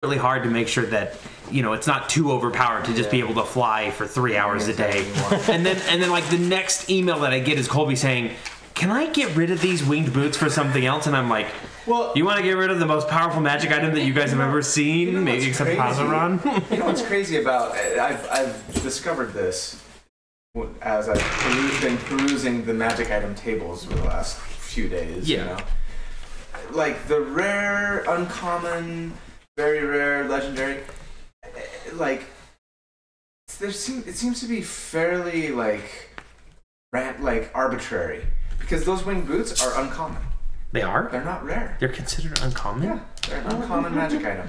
really hard to make sure that it's not too overpowered to just be able to fly for 3 hours a day. and then like the next email that I get is Colby saying, "Can I get rid of these winged boots for something else?" And I'm like, well, you want to get rid of the most powerful magic item that you guys have ever seen, maybe except Hazaron? You know what's crazy about it? I've discovered this as I've been perusing the magic item tables for the last few days. Yeah. Like the rare, uncommon, very rare, legendary, like it seems to be fairly like arbitrary, because those winged boots are uncommon. They are? They're not rare. They're considered uncommon? Yeah, they're an uncommon magic item.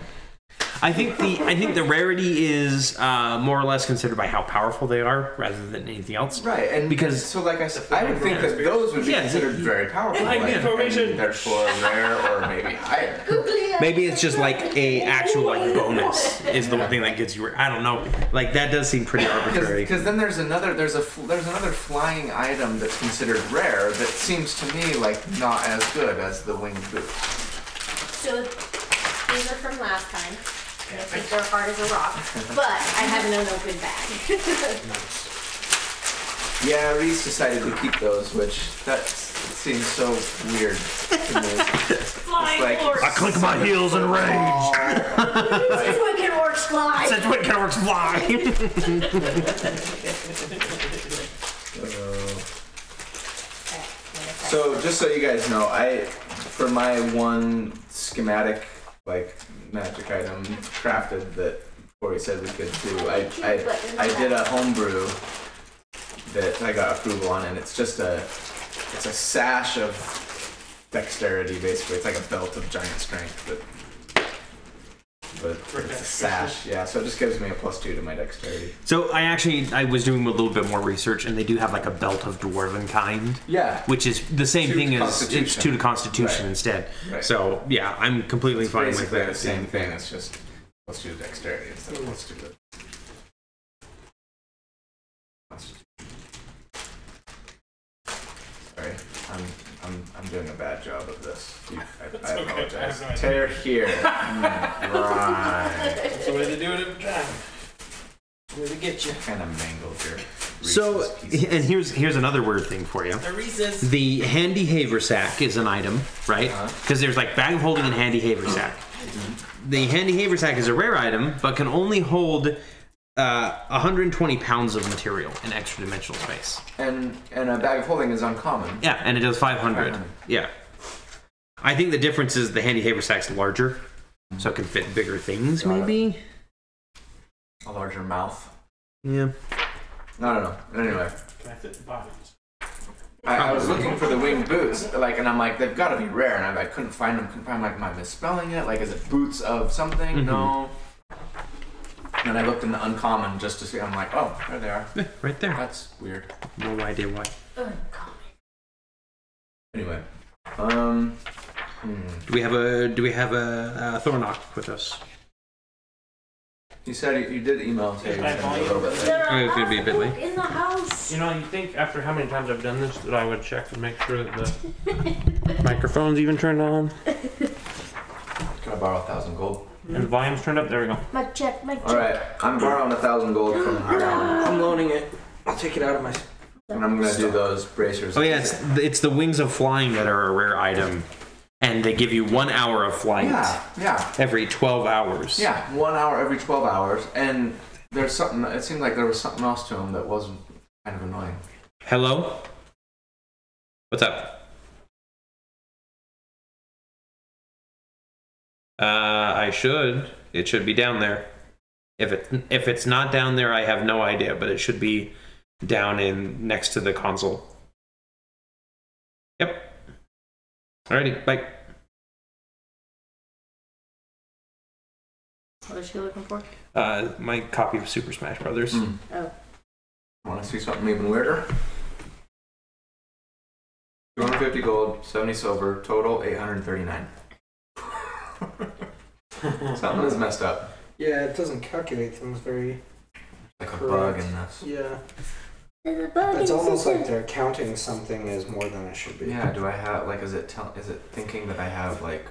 I think the rarity is more or less considered by how powerful they are rather than anything else. Right, and because so like I said, I would think that those would be considered very powerful, and therefore rare or maybe higher. Maybe it's just like a actual like bonus is the one thing that gets you. I don't know. Like that does seem pretty arbitrary. Because then there's another flying item that's considered rare that seems to me like not as good as the winged boot. So these are from last time. I think they're hard as a rock, but I have an unopened bag. Yeah, Reese decided to keep those, which seems so weird to me. Flying orcs. I click my heels in rage. Since when can orcs fly? Since when can orcs fly? So just so you guys know, for my one schematic magic item crafted that Corey said we could do, I did a homebrew that I got approval on, and it's just a sash of dexterity basically. It's like a belt of giant strength, but it's a sash. Yeah, so it just gives me a +2 to my dexterity. So I was doing a little bit more research, and they do have like a belt of dwarven kind. Yeah. Which is the same thing as it's 2 to Constitution instead. Right. So yeah, I'm completely fine with that. The same thing. It's just +2 to dexterity instead of +2 to Constitution. Sorry, I'm doing a bad job of this. I apologize. Okay. Tear here. Right. That's the way to do it every time. That's the way to get you. Kind of mangled your Reese's So, pieces. and here's another weird thing for you. The Reese's. The handy haversack is an item, right? Because there's like bag of holding and handy haversack. The handy haversack is a rare item, but can only hold 120 pounds of material in extra dimensional space. And a bag of holding is uncommon. Yeah, and it does 500. Yeah. I think the difference is the handy haversack's larger, so it can fit bigger things, maybe? A larger mouth. Yeah. I don't know. Anyway. Can I fit the bodies? I was looking for the winged boots, and I'm like, they've got to be rare, and I couldn't find them. Am I misspelling it? Like, is it boots of something? Mm-hmm. No. And I looked in the uncommon just to see. I'm like, oh, there they are. Yeah, right there. That's weird. No idea why. Uncommon. Anyway, Do we have a Thornock with us? You said you did email saying I a little bit late. It's gonna be a bit late. In the house. You know, you think after how many times I've done this that I would check and make sure that the microphone's even turned on Can I borrow 1,000 gold? and the volume's turned up? There we go. Mic check, mic check. All right, I'm borrowing 1,000 gold from I'm loaning it. I'll take it out of my. and I'm gonna do those bracers. Oh yeah, it's the wings of flying that are a rare item, and they give you 1 hour of flight. Yeah. Every 12 hours. Yeah, 1 hour every 12 hours, and there's something. It seemed like there was something else to them that wasn't kind of annoying. Hello? What's up? It should be down there. If it's not down there, I have no idea, but it should be down in next to the console. Yep. Alrighty, bye. What is she looking for? My copy of Super Smash Brothers. Oh. Want to see something even weirder? 250 gold, 70 silver, total 839. Something is messed up. Yeah, it doesn't calculate things very. Like a bug in this. Yeah. There's a bug in It's the almost system. like they're counting something as more than it should be. Yeah, do I have, like, is it thinking that I have, like,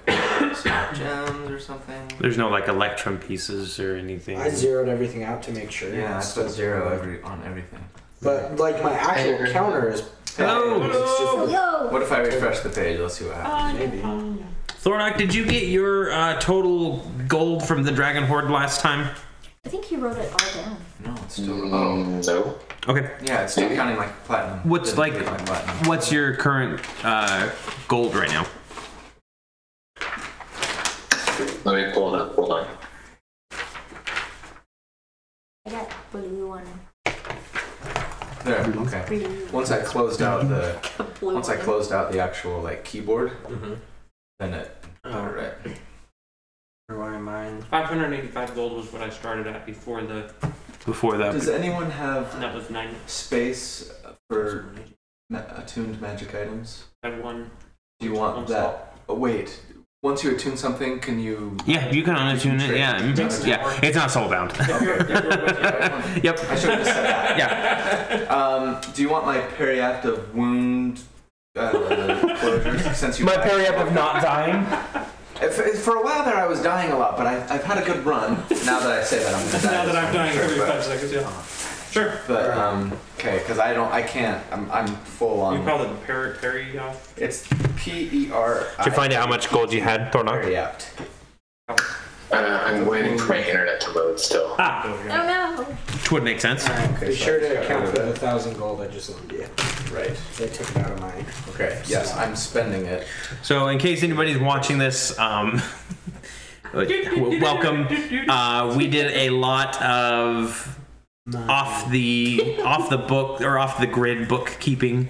small gems or something? There's no like electrum pieces or anything. I zeroed everything out to make sure. Yeah, I It's put still 0 on everything. But like my actual counter is. Hello. It's just like, Yo! What if I refresh the page? Let's see what happens. maybe. Thornock, did you get your total gold from the Dragon Horde last time? I think he wrote it all down. No, it's still. Oh. No. Okay. Yeah, it's still counting like platinum. What's Didn't like? get my platinum. What's your current gold right now? Let me pull it up. Hold on. I got blue one. There. Okay. Blue. Once I closed out the Blue once I one. closed out the actual like keyboard, then it got Oh. it right. Why mine? 585 gold was what I started at before Before that. Does anyone have and that was 9. space for attuned magic items? I had one. Do you want that? Oh, wait. Once you attune something, can you? Yeah, you can unattune it. Yeah, yeah. It's not soulbound. Yep. I should have just said that. Yeah. Do you want my periactive wound closures? Since you My periap of not dying. For a while there, I was dying a lot, but I've had a good run. Now that I say that, I'm gonna die. Now that I'm dying Sure, every but- 5 seconds, yeah. Sure. But okay, because I can't. I'm full on. You call it Perry off? It's PER. Did you find out how much gold you had, Thornock? Periapt. I'm waiting for my internet to load still. Ah. Oh no! Which would make sense. Okay, Be so sure I just to got account rid for of the it. 1,000 gold I just loaned you. Right. They took it out of mine. Okay. Yes, I'm spending it. So, in case anybody's watching this, welcome. We did a lot of off the book or off the grid bookkeeping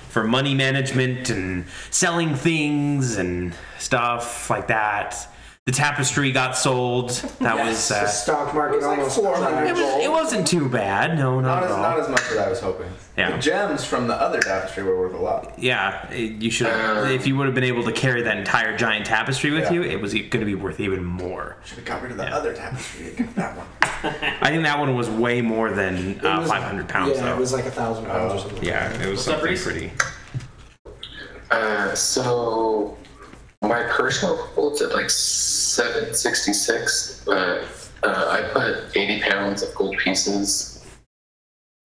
for money management and selling things and stuff like that. The tapestry got sold. That Yes. The was stock market It was like almost 400 crashed. it wasn't too bad. No, not Not at as, all. not as much as I was hoping. Yeah. The gems from the other tapestry were worth a lot. Yeah, you should. If you would have been able to carry that entire giant tapestry with Yeah. you, it was going to be worth even more. Should have got rid of the other tapestry and got that one. I think that one was way more than It was- 500 pounds, Yeah, though. it was like 1,000 pounds or something. Yeah, it was What's up, something Reese? pretty. So my personal gold's at like 766, but I put 80 pounds of gold pieces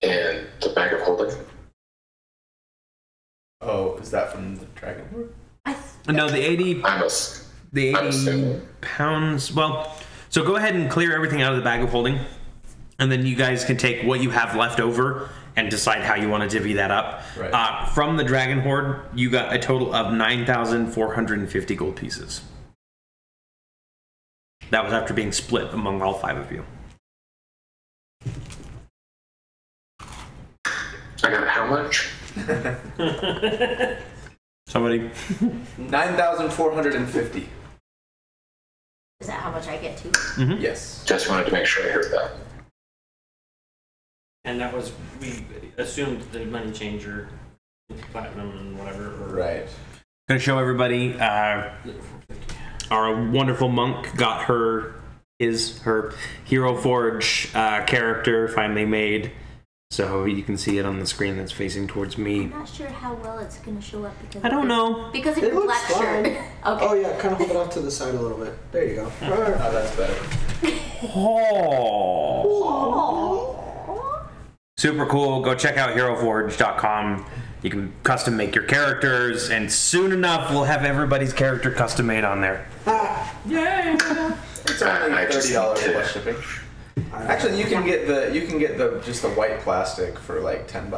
in the bag of holding. Oh, is that from the Dragon Horde? No, the 80 I'm the assuming. pounds. Well, so go ahead and clear everything out of the bag of holding, and then you guys can take what you have left over and decide how you want to divvy that up. Right. From the Dragon Horde, you got a total of 9,450 gold pieces. That was after being split among all 5 of you. I got how much? Somebody. 9,450. Is that how much I get to? Yes. Just wanted to make sure I heard that. And that was, we assumed the money changer, platinum and whatever. Or Right. Gonna show everybody. Our wonderful monk got her Hero Forge character finally made. So you can see it on the screen that's facing towards me. I'm not sure how well it's gonna show up because I don't know. because of It your looks black shirt. fine. Okay. Oh yeah, kind of hold it off to the side a little bit. There you go. Oh, that's better. Oh. Super cool. Go check out heroforge.com. You can custom make your characters, and soon enough we'll have everybody's character custom made on there. Yay! It's only I just $30 need to- plus shipping. Actually, you can get the just the white plastic for like $10.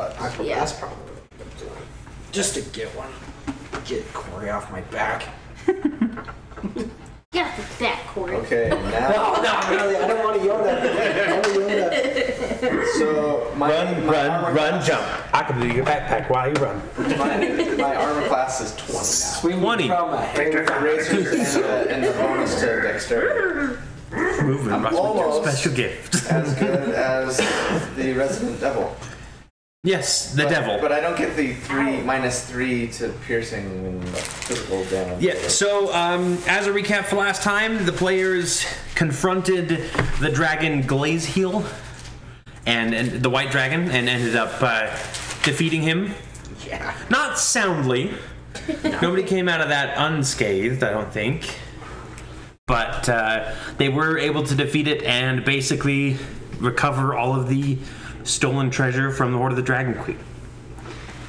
Yeah. That's probably what I'm doing. Just to get one. Get Corey off my back. Get off the back, Corey. Okay, now. No, really, I don't want to yell that. I want to yell that. So my armor class- jump. I can do your backpack while you run. My armor class is 20 now. Swing 20. from a hand. Erasers and the bonus to dexterity. Moving I'm must be your almost- special gift. As good as the Resident Devil. Yes, the But- devil. But I don't get the -3 to piercing and physical damage. Yeah, so as a recap for last time, the players confronted the dragon Glazeheel and the white dragon and ended up defeating him. Yeah. Not soundly. Nobody came out of that unscathed, I don't think. But they were able to defeat it and basically recover all of the stolen treasure from the Horde of the Dragon Queen.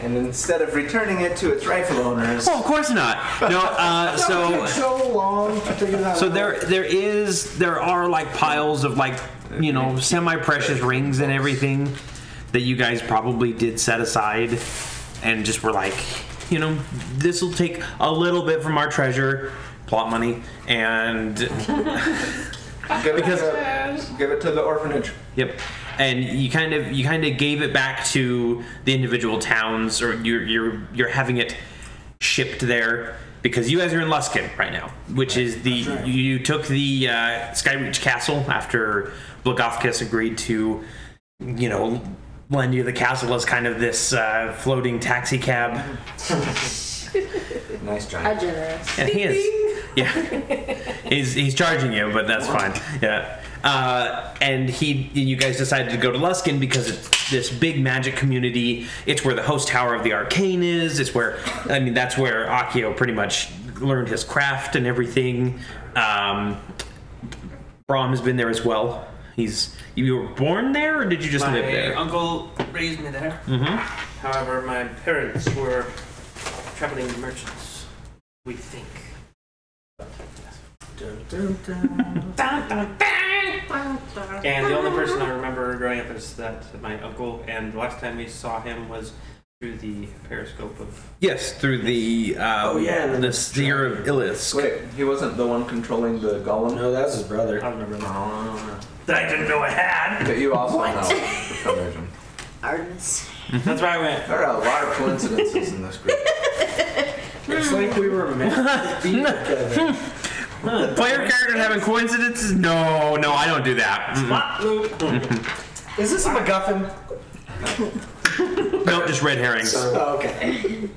And instead of returning it to its rightful owners, Oh, of course not. No. So long to figure that So out. there are like piles of like, you know, semi-precious rings and everything that you guys probably did set aside and just were like, you know, this will take a little bit from our treasure, plot money, and give it to the orphanage. yep. And you kind of gave it back to the individual towns, or you're having it shipped there because you guys are in Luskin right now, which is you took the Skyreach Castle after Blagothkus agreed to, you know, lend you the castle as kind of this floating taxi cab. Nice How giant. generous. And he is, yeah, he's charging you, but that's fine. Yeah. And you guys decided to go to Luskin because it's this big magic community. It's where the host tower of the Arcane is. It's where, I mean, that's where Akio pretty much learned his craft and everything. Brahm has been there as well. You were born there, or did you just live there? My uncle raised me there. Mm-hmm. However, my parents were traveling merchants, we think. And the only person I remember growing up is that my uncle, and the last time we saw him was through the periscope of... Yes, through the the Seer of Illisk. Wait, he wasn't the one controlling the golem? No, that's his brother. I remember that. Oh. That I didn't know I had. But you also know for some reason. Artemis. That's where I went. There are a lot of coincidences in this group. It's like we were meant to be together. Player characters having coincidences? No, I don't do that. Is this a MacGuffin? No, just red herrings. Oh, okay.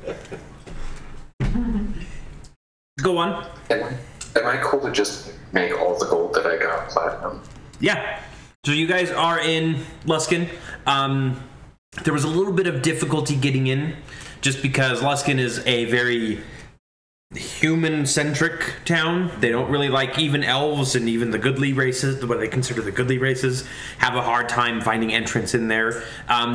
Go on. Am I cool to just make all the gold that I got platinum? Yeah. So you guys are in Luskin. There was a little bit of difficulty getting in, just because Luskin is a very human-centric town. They don't really like even elves, and even the goodly races, what they consider the goodly races, have a hard time finding entrance in there.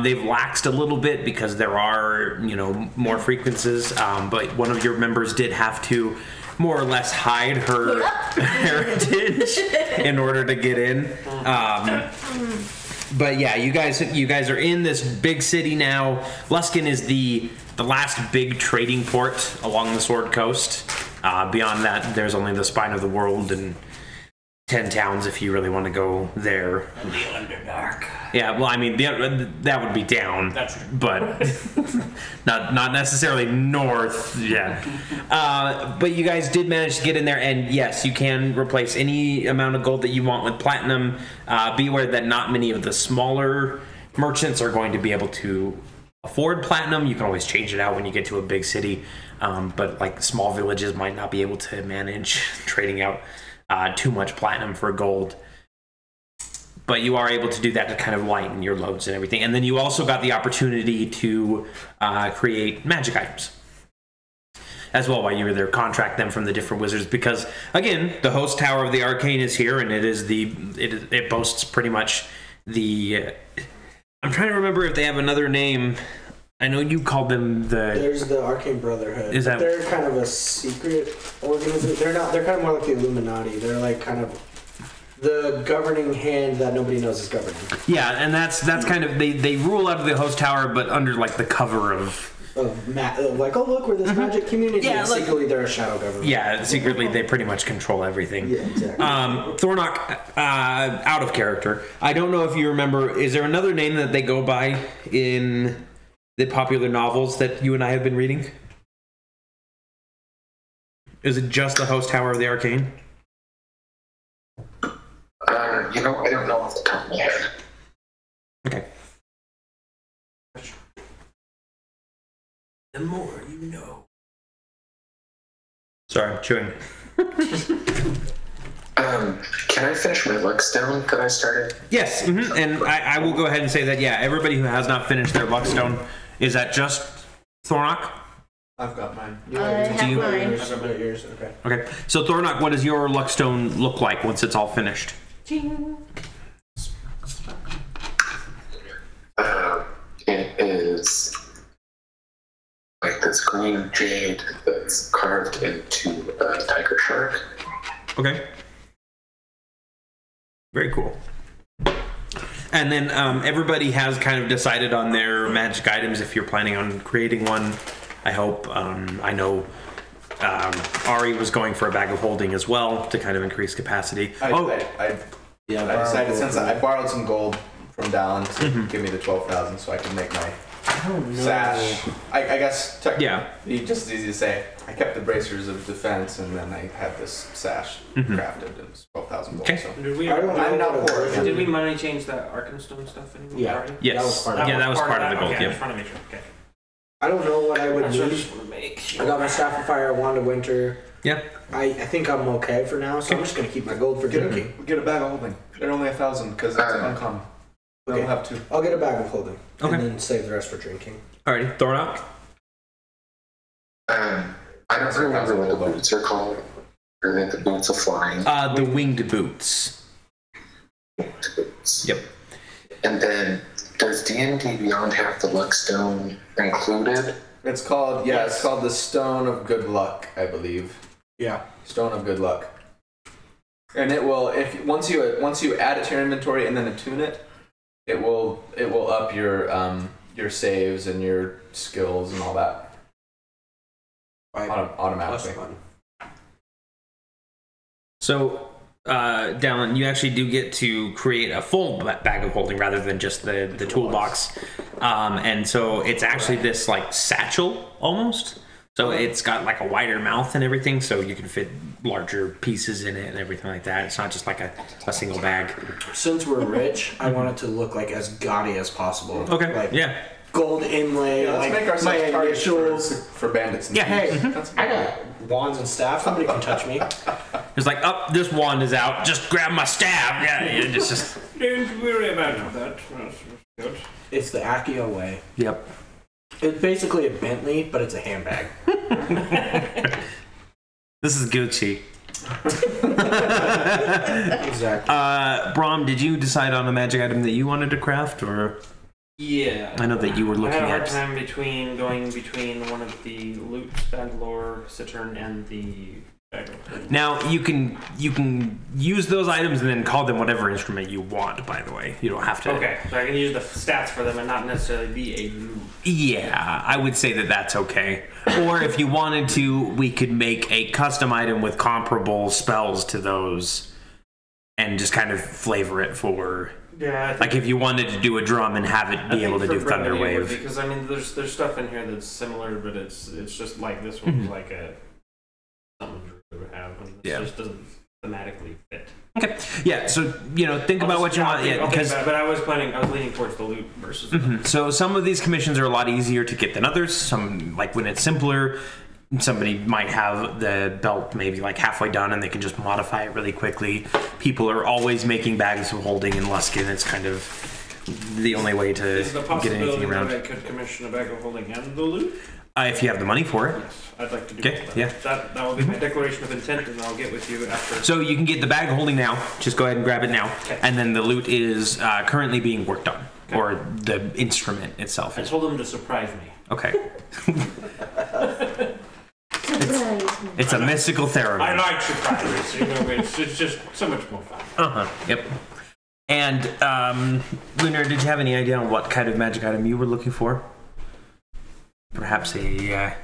They've laxed a little bit because there are, you know, more frequencies, but one of your members did have to more or less hide her heritage in order to get in. But yeah, you guys are in this big city now. Luskin is the last big trading port along the Sword Coast. Beyond that, there's only the Spine of the World and 10 towns if you really want to go there. And the Underdark. Yeah, well, I mean, that would be down. That's right. But not necessarily north. Yeah. But you guys did manage to get in there, and yes, you can replace any amount of gold that you want with platinum. Be aware that not many of the smaller merchants are going to be able to afford platinum. You can always change it out when you get to a big city, but like small villages might not be able to manage trading out too much platinum for gold. But you are able to do that to kind of lighten your loads and everything. And then you also got the opportunity to create magic items as well while you were there. Contract them from the different wizards, because again, the host tower of the Arcane is here, and it boasts pretty much the. I'm trying to remember if they have another name. I know you called them There's the Arcane Brotherhood. Is that- They're kind of a secret organization. They're kind of more like the Illuminati. They're like kind of the governing hand that nobody knows is governing. Yeah, and that's kind of they rule out of the host tower, but under like the cover of Like, oh look, we're this magic community. Yeah, and like- secretly they're a shadow government. yeah. Secretly, they pretty much control everything. Yeah, exactly. Thornock, out of character. I don't know if you remember. Is there another name that they go by in the popular novels that you and I have been reading? Is it just the host tower of the Arcane? I don't know off the top of my head. Okay. The more you know. Sorry, I'm chewing. Can I finish my luck stone that I started? Yes, and I will go ahead and say that, yeah, everybody who has not finished their luckstone Is that just Thornock? I've got mine. I have you- mine. I've got yours. Okay. Okay. So Thornock, what does your luckstone look like once it's all finished? It is like this green jade that's carved into a tiger shark. Okay. Very cool. And then everybody has kind of decided on their magic items if you're planning on creating one. I hope. I know Ari was going for a bag of holding as well to kind of increase capacity. I decided since I borrowed some gold from Dallin to give me the 12,000 so I can make my sash. I guess technically, just as easy to say, I kept the bracers of defense and then I had this sash crafted and it was 12,000 gold. Okay. So. Did we money change that Arkenstone stuff anymore? Yeah. already? Yes. That was part of the gold. Okay, I Yep. just want to make sure. Okay. I don't know what I would That's what I need. just want to make I sure. got my Staff of Fire, Wand of Winter. Yep. I think I'm okay for now, so I'm just gonna keep my gold for drinking. Get a bag of holding. They're only 1,000 because it's uncommon. Okay. We'll have two. I'll get a bag of holding. Okay. And then save the rest for drinking. Alrighty. Thornock. I don't remember what the boots are called. Or then the boots of flying. The winged boots. Boots. Yep. And then, does D&D Beyond have the Luckstone included? It's called it's called the Stone of Good Luck, I believe. Yeah. Stone of Good Luck. And it will once you add it to your inventory and then attune it, it will up your saves and your skills and all that automatically. So, Dallin, you actually do get to create a full bag of holding rather than just the toolbox. And so it's actually this like satchel almost. So it's got like a wider mouth and everything, so you can fit larger pieces in it and everything like that. It's not just like a single bag. Since we're rich, I want it to look like as gaudy as possible. Okay. Like Yeah. gold inlay, Let's like make my ourselves targets initials. for bandits and Yeah. thieves. Hey, That's I got wands and staff. Somebody can touch me. It's like, oh, this wand is out. Just grab my staff. Yeah. It's just. Don't worry about that. That's good. It's the Accio way. Yep. It's basically a Bentley, but it's a handbag. This is Gucci. Exactly. Brom, did you decide on a magic item that you wanted to craft, or? Yeah. I know that you were looking I had a hard at. time going between one of the loot Bandlore Cittern and the bag of Now you can use those items and then call them whatever instrument you want. By the way, you don't have to. Okay, so I can use the stats for them and not necessarily be a loot. Yeah, I would say that that's okay. Or if you wanted to, we could make a custom item with comparable spells to those, and just kind of flavor it for. Yeah. Like if you wanted to do a drum and have it be able to do Thunder Wave. Because I mean, there's stuff in here that's similar, but it's just like this one's like a something Drew would have, and it just doesn't thematically fit. Okay. Yeah. So think about what you want. Yeah. Because. But I was leaning towards the loot versus. So some of these commissions are a lot easier to get than others. Some, like when it's simpler, somebody might have the belt maybe like halfway done and they can just modify it really quickly. People are always making bags of holding in Luskin. It's kind of the only way to Is the get possibility anything around. that I could commission a bag of holding and the loot? If you have the money for it. Yes, I'd like to do Okay, that. yeah. That will be my declaration of intent, and I'll get with you after. So you can get the bag of holding now. Just go ahead and grab it now. Okay. And then the loot is currently being worked on. Okay. Or the instrument itself I is. told them to surprise me. Okay. It's a mystical theremin. I like surprises. It's just so much more fun. Yep. And Lunar, did you have any idea on what kind of magic item you were looking for? Perhaps a.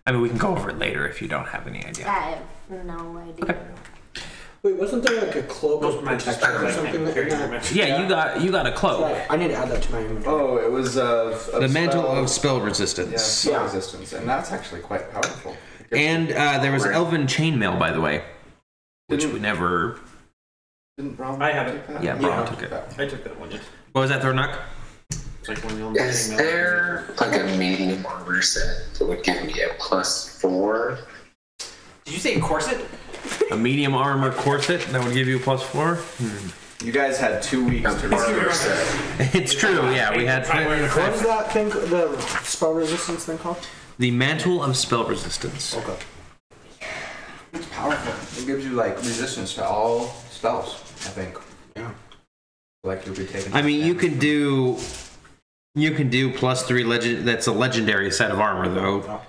I mean, we can go over it later if you don't have any idea. I have no idea. Okay. Wait, wasn't there like a cloak Most of of my protection or something like that? Yeah, you got a cloak. Right, I need to add that to my inventory. Oh, it was The mantle of spell resistance. spell resistance, and that's actually quite powerful. And there was elven chainmail, by the way, which we never. Didn't Brom I have take it. that? Yeah, Brom took it. I took that one. Yes. What was that, Thornock? It's like one of the only Is things there like a medium armor set that would give me a +4? Did you say corset? A medium armor corset that would give you a +4. You guys had 2 weeks to research. It's true, yeah. We had What is that thing, the spell resistance thing called? the Mantle of Spell Resistance. Okay. It's powerful. It gives you like resistance to all spells, I think. Yeah. Like you'll be taking. I mean, you can do +3 legend. That's a legendary set of armor, though. Oh.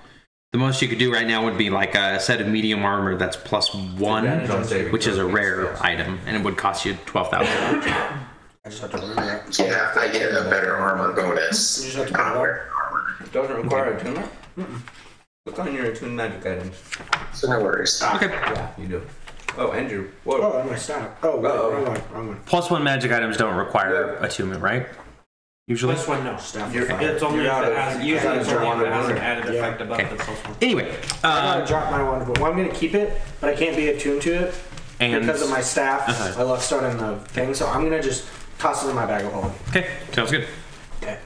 The most you could do right now would be like a set of medium armor that's +1, which is a rare item, and it would cost you 12,000. I just have to remember that. Yeah, I get a better armor bonus. You just have to I wear armor. It doesn't require attunement. Look on your attuned magic items. So no worries. Okay. Yeah, you do. Oh, and your whoa. Oh, and my staff. Oh, wait, wrong one. +1 magic items don't require attunement, right? Usually. This one, no. Staff. It's only if it has, usually it's only if it has an added effect above Okay. the plus one. Anyway, I gotta drop my one, but I'm gonna keep it, but I can't be attuned to it and because of my staff. Uh-huh. I left starting the thing, so I'm gonna just toss it in my bag of holding. okay, sounds good. Okay.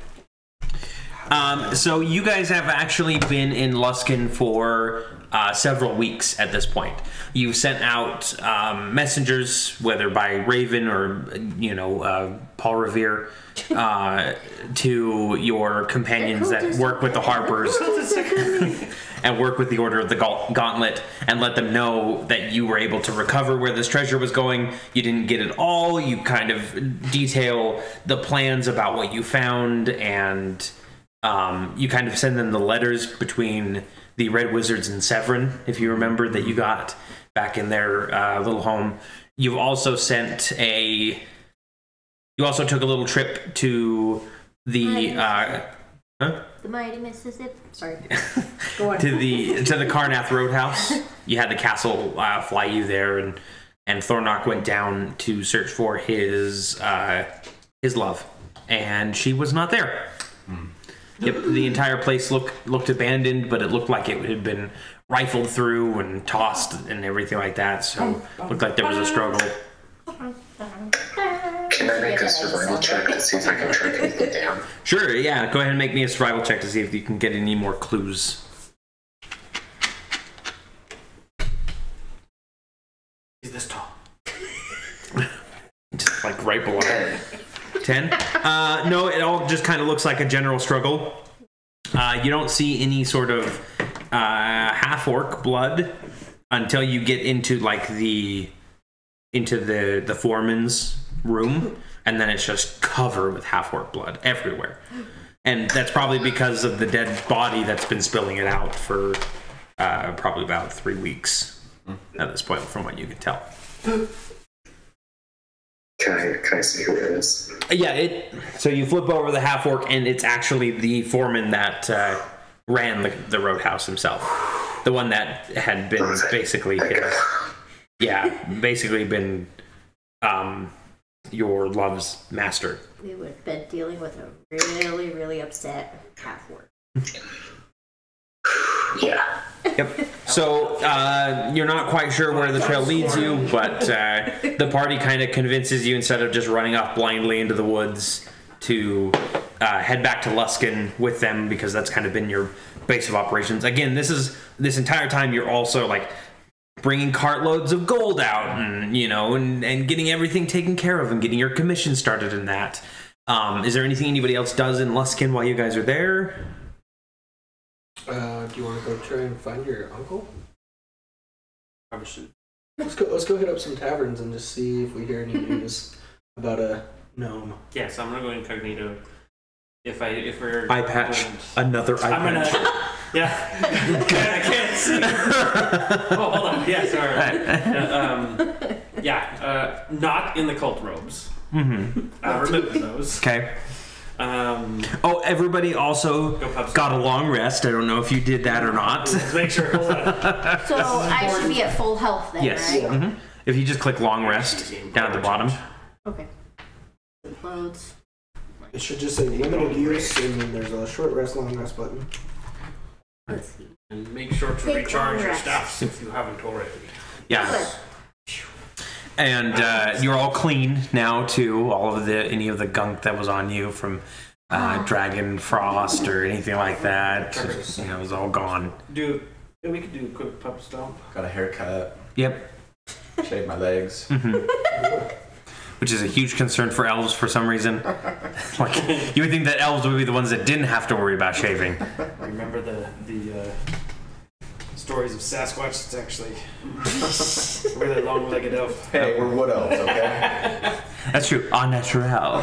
So you guys have actually been in Luskin for several weeks at this point. You've sent out messengers, whether by Raven or Paul Revere, to your companions that work with the Harpers and work with the Order of the Gauntlet, and let them know that you were able to recover where this treasure was going. You didn't get it all. You kind of detail the plans about what you found, and you kind of send them the letters between the Red Wizards and Severin, if you remember, that you got back in their little home. You've also sent a... You also took a little trip to the... The mighty Mississippi. Sorry. Go on. to the Carnath Roadhouse. You had the castle fly you there, and Thornock went down to search for his love, and she was not there. Yep, the entire place looked abandoned, but it looked like it had been rifled through and tossed and everything like that. So it looked like there was a struggle. Can I make a survival check to see if I can track anything down? Sure, yeah. Go ahead and make me a survival check to see if you can get any more clues. He's this tall. Just like right below. 10? No, it all just kind of looks like a general struggle. You don't see any sort of half-orc blood until you get into like the foreman's room, and then it's just covered with half-orc blood everywhere. And that's probably because of the dead body that's been spilling it out for probably about 3 weeks at this point, from what you can tell. Can I see who it is? Yeah, so you flip over the half-orc, and it's actually the foreman that ran the roadhouse himself. The one that had been basically been your love's master. We would have been dealing with a really, really upset half-orc. Yeah. Yep. So you're not quite sure where the trail leads you, but the party kind of convinces you, instead of just running off blindly into the woods, to head back to Luskin with them, because that's kind of been your base of operations. Again, this entire time you're also like bringing cartloads of gold out, and and getting everything taken care of, and getting your commission started in that. Is there anything anybody else does in Luskin while you guys are there? Do you want to go try and find your uncle? Probably should. Let's go hit up some taverns and just see if we hear any news about a gnome. Yeah, so I'm gonna go incognito. If we're Eye patch. Another eye I'm patch. gonna. Yeah. I can't see. Oh, hold on. Yeah, sorry. Not in the cult robes. Mm-hmm. Remove those. Okay. Everybody also got a long rest. I don't know if you did that or not. Let's make sure. Hold on. So I should be at full health then, Yes. right? Mm-hmm. If you just click long rest down at the bottom. Okay. Clothes. It should just say limited use, and then there's a short rest, long rest button. Let's see. And make sure to Take recharge long your rest. staffs if you haven't already. Yeah. And you're all clean now too. All of any of the gunk that was on you from Dragon Frost or anything like that, is all gone. We could do a quick pup stomp. Got a haircut. Yep. Shaved my legs. Mm-hmm. which is a huge concern for elves for some reason. Like, you would think that elves would be the ones that didn't have to worry about shaving. Remember the stories of Sasquatch? It's actually a really long-legged elf. Hey, we're wood elves, okay? That's true. Au naturel.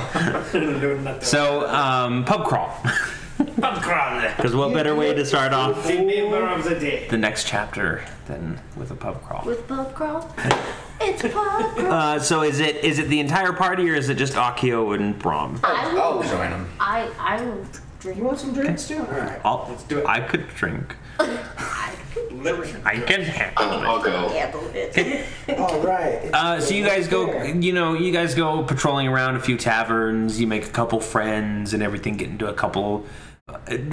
So, pub crawl. Pub crawl. Because what better way to start off The member of the day. the next chapter than with a pub crawl? With pub crawl? It's pub crawl. So is it the entire party or is it just Akio and Braum? I'll join them. I will drink. You want some drinks too? All right. Let's do it. I could drink. I can handle it. I'll go. Handle it. All right. So you guys go, you guys go patrolling around a few taverns. You make a couple friends and everything. Get into a couple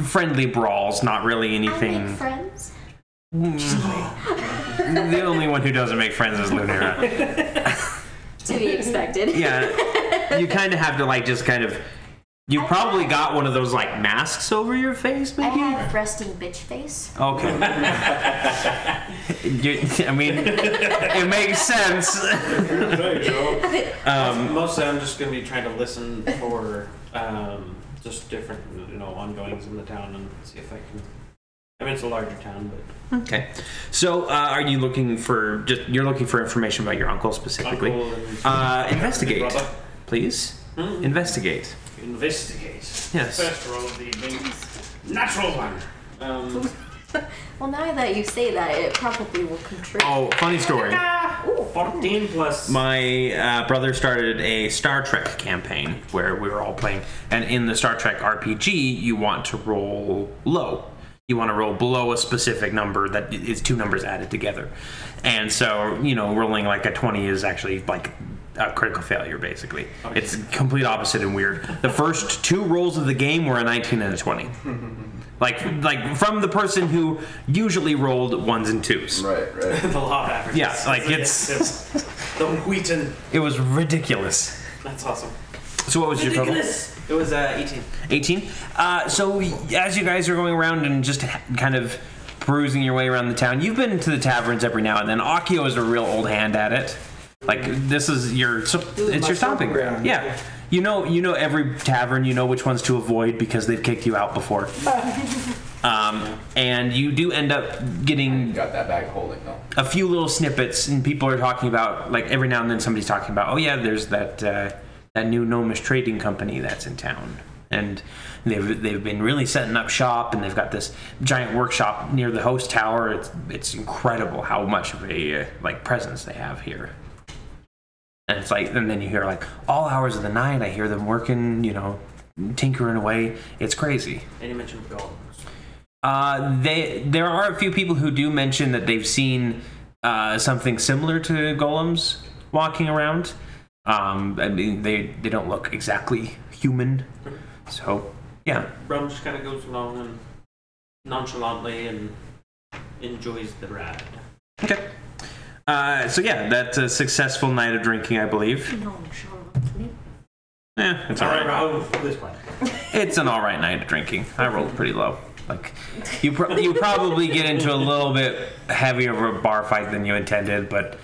friendly brawls. Not really I anything. make friends. The only one who doesn't make friends is Lunera. To be expected. Yeah, you kind of have to like just kind of. You probably got one of those like masks over your face, I maybe. have resting bitch face. Okay. I mean, it makes sense. Mostly, I'm just going to be trying to listen for just different, ongoings in the town and see if I can. I mean, it's a larger town, but. Okay. So, are you looking for you're looking for information about your uncle specifically? Investigate, brother. please. Investigate. Investigate. Yes. First roll of the evening. Natural one. Well, now that you say that, it probably will contribute. Oh, funny story. 14 plus. My brother started a Star Trek campaign where we were all playing, and in the Star Trek RPG, you want to roll low. You want to roll below a specific number that is two numbers added together. And so, rolling like a 20 is actually like a critical failure, basically. Okay. It's complete opposite and weird. The first two rolls of the game were a 19 and a 20. Like from the person who usually rolled ones and twos. Right. The law of averages. Yeah, like it's the Wheaton. It was ridiculous. That's awesome. So what was your total? It was 18. 18? So as you guys are going around and just kind of perusing your way around the town, you've been to the taverns every now and then. Akio is a real old hand at it. Like, this is your stomping ground. Yeah. You know every tavern, you know which ones to avoid because they've kicked you out before. And you do end up getting Got that bag of holding though. a few little snippets, and people are talking about, like, every now and then somebody's talking about, oh yeah, there's that new gnomish trading company that's in town. And they've been really setting up shop, and they've got this giant workshop near the host tower. It's incredible how much of a presence they have here. And it's like, and then you hear like all hours of the night, I hear them working, tinkering away. It's crazy. And you mentioned golems. There are a few people who do mention that they've seen something similar to golems walking around. I mean, they don't look exactly human. So, yeah. Brum just kind of goes along and nonchalantly and enjoys the ride. Okay. So yeah, that's a successful night of drinking, I believe. Nonchalantly. It's alright. This one. It's an alright night of drinking. I rolled pretty low. Like, you probably get into a little bit heavier of a bar fight than you intended, but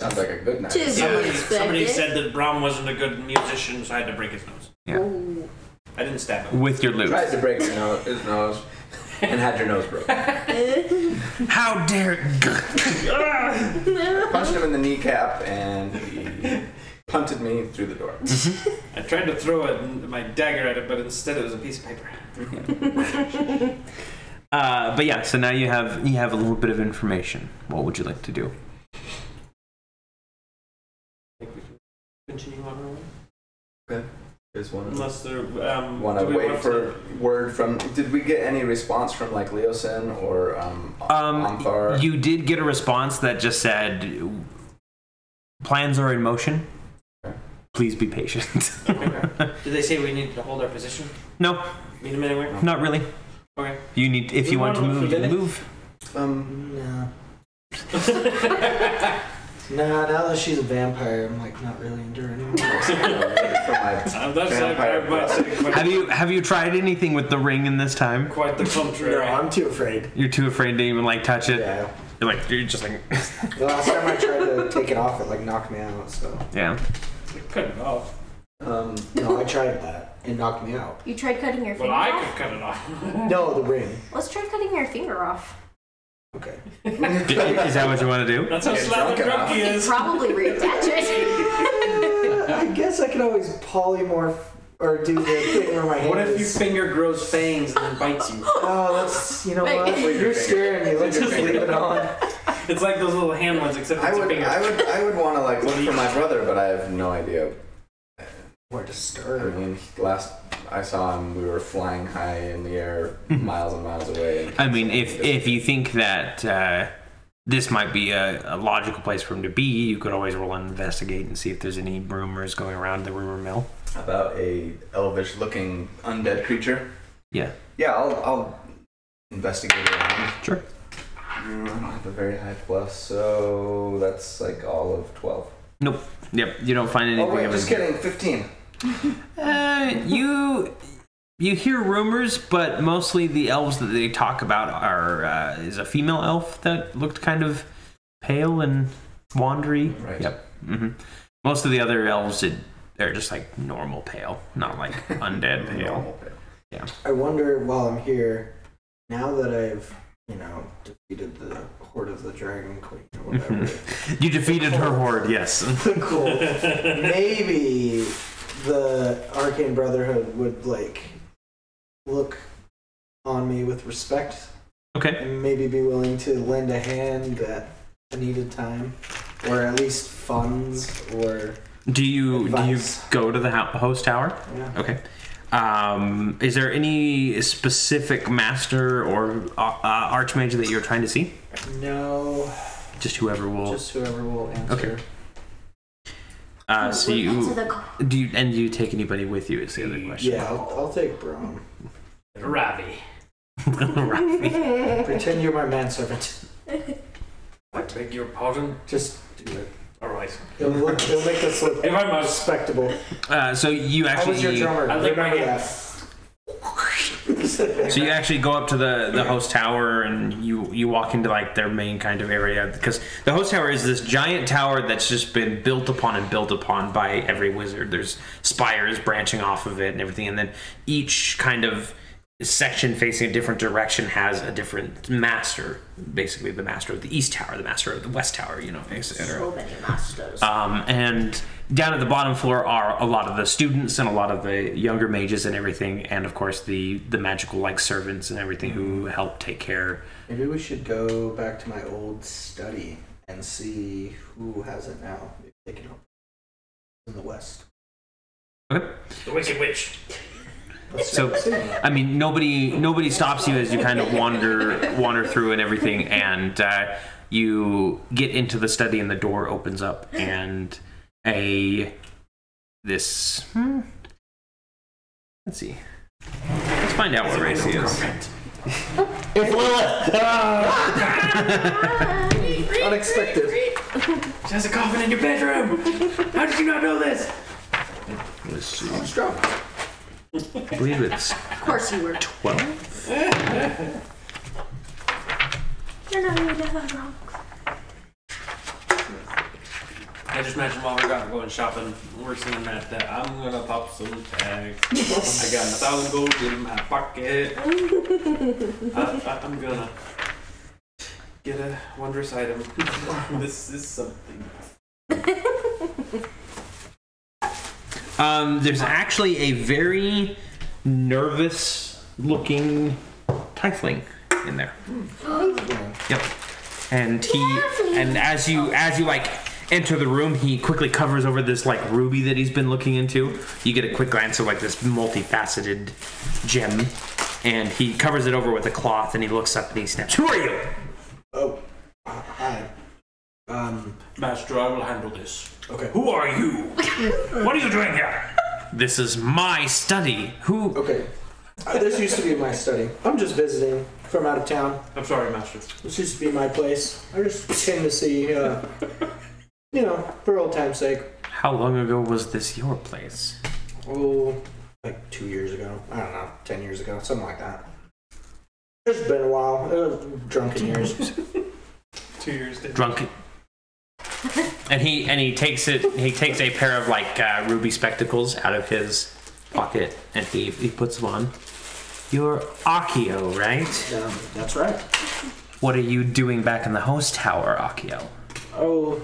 Sounds like a good night. Somebody said that Brom wasn't a good musician, so I had to break his nose. yeah, Oh. I didn't stab him. with your loot. Tried to break his nose and had your nose broken. How dare! Punched him in the kneecap and he punted me through the door. I tried to throw my dagger at it, but instead it was a piece of paper. But yeah, so now you have a little bit of information. What would you like to do? I think we can continue on our way. Okay. Unless there, Want to wait for word from? Did we get any response from like Leosin or Amthar? You did get a response that just said, "Plans are in motion. Okay. Please be patient." Did they say we need to hold our position? No, Meet them anywhere? not really. Okay. You need, if you want to move, you can move. No. Nah, now that she's a vampire, I'm like not really enduring anymore. Have you tried anything with the ring in this time? Quite the contrary. No, I'm too afraid. You're too afraid to even like touch it. Yeah. You're just like. The last time I tried to take it off, it like knocked me out. So Yeah. Cut it off. No, I tried that. It knocked me out. You tried cutting your finger But I off? could cut it off. No, the ring. Let's try cutting your finger off. Okay. Is that what you want to do? That's how Get slap drunk drunk he You could is. probably reattach it. I guess I could always polymorph or do the thing where my hand What if your is... finger grows fangs and then bites you? Oh, that's... You know Wait. what? You're scaring me. Let's just leave it on. It's like those little hand ones, except I it's a would want to like look for my brother, but I have no idea. Where to I start? mean, last I saw him, we were flying high in the air, miles and miles away. I mean, if you think that this might be a logical place for him to be, you could always roll and investigate and see if there's any rumors going around the rumor mill. About a elvish-looking undead creature. Yeah. Yeah, I'll investigate around. Sure. I don't have a very high plus, so that's like all of 12. Nope. Yep. You don't find anything. Oh wait, of just it. kidding. 15. You hear rumors, but mostly the elves that they talk about are is a female elf that looked kind of pale and wandery. Right. Yep. Most of the other elves, they're just like normal pale, not like undead pale. Yeah. I wonder, while I'm here, now that I've, defeated the Horde of the Dragon Queen or whatever. You defeated her horde, yes. Cool. Maybe the Arcane Brotherhood would, look on me with respect. Okay. And maybe be willing to lend a hand at a needed time. Or at least funds or Do you advice. go to the host tower? Yeah. Okay. Is there any specific master or archmage that you're trying to see? No. Just whoever will. Just whoever will answer. Okay. So Answer you the call. do you take anybody with you? Is the other question. Yeah, I'll take Braun. Ravi. Right. Pretend you're my manservant. I beg your pardon. Just do it. Alright. It'll make us look If I must. respectable. So you I was your actually drummer. I like my Remember hand. that. so you actually go up to the host tower and you walk into like their main kind of area, because the host tower is this giant tower that's just been built upon by every wizard. There's spires branching off of it and everything, and then each kind of section facing a different direction has a different master. Basically, the master of the east tower, the master of the west tower, etc. So many masters. And down at the bottom floor are a lot of the students and a lot of the younger mages and everything, and of course the magical servants and everything who help take care. Maybe we should go back to my old study and see who has it now. Maybe they can help in the west. Okay. The Wicked Witch. So, I mean, nobody stops you as you kind of wander through and everything, and you get into the study, and the door opens up, and let's see, let's find out what race he is. It's Lilith! Unexpected. She has a coffin in your bedroom. How did you not know this? Let's see. Let's drop. I believe it's Of course you were. 12. You're not even that wrong. I just imagine while we're going shopping, we're seeing that I'm gonna pop some tags. I got 1,000 gold in my pocket. I'm gonna get a wondrous item. This is something. There's actually a very nervous-looking tiefling in there. Yep. And as you enter the room, he quickly covers over this ruby that he's been looking into. You get a quick glance of this multifaceted gem, and he covers it over with a cloth, and he looks up and he snaps, "Who are you?" Oh, hi. Master, I will handle this. Okay. Who are you? What are you doing here? This is my study. Who? Okay. This used to be my study. I'm just visiting from out of town. I'm sorry, Master. This used to be my place. I just came to see, for old time's sake. How long ago was this your place? Oh, 2 years ago. I don't know, 10 years ago, something like that. It's been a while. Drunken years. 2 years. Drunken. And he takes a pair of like ruby spectacles out of his pocket, and he puts them on. You're Akio, right? That's right. What are you doing back in the host tower, Akio? Oh,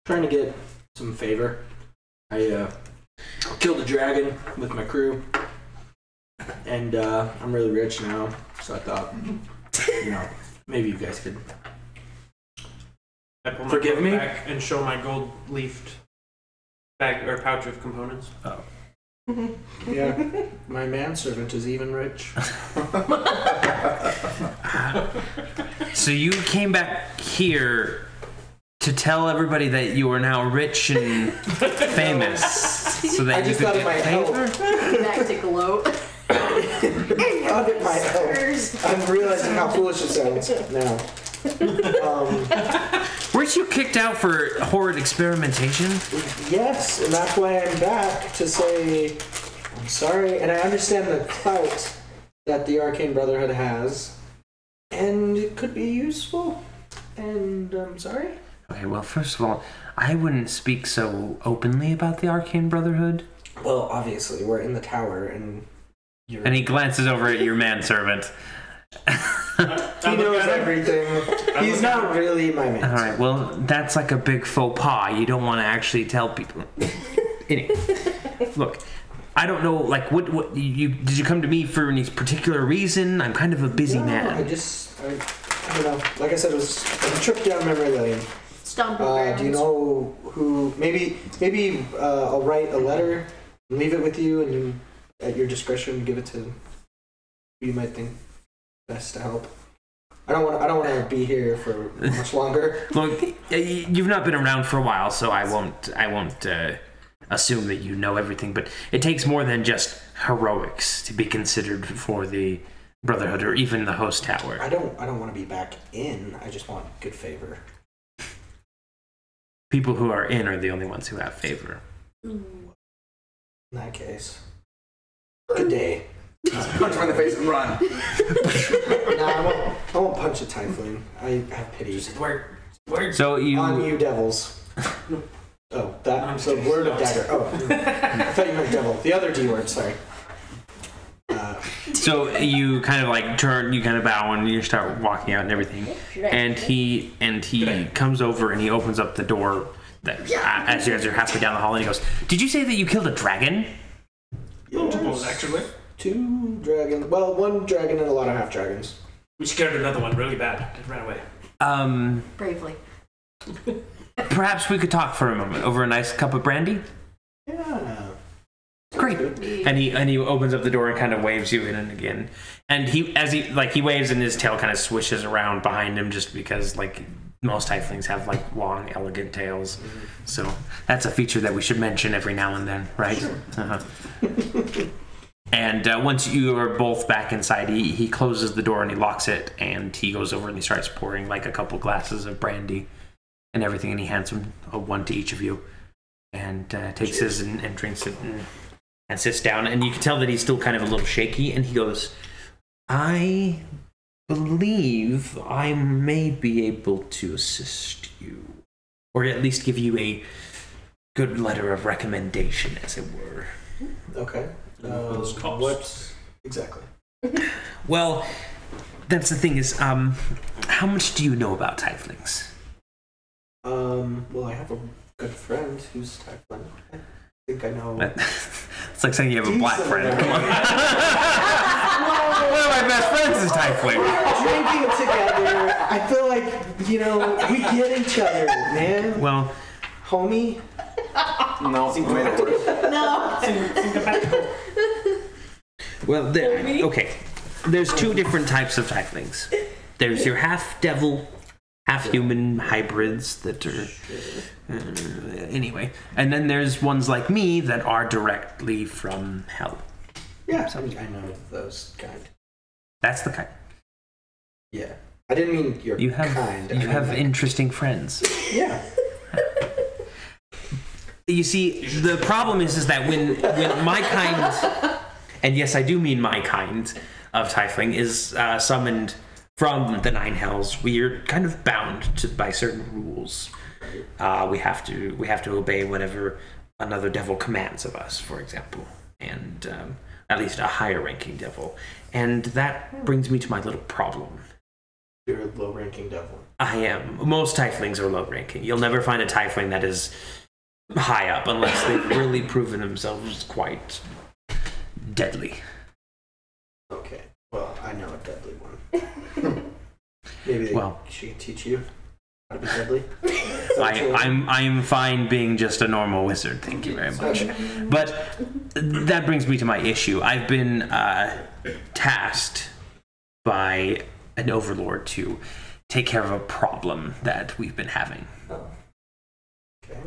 trying to get some favor. I killed a dragon with my crew, and I'm really rich now, so I thought, maybe you guys could I pull my forgive coat me back and show my gold-leafed bag or pouch of components. Oh. Yeah, my manservant is even rich. So you came back here to tell everybody that you are now rich and famous, so that I you just could thought it might get help. favor? Back to gloat. I thought it might help. I'm realizing how foolish it sounds now. Weren't you kicked out for horrid experimentation? Yes, and that's why I'm back to say I'm sorry, and I understand the clout that the Arcane Brotherhood has, and it could be useful, and I'm sorry. Okay, well, first of all, I wouldn't speak so openly about the Arcane Brotherhood. Well, obviously, we're in the tower, and you're... And he glances over at your manservant. He knows everything. He's not really my man. All right, well, that's like a big faux pas. You don't want to actually tell people. Anyway, look, I don't know. Like, what did you come to me for any particular reason? I'm kind of a busy man. I don't know. Like I said, it was a trip down memory lane. Stomping grounds. Do you know who? Maybe I'll write a letter and leave it with you, and you, at your discretion, give it to who you might think best to help. I don't want to be here for much longer. Look, you've not been around for a while, so I won't assume that you know everything. But it takes more than just heroics to be considered for the Brotherhood or even the host tower. I don't want to be back in. I just want good favor. People who are in are the only ones who have favor. In that case, good day. Punch him in the face and run. I won't punch a tiefling. I have pity. Word. So you On you, devils. Oh, that's the word of dagger. Oh, I thought you meant devil. The other D word, sorry. So you kind of like turn, you kind of bow, and you start walking out and everything. And he comes over and he opens up the door that as you guys are halfway down the hall, and he goes, "Did you say that you killed a dragon?" Multiples, actually. 2 dragons. Well, 1 dragon and a lot of half dragons. We scared another one really bad. It ran away. Bravely. Perhaps we could talk for a moment over a nice cup of brandy. Yeah. Great. And he opens up the door and kind of waves you in and again. And he waves and his tail kind of swishes around behind him, just because like most tieflings have like long, elegant tails. Mm-hmm. So that's a feature that we should mention every now and then, right? Sure. Uh-huh. And once you are both back inside, he closes the door and he locks it, and he goes over and he starts pouring like a couple glasses of brandy and everything, and he hands them one to each of you, and takes his and drinks it and sits down, and you can tell that he's still kind of a little shaky, and he goes, "I believe I may be able to assist you, or at least give you a good letter of recommendation, as it were." Okay. What exactly? Well, that's the thing is, how much do you know about tieflings? Well, I have a good friend who's tiefling. I think I know. It's like saying you have a black friend. Come on. One of my best friends is tiefling. Drinking together, I feel like, we get each other, man. Well, homie. No, made it worse. No. Well, okay. There's 2 different types of tieflings. There's your half devil, half human hybrids that are anyway, and then there's ones like me that are directly from hell. Yeah, I know those kind. That's the kind. Yeah, I didn't mean you have kind. You have interesting friends. Yeah. You see, the problem is that when my kind, and yes, I do mean my kind of tiefling, is summoned from the 9 hells, we are kind of bound by certain rules. We have to obey whatever another devil commands of us, for example, and at least a higher ranking devil. And that brings me to my little problem. You're a low-ranking devil. I am. Most tieflings are low ranking. You'll never find a tiefling that is high up unless they've really proven themselves quite deadly. Okay. Well, I know a deadly one. Maybe she can teach you how to be deadly. I'm fine being just a normal wizard. Thank you very much. Okay. But that brings me to my issue. I've been tasked by an overlord to take care of a problem that we've been having. Oh. Okay.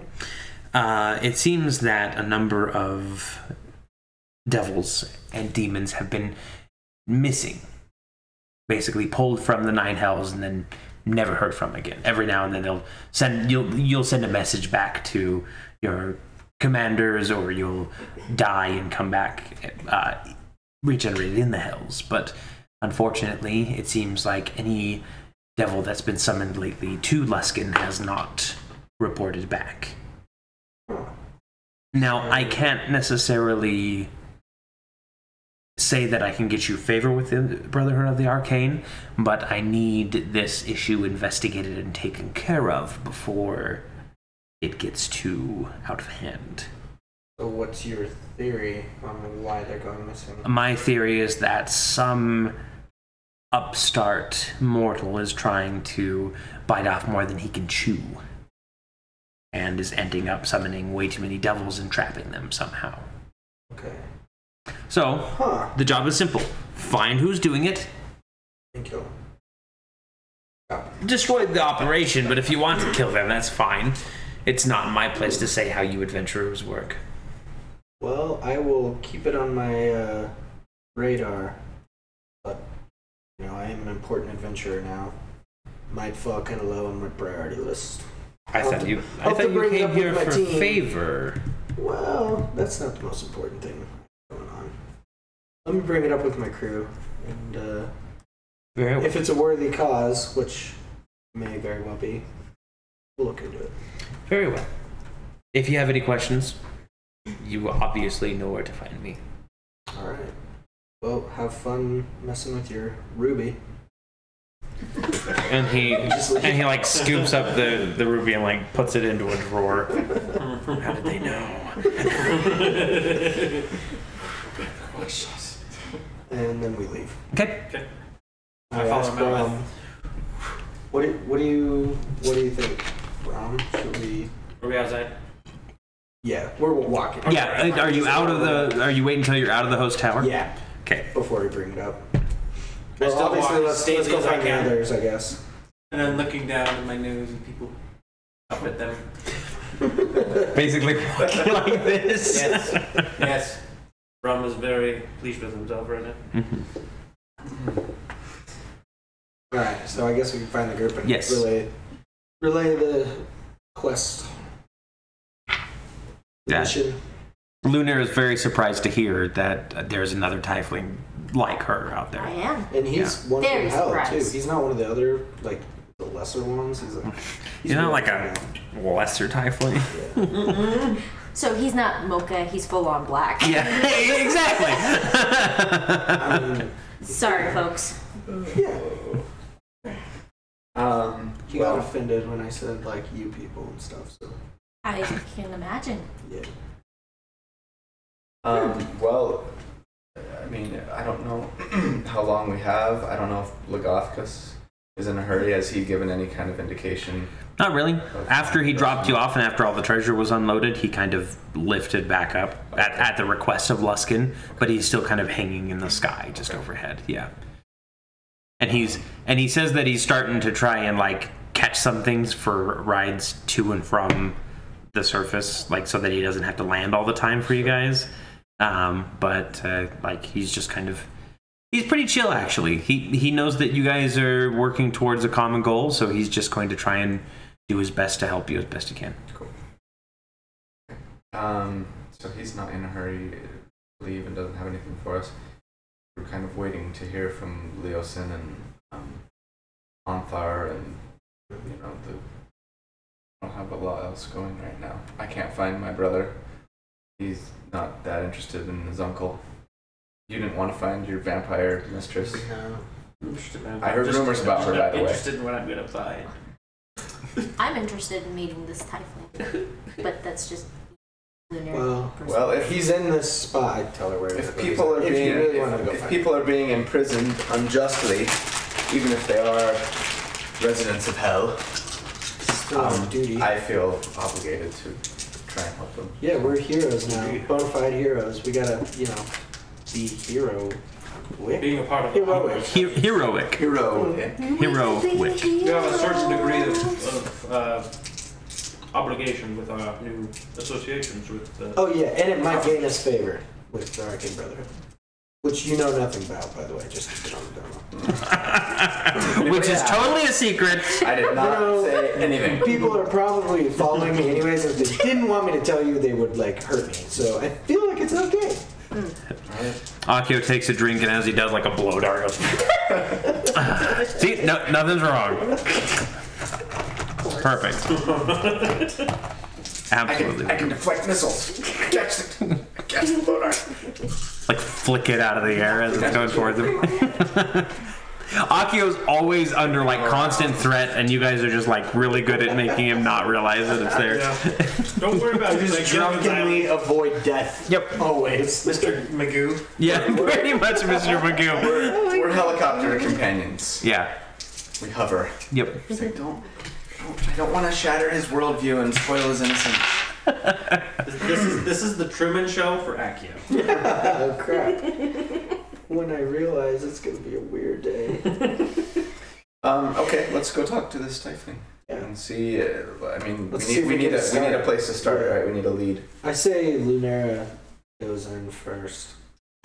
It seems that a number of devils and demons have been missing. Basically pulled from the nine hells and then never heard from again. Every now and then you'll send a message back to your commanders, or you'll die and come back regenerated in the hells. But unfortunately, it seems like any devil that's been summoned lately to Luskin has not reported back. Now, I can't necessarily say that I can get you favor with the Brotherhood of the Arcane, but I need this issue investigated and taken care of before it gets too out of hand. So what's your theory on why they're going missing? My theory is that some upstart mortal is trying to bite off more than he can chew, and is ending up summoning way too many devils and trapping them somehow. Okay. So, the job is simple. Find who's doing it. And kill him. Destroy the operation, but if you want to kill them, that's fine. It's not my place to say how you adventurers work. Well, I will keep it on my radar, but I am an important adventurer now. Might fall kind of low on my priority list. I thought you came here for favor. Well, that's not the most important thing going on. Let me bring it up with my crew, and if it's a worthy cause, which may very well be, we'll look into it. Very well. If you have any questions, you obviously know where to find me. All right. Well, have fun messing with your ruby. And he like scoops up the ruby and like puts it into a drawer. How did they know? And then we leave. Okay. I ask Brom, what do you think, Brom? Should we? Are we outside? Yeah, we're walking. Yeah. Are you out of the? Are you waiting until you're out of the host tower? Yeah. Okay. Before we bring it up. I Well, still obviously, walk let's stately go as I find the can. others, I guess. And I'm looking down at my nose and people up at them. Basically walking like this. Yes. Yes. Rum is very pleased with himself right now. All right, so I guess we can find the group and Yes. relay the quest. Yeah. Mission. Lunar is very surprised to hear that there's another tiefling like her out I there. am. And he's one Very from hell too. surprised. He's not one of the other the lesser ones. He's Not one like from a hell. lesser tiefling. Yeah. So he's not mocha, he's full on black. Yeah, exactly. I mean, Sorry, folks. yeah. He got Well, offended when I said like you people and stuff. So I can imagine. yeah. well, I mean, I don't know how long we have. I don't know if Lagothkus is in a hurry. Has he given any kind of indication? Not really. After he dropped you off and after all the treasure was unloaded, he kind of lifted back up at the request of Luskin, but he's still kind of hanging in the sky just overhead. Yeah. And he says that he's starting to try and like catch some things for rides to and from the surface, like so that he doesn't have to land all the time for you guys. But like he's just kind of he's pretty chill actually. He knows that you guys are working towards a common goal, so he's just going to try and do his best to help you as best he can. Cool. So he's not in a hurry to leave and doesn't have anything for us. We're kind of waiting to hear from Leosin and Onthar and the don't have a lot else going right now. I can't find my brother. He's not that interested in his uncle. You didn't want to find your vampire mistress. No. I heard rumors about her, by the way. Interested in what I'm gonna find. I'm interested in meeting this tiefling, but that's just lunar. Well, if He's in this spot. I'd tell her where. if people are if being you really want to go if find people are being imprisoned unjustly, even if they are residents of hell, still on duty. I feel obligated to try and help them. Yeah, we're heroes now. Bonafide heroes. We gotta, be hero. Being a part of Heroic. Heroic. Heroic. Heroic. We have a certain degree of obligation with our new associations with the... Oh yeah, and it might gain us favor with the Arcane Brotherhood. Which you know nothing about, by the way, just to get on the demo. Which is totally a secret. I did not say anything. People are probably following me anyways, and if they didn't want me to tell you, they would, hurt me. So I feel like it's okay. Akio takes a drink, and as he does, like a blow dart goes. See, no, nothing's wrong. Perfect. Absolutely. I can deflect missiles. Catch the blow dart. Like flick it out of the air as it's going towards him. Akio's always under constant threat, and you guys are just really good at making him not realize that it's there. Yeah. Don't worry about it. Just drunkenly avoid death. Yep. Always. Mr. Magoo. Yeah, pretty much, Mr. Magoo. We're helicopter companions. Yeah. We hover. Yep. It's like, I don't want to shatter his worldview and spoil his innocence. This is the Truman Show for Akio. Oh crap. When I realize it's gonna be a weird day. Okay, let's go talk to this tiefling. Yeah. And see, we need a place to start, right? We need a lead. I say Lunera goes in first.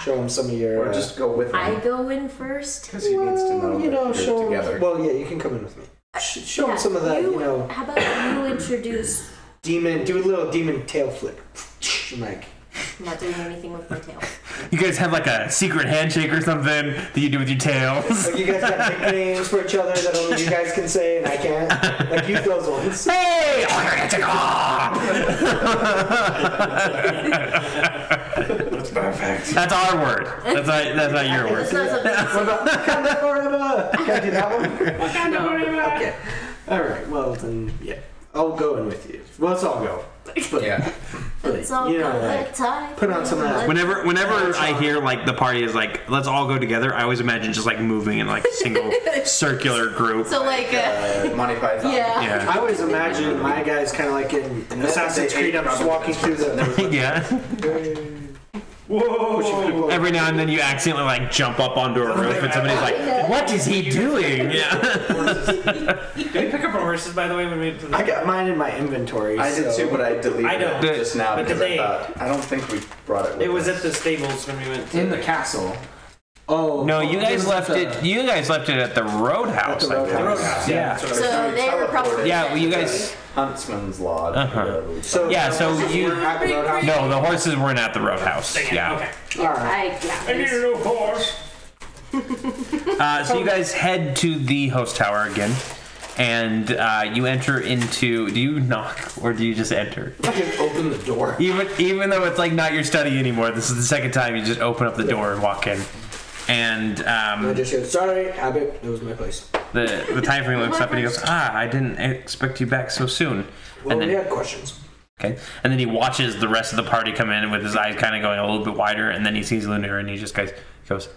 Show him some of your. Or just go with him. I go in first. Because he needs to know that you're show together. Well, yeah, you can come in with me. Show him some of that, How about you introduce? Demon, do a little demon tail flip. Like. I'm not doing anything with my tail. You guys have a secret handshake or something that you do with your tails. You guys got nicknames for each other that only you guys can say and I can't. Use those ones. Hey! That's perfect. That's our word. That's not your word. It's not something. What about Wakanda Forever? Can I do that one? Wakanda Forever. Okay. Alright, well then, yeah. I'll go in with you. Well, let's all go. But, Yeah. It's all time. put on some of that. Whenever I hear the party is let's all go together, I always imagine just moving in a single circular group. So Monty Python. yeah. I always imagine my guys kind of like in Assassin's Creed. I'm just walking through the. Yeah. Whoa! Every now and then you accidentally jump up onto a roof and somebody's like, "What is he doing?" Yeah. Did we pick up our horses, by the way, when we went to the... I got mine in my inventory. I did too, but I deleted I know. it just now But because today- I don't think we brought it with It was us. at the stables when we went to... In the castle. Oh No, you guys left it. You guys left it at the roadhouse. At the I think. The roadhouse, yeah. Yeah. That's what I So was they were probably. Yeah, well, you guys. Huntsman's Lodge. Uh-huh. whatever we So Yeah, so you. at the roadhouse? No, the horses weren't at the roadhouse. Dang it, Yeah. Okay. All right. I need a new horse. So you guys head to the host tower again, and you enter into. Do you knock or do you just enter? I can open the door. Even though it's not your study anymore, this is the second time you just open up the door and walk in, and I just go, sorry, Abbott, it was my place. the tiefling looks up and he goes, I didn't expect you back so soon. Well, And then, we had questions. okay, and then he watches the rest of the party come in with his eyes kind of going a little bit wider, and then he sees Lunar and he just goes,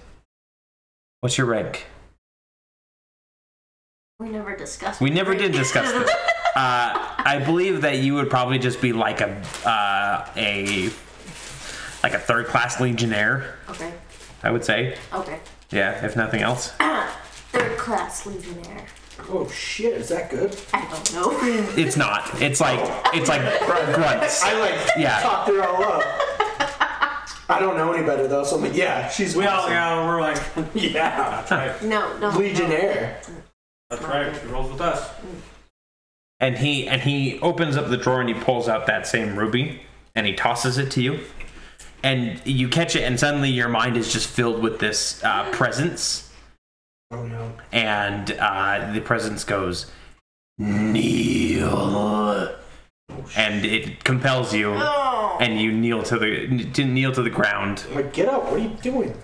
"What's your rank?" We never discussed. We never did discuss this. I believe that you would probably just be like a third class legionnaire. Okay. I would say, Okay. yeah, if nothing else. Third class legionnaire. Oh shit, is that good? I don't know. It's not. It's like grunts. I Yeah. talked her all up. I don't know any better though, so I'm like, yeah, she's We all, awesome. yeah, we're like, yeah, that's right. No. Legionnaire. That's right. She rolls with us. And he opens up the drawer and he pulls out that same ruby and he tosses it to you. And you catch it and suddenly your mind is just filled with this presence. Oh no. And the presence goes, kneel. And it compels you, and you kneel to the ground. Like, get up! What are you doing?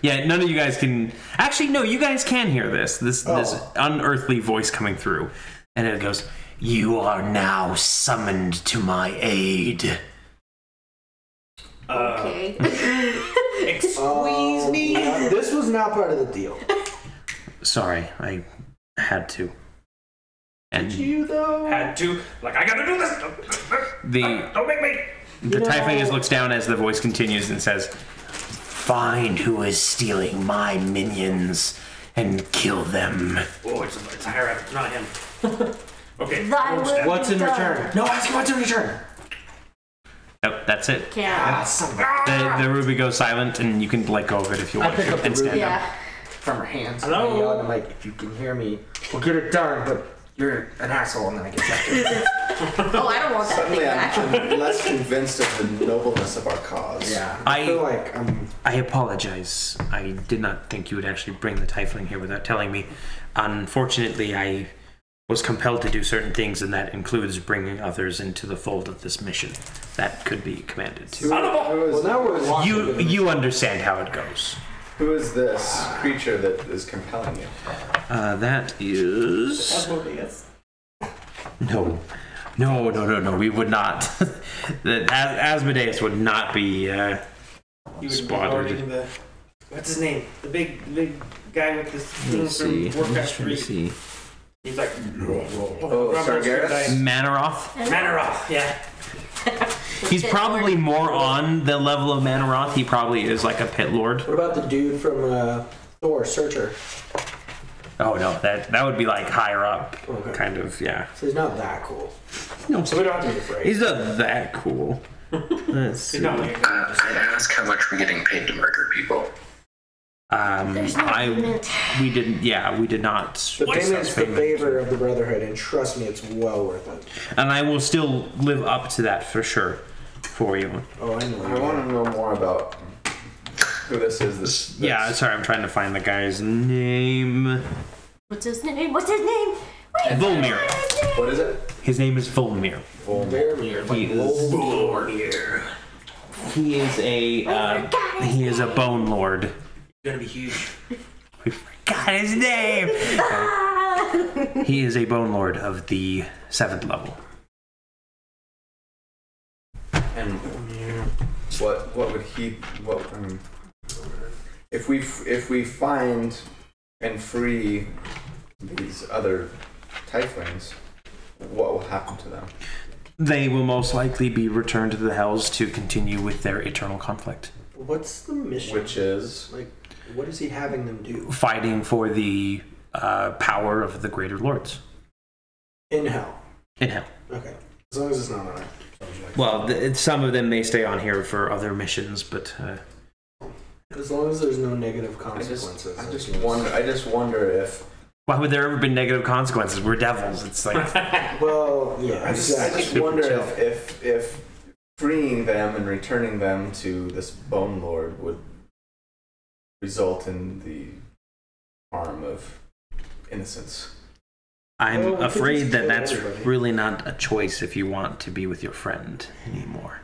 Yeah, none of you guys can. Actually, no, you guys can hear this unearthly voice coming through, and it goes, "You are now summoned to my aid." Okay. Squeeze me. This was not part of the deal. Sorry, I had to. And Did you though? Had to. Like, I gotta do this. Don't make me. the tiefling just looks down as the voice continues and says, "Find who is stealing my minions and kill them." Oh, it's a higher up, not him. Okay. Thy will be What's in done. return? No, ask him what's in return. Nope, that's it. Can't. The ruby goes silent, and you can let go of it if you want pick to up the and stand ruby. up. Yeah. From her hands. Hello? And I yell, and I'm like, if you can hear me, we'll get it done, but you're an asshole, and then I get back. Oh, I don't want that thing Suddenly back. I'm less convinced of the nobleness of our cause. Yeah. I feel like I apologize. I did not think you would actually bring the tiefling here without telling me. Unfortunately, I was compelled to do certain things, and that includes bringing others into the fold of this mission. That could be commanded to. Well, now we're walking. You understand how it goes. Who is this creature that is compelling you? That is... No. We would not. Asmodeus would not be You would be spotted. guarding the. What's his name? The big guy with this thing Let's see. from I'm Warcraft just trying to 3. see. He's like. Oh, Sargeras? Manaroth? Manaroth, yeah. He's probably more on the level of Manaroth. He probably is like a pit lord. What about the dude from Thor, Searcher? Oh no, that would be like higher up, Okay. kind of, yeah. So he's not that cool. No, So we don't have to be afraid. he's not that cool. Let's see. He's not like I'd ask how much we're getting paid to murder people. There's no payment. We did not. The payment's the favor of the Brotherhood, and trust me, it's well worth it. And I will still live up to that for sure, for you. Oh, I know. I want to know more about who this is. This Yeah, sorry, I'm trying to find the guy's name. What's his name? What's his name? Wait, Volmir. What is it? His name is Volmir. Vermeer, like He is Volmir. He is a bone lord. gonna be huge. We forgot his name. He is a bone lord of the 7th level. And what would he if we find and free these other tieflings, what will happen to them? They will most likely be returned to the Hells to continue with their eternal conflict. What's the mission? Which is Like, what is he having them do? Fighting for the power of the greater lords. In hell. In Hell. Okay. As long as it's not on it. Well, some of them may stay on here for other missions, but... As long as there's no negative I consequences. just wonder if why would there ever be negative consequences? We're devils. It's like... Well, yeah. I just Super wonder chill. if freeing them and returning them to this bone lord would result in the harm of innocence. I'm Well, we could afraid just that kill that's everybody. really not a choice if you want to be with your friend anymore.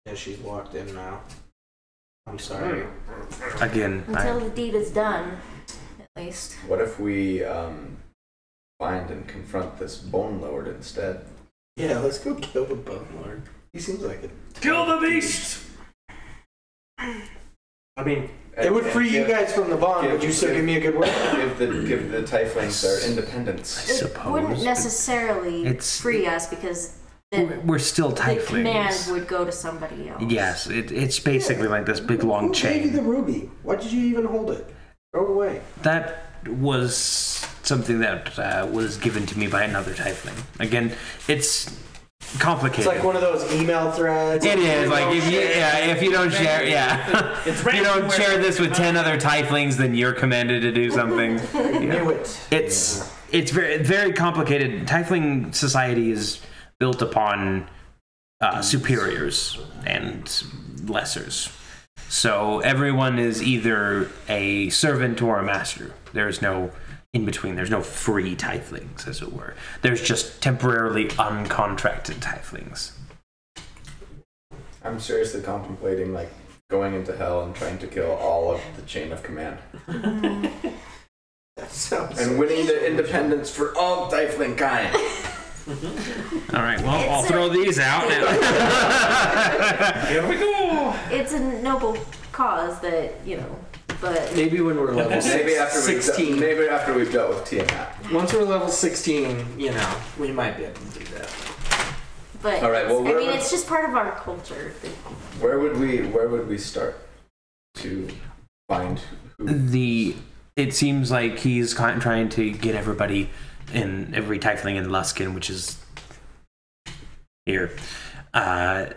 Yeah, she's locked in now. I'm sorry. Again, Until the deed is done, at least. What if we find and confront this bone lord instead? Yeah, let's go kill the Bone Lord. He seems like it. Kill the beast! I mean, It would free you guys from the bond, give- but you still give me a good word? give the tieflings their independence. It suppose, wouldn't but necessarily it's- free us because then we're still the command tieflings. would go to somebody else. Yes, it's basically like this big long Who gave you the chain. ruby? Why did you even hold it? Throw it away. That was something that was given to me by another tiefling. Again, it's complicated. It's like one of those email threads. It is like if you don't share, if you don't share this with 10 other tieflings, then you're commanded to do something. Knew it. It's very complicated. Tiefling society is built upon superiors and lessers. So everyone is either a servant or a master. There's no in between. There's no free tieflings, as it were. There's just temporarily uncontracted tieflings. I'm seriously contemplating like going into hell and trying to kill all of the chain of command. That sounds And winning the independence for all tiefling kind. All right, well, I'll throw these out now. Here we go. It's a noble cause that, you know, but maybe when we're level Maybe after 16. maybe after we've dealt with Tiamat. Once we're level 16, you know, we might be able to do that. but All right, well, I where mean, would- it's just part of our culture. Where would we start to find who? It seems like he's trying to get everybody in every tiefling in Luskin, which is here, to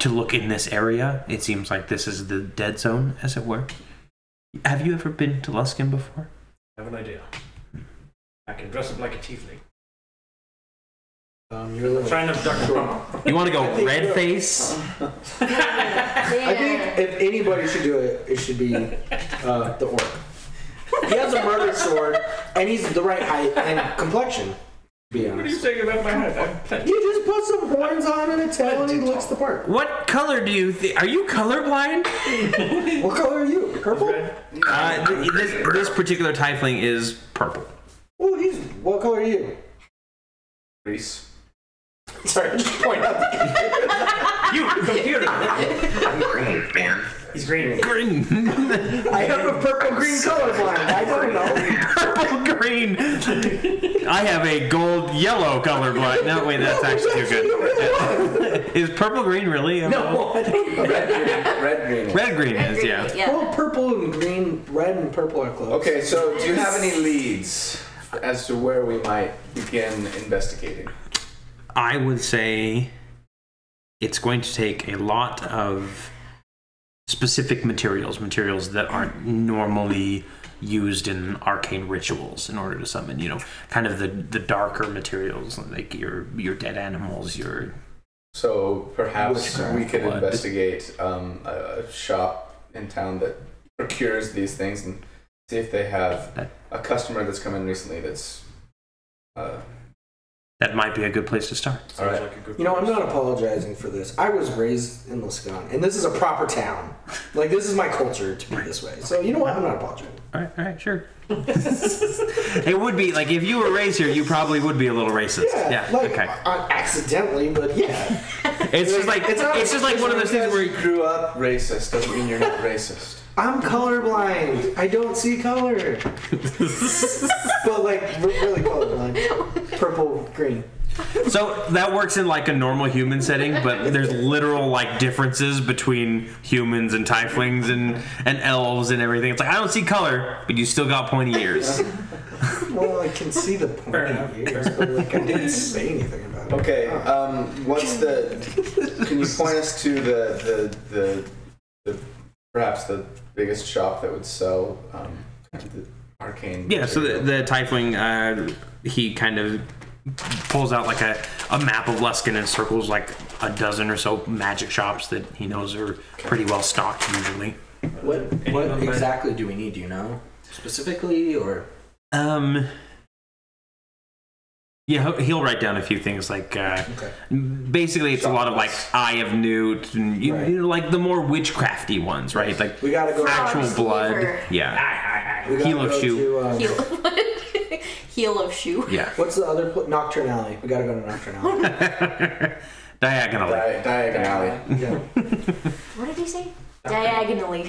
look in this area. It seems like this is the dead zone, as it were. Have you ever been to Luskin before? I have an idea. I can dress up like a tiefling. You're level. Trying to abduct Trump. You want to go red face? I think if anybody should do it, it should be the orc. He has a murder sword, and he's the right height and complexion. To be What are you honest, saying about my head? you just put some horns on and a tail, and he looks the part. What color do you think? Are you colorblind? What color are you? Purple? This particular tiefling is purple. Well, what color are you? Reese. Sorry, just point out. You, computer! I'm green, man. He's green. Green. I have a purple-green colorblind. I don't know. Purple green. I have a gold yellow colorblind. No, wait, that's actually too good. Is purple green really? No, I don't know. Red green. Red green is, yeah. Well, purple and green, red and purple are close. Okay, so do you have any leads as to where we might begin investigating? I would say it's going to take a lot of specific materials that aren't normally used in arcane rituals in order to summon, you know, kind of the darker materials, like your dead animals, your... So perhaps we could blood. investigate a shop in town that procures these things and see if they have a customer that's come in recently that's... That might be a good place to start. All right. Like a good You know, I'm not apologizing for this. I was raised in Luskan, and this is a proper town. Like, this is my culture to be this way. So, you know what? I'm not apologizing. All right, sure. It would be, like, if you were raised here, you probably would be a little racist. Yeah, like, okay. Accidentally, but yeah. It's just like one of those things where you grew up racist doesn't mean you're not racist. I'm colorblind. I don't see color. But, like, really colorblind. Purple, green. So that works in like a normal human setting, but there's literal like differences between humans and tieflings and elves and everything. It's like, I don't see color, but you still got pointy ears. Well, I can see the pointy ears, but like I didn't say anything about it. Okay, what's the... Can you point us to the perhaps the biggest shop that would sell the arcane... Yeah, so the tiefling, he kind of pulls out like a map of Luskin and circles like a dozen or so magic shops that he knows are pretty well stocked usually. What exactly do we need? Do you know specifically, or? Yeah, he'll write down a few things like basically it's a lot of like Eye of Newt and you know, like the more witchcrafty ones, right? Like We gotta go. actual blood. Liver. Yeah. We gotta Heel of go shoe. to, Heel of shoe. Yeah. what's the other Nocturne Alley? We gotta go to Nocturne Alley. Diagonally. Diagon Alley. Yeah. What did he say? Diagonally.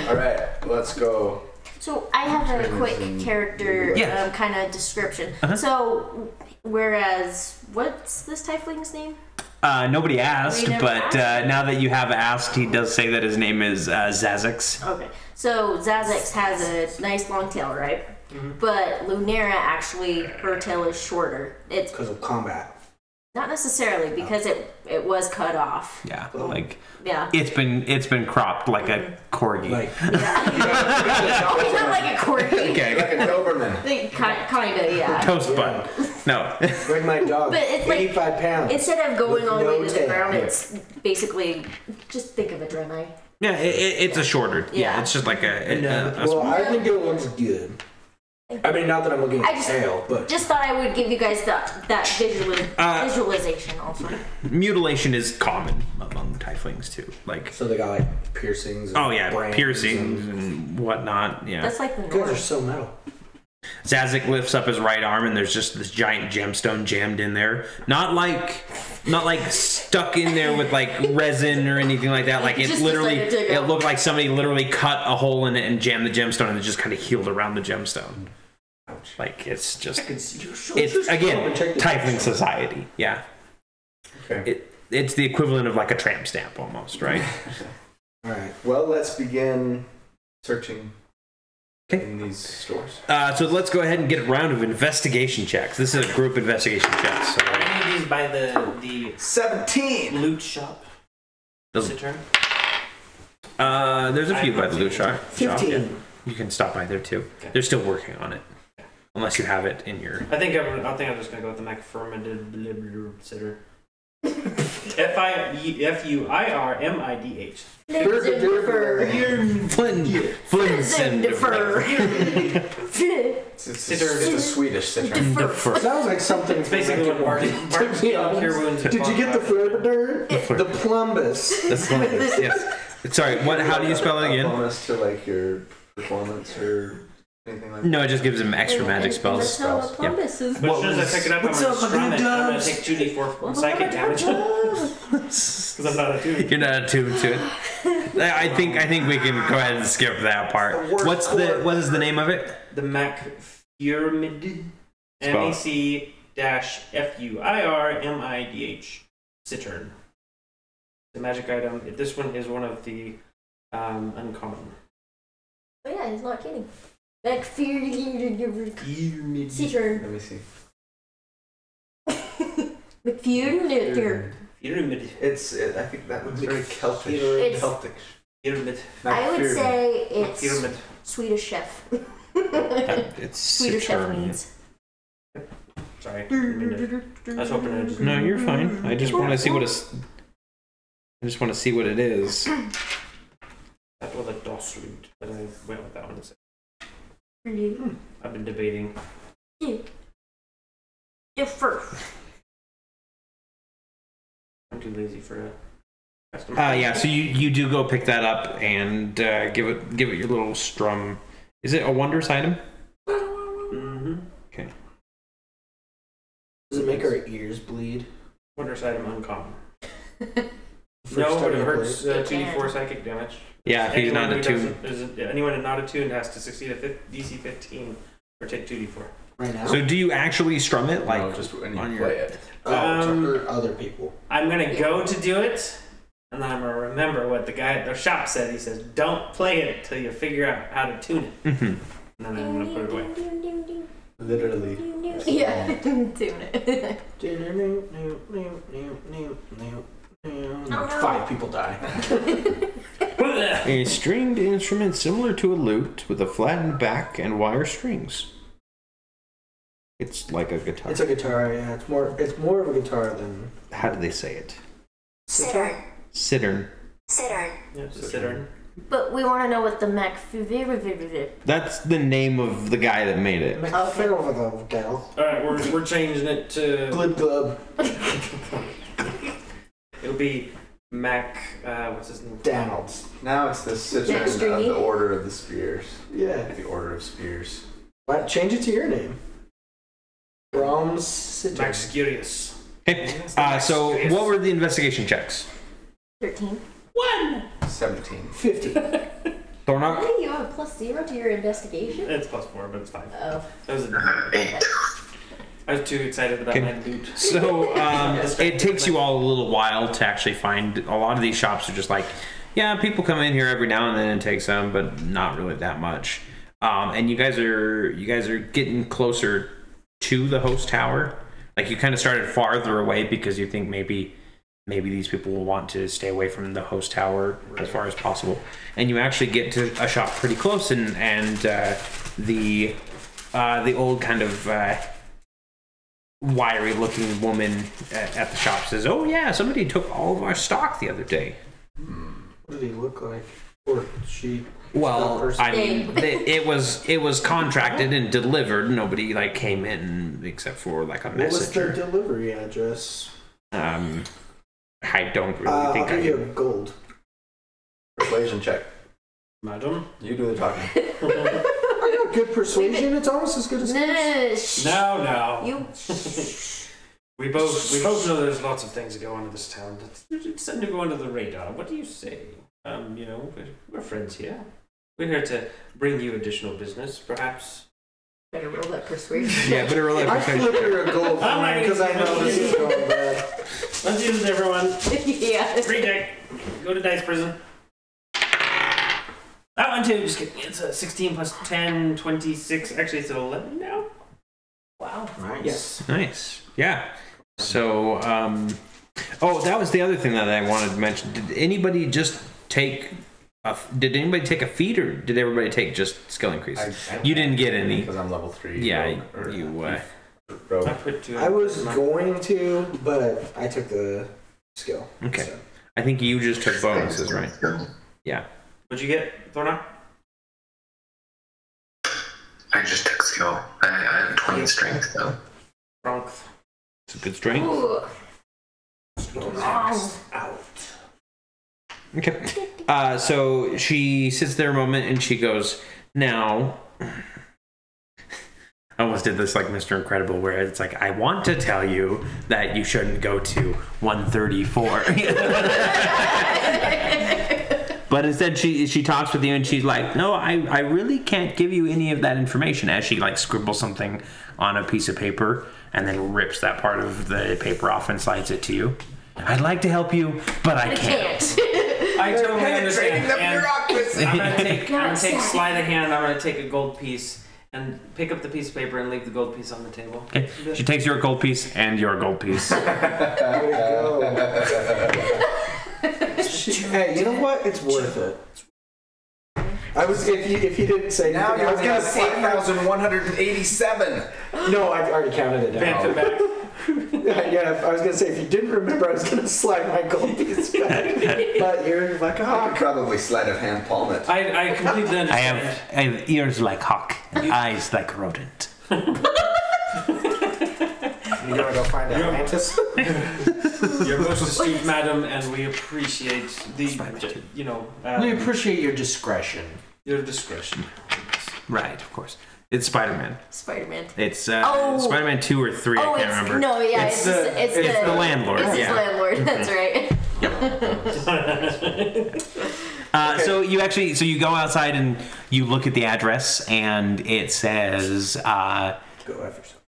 All right, let's go. So I have a quick character Yeah. kind of description. So whereas, what's this tiefling's name? Nobody asked, We never but now that you have asked, he does say that his name is Zazix. Okay, so Zazix has a nice long tail, right? But Lunera actually, her tail is shorter. It's Because of combat. not necessarily because it was cut off. Yeah, like Yeah. it's been cropped like a corgi. Like, It's not like a corgi. Okay. Like a Doberman. Kinda, yeah. Toast bun. No. like my dog. But it's like- 85 pounds. Instead of going With all the no way to the tail. ground, it's basically just think of a Draenei. Yeah, it's a shorter. Yeah, it's just like a well, I think it looks good. I mean, not that I'm looking at the tail, but just thought I would give you guys that visualization also. Mutilation is common among tieflings too. Like, so they got like piercings. And oh yeah, brains piercings and whatnot. Yeah, that's like the norm. You guys are so metal. Zazik lifts up his right arm and there's just this giant gemstone jammed in there. Not like stuck in there with like resin or anything like that. Like it literally, it looked like somebody literally cut a hole in it and jammed the gemstone and it just kind of healed around the gemstone. Like it's just, it's again, tiefling society. Yeah. Okay. It's the equivalent of like a tramp stamp almost, right? All right. Well, let's begin searching. In these stores. So let's go ahead and get a round of investigation checks. This is a group investigation check. So. Are any of these by the 17 loot shop? Cittern? There's a few by the loot shop. 15. Yeah. You can stop by there too. Okay. They're still working on it, unless you have it in your. I think I'm just gonna go with the McFurmidid Sitter. Fuirmidh. It's a Swedish cittern. Sounds like something. It's basically what Martin cure wounds. Did you get the Furbider? The Plumbus. The Plumbus. Yes. Sorry. What? How do you spell it again? Bonus to like your performance or. No, it just gives him extra magic spells. That's how Plumbus is. But as soon as I pick it up, I'm gonna strum it. I'm gonna take 2d4 psychic damage. Because I'm not attuned. You're not attuned to it. I think we can go ahead and skip that part. What is the name of it? The McFurmidid. MAC-FUIRMIDH Cittern. The magic item. This one is one of the uncommon. Oh yeah, he's not kidding. McFurmidid. Cittern. Let me see. McFurmidid. It's. I think that looks very Celtic. It's, Celtic. I would say it's Swedish chef. It's Swedish chef means. Sorry. I was hoping I just. No, you're fine. I just want to see what it's. I just want to see what it is. That was a DOS root, but I went with that one instead. Really? I've been debating. Differ. I'm too lazy for a custom. Yeah. So you do go pick that up and give it your little strum. Is it a wondrous item? Mm-hmm. Okay. Does it make our ears bleed? Wondrous item uncommon. No, but it hurts 2d4 psychic damage. Yeah, if he's not attuned. Anyone not attuned has to succeed a DC 15 or take 2d4. Right now? So do you actually strum it? Like, no, just when you on play it. Or other people. I'm going to go to do it, and then I'm going to remember what the guy at the shop said. He says, don't play it until you figure out how to tune it. Mm-hmm. And then I'm going to put it away. Literally. Yeah, tune it. Like 5 people die. A stringed instrument similar to a lute with a flattened back and wire strings. It's like a guitar. It's a guitar, yeah. It's more of a guitar than. How do they say it? Cittern. Cittern. Cittern. Yeah, it's a cittern. But we want to know what the McFurmidid. That's the name of the guy that made it. Okay. Alright, we're changing it to. Glib glub. It'll be Mac. What's his name? Donald's. Now it's the cittern of the Order of the Spears. Yeah. The Order of Spears. Why change it to your name? Brahms Cittern. Max Curious. Okay. So what were the investigation checks? 13. 17. 50. Thornock? Hey, you have a +0 to your investigation? It's +4, but it's fine. Oh. That was 8. I was too excited about my loot. So it takes you all a little while to actually find. A lot of these shops are just like, yeah, people come in here every now and then and take some, but not really that much. And you guys are getting closer to the host tower. Like you kind of started farther away because you think maybe these people will want to stay away from the host tower as far as possible. And you actually get to a shop pretty close, and the old kind of wiry looking woman at the shop says, "Oh yeah, somebody took all of our stock the other day." What did he look like? Or she? Well, I mean, it was contracted and delivered. Nobody like came in except for like a messenger. What was their delivery address? I don't really think I'll give you a gold. Persuasion check. Madam? You do the talking. I got good persuasion. It's almost as good as No. You. We both know there's lots of things that go on in this town. It's starting to go under the radar. What do you say? We're friends here. We're here to bring you additional business, perhaps. Better roll that persuasion. Yeah, better roll that I persuasion. flip her a gold coin because I know this is going bad. Let's use it, everyone. Yeah. Free deck. Go to dice prison. That one too. Just kidding. It's a 16 plus 10, 26. Actually, it's an 11 now. Wow. Nice. Yes. Nice. Yeah. So, oh, that was the other thing that I wanted to mention. Did anybody take a feat, or did everybody take just skill increase? You didn't get any. Because I'm level 3. Yeah, Rogue. I put 2. I was going to, but I took the skill. Okay. So. I think you just took bonuses, right? Yeah. What'd you get, Thorna? I just took skill. I have 20 strength though. Strength. It's a good strength. Ooh. Out. Okay. So she sits there a moment and she goes, now, I almost did this like Mr. Incredible where it's like, I want to tell you that you shouldn't go to 134. But instead she talks with you and she's like, no, I really can't give you any of that information, as she like scribbles something on a piece of paper and then rips that part of the paper off and slides it to you. I'd like to help you, but I can't. I totally understand. the And bureaucracy. I'm gonna take sleight of hand. I'm gonna take a gold piece and pick up the piece of paper and leave the gold piece on the table. Okay. She takes your gold piece and your gold piece. There we go. Hey, you know what? It's worth it. I was if you didn't say Now anything, you're I was gonna slide 8,187. No, I've already counted it Bent down. it back. Yeah, I was gonna say if you didn't remember, I was gonna slide my gold piece back. But you're like, I could probably sleight of hand palm it. I completely I understand. have ears like hawk and eyes like rodent. you gonna go find Atlantis? You're most astute, madam, and we appreciate the We appreciate your discretion. your discretion. Right, of course. It's Spider-Man. Spider-Man. It's Spider-man 2 or 3. I can't remember. No, yeah, It's it's the landlord. It's Yeah. his landlord. That's right. So you go outside and you look at the address and it says Go after yourself.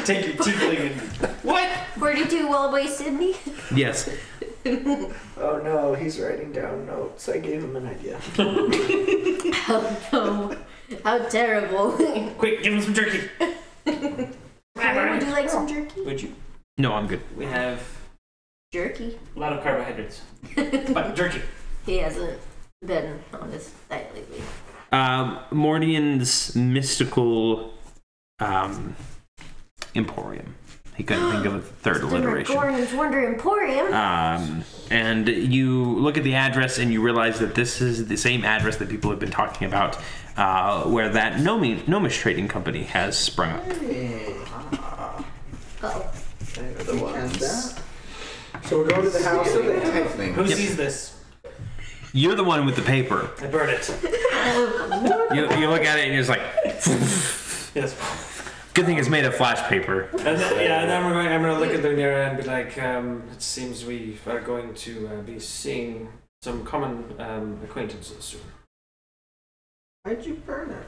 Take your tiefling and what? 42 Wellway Sydney. yes. Oh no, he's writing down notes. I gave him an idea. Oh no. How terrible. Quick, give him some jerky. Would you like some jerky? Would you? No, I'm good. We have Jerky? a lot of carbohydrates, but jerky. He hasn't been on this diet lately. Mordian's mystical emporium. He couldn't think of a third alliteration. Gordon's Wonder Emporium. And you look at the address and you realize that this is the same address that people have been talking about, where that Gnomish trading company has sprung up. Uh-oh. They're the ones. So we're going to the house of the Who sees this? You're the one with the paper. I burn it. You look at it and you're just like, Yes. good thing it's made of flash paper. And then I'm gonna look at the mirror and be like, it seems we are going to be seeing some common acquaintances soon. Why'd you burn it?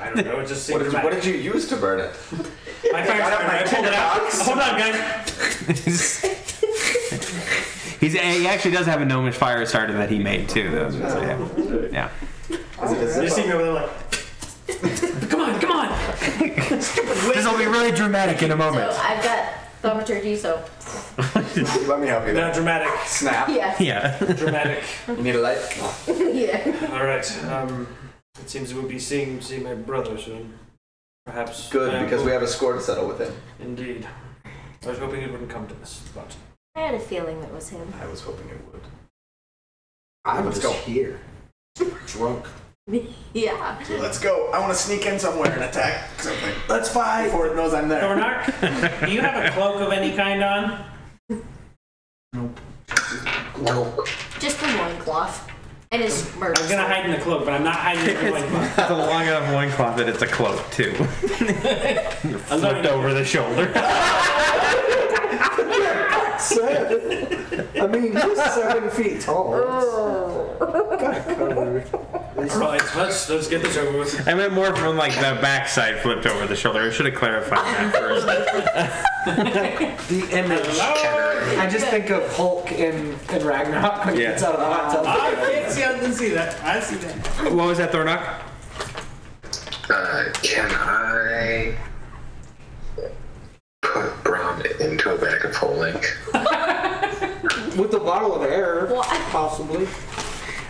I don't know. It just seems. What did you use to burn it? My fire starter. I pulled it out. Hold on, guys. He actually does have a gnomish fire starter that he made too, though. So, yeah. You see me over there like, come on. This will be really dramatic in a moment. So I've got thaumaturgy, so Let me help you not there. dramatic. Snap. yeah. Yeah. Dramatic. You need a light? Yeah. All right. It seems we'll be seeing my brother soon. Perhaps. Good, because we have a score to settle with him. Indeed. I was hoping it wouldn't come to this, but I had a feeling it was him. I was hoping it would. I'm Let's just go. here. Drunk. Yeah. So let's go. I want to sneak in somewhere and attack something. Let's fight. Before it knows I'm there. Thornark, do you have a cloak of any kind on? Nope. Just the loincloth. And his murder. I'm gonna hide in the cloak, but I'm not hiding in the loincloth. It's a long enough loincloth that it's a cloak too. Flipped over the shoulder. I mean, he's 7 feet tall. Got covered. Right, let's get this over with. I meant more from like the backside flipped over the shoulder. I should have clarified that first. The image. I just think of Hulk in Ragnarok when he gets out of the hot tub. I can't see. I didn't see that. I see that. What was that, Thornok? Can I put Braun into a bag of holding? With the bottle of air, Well, possibly.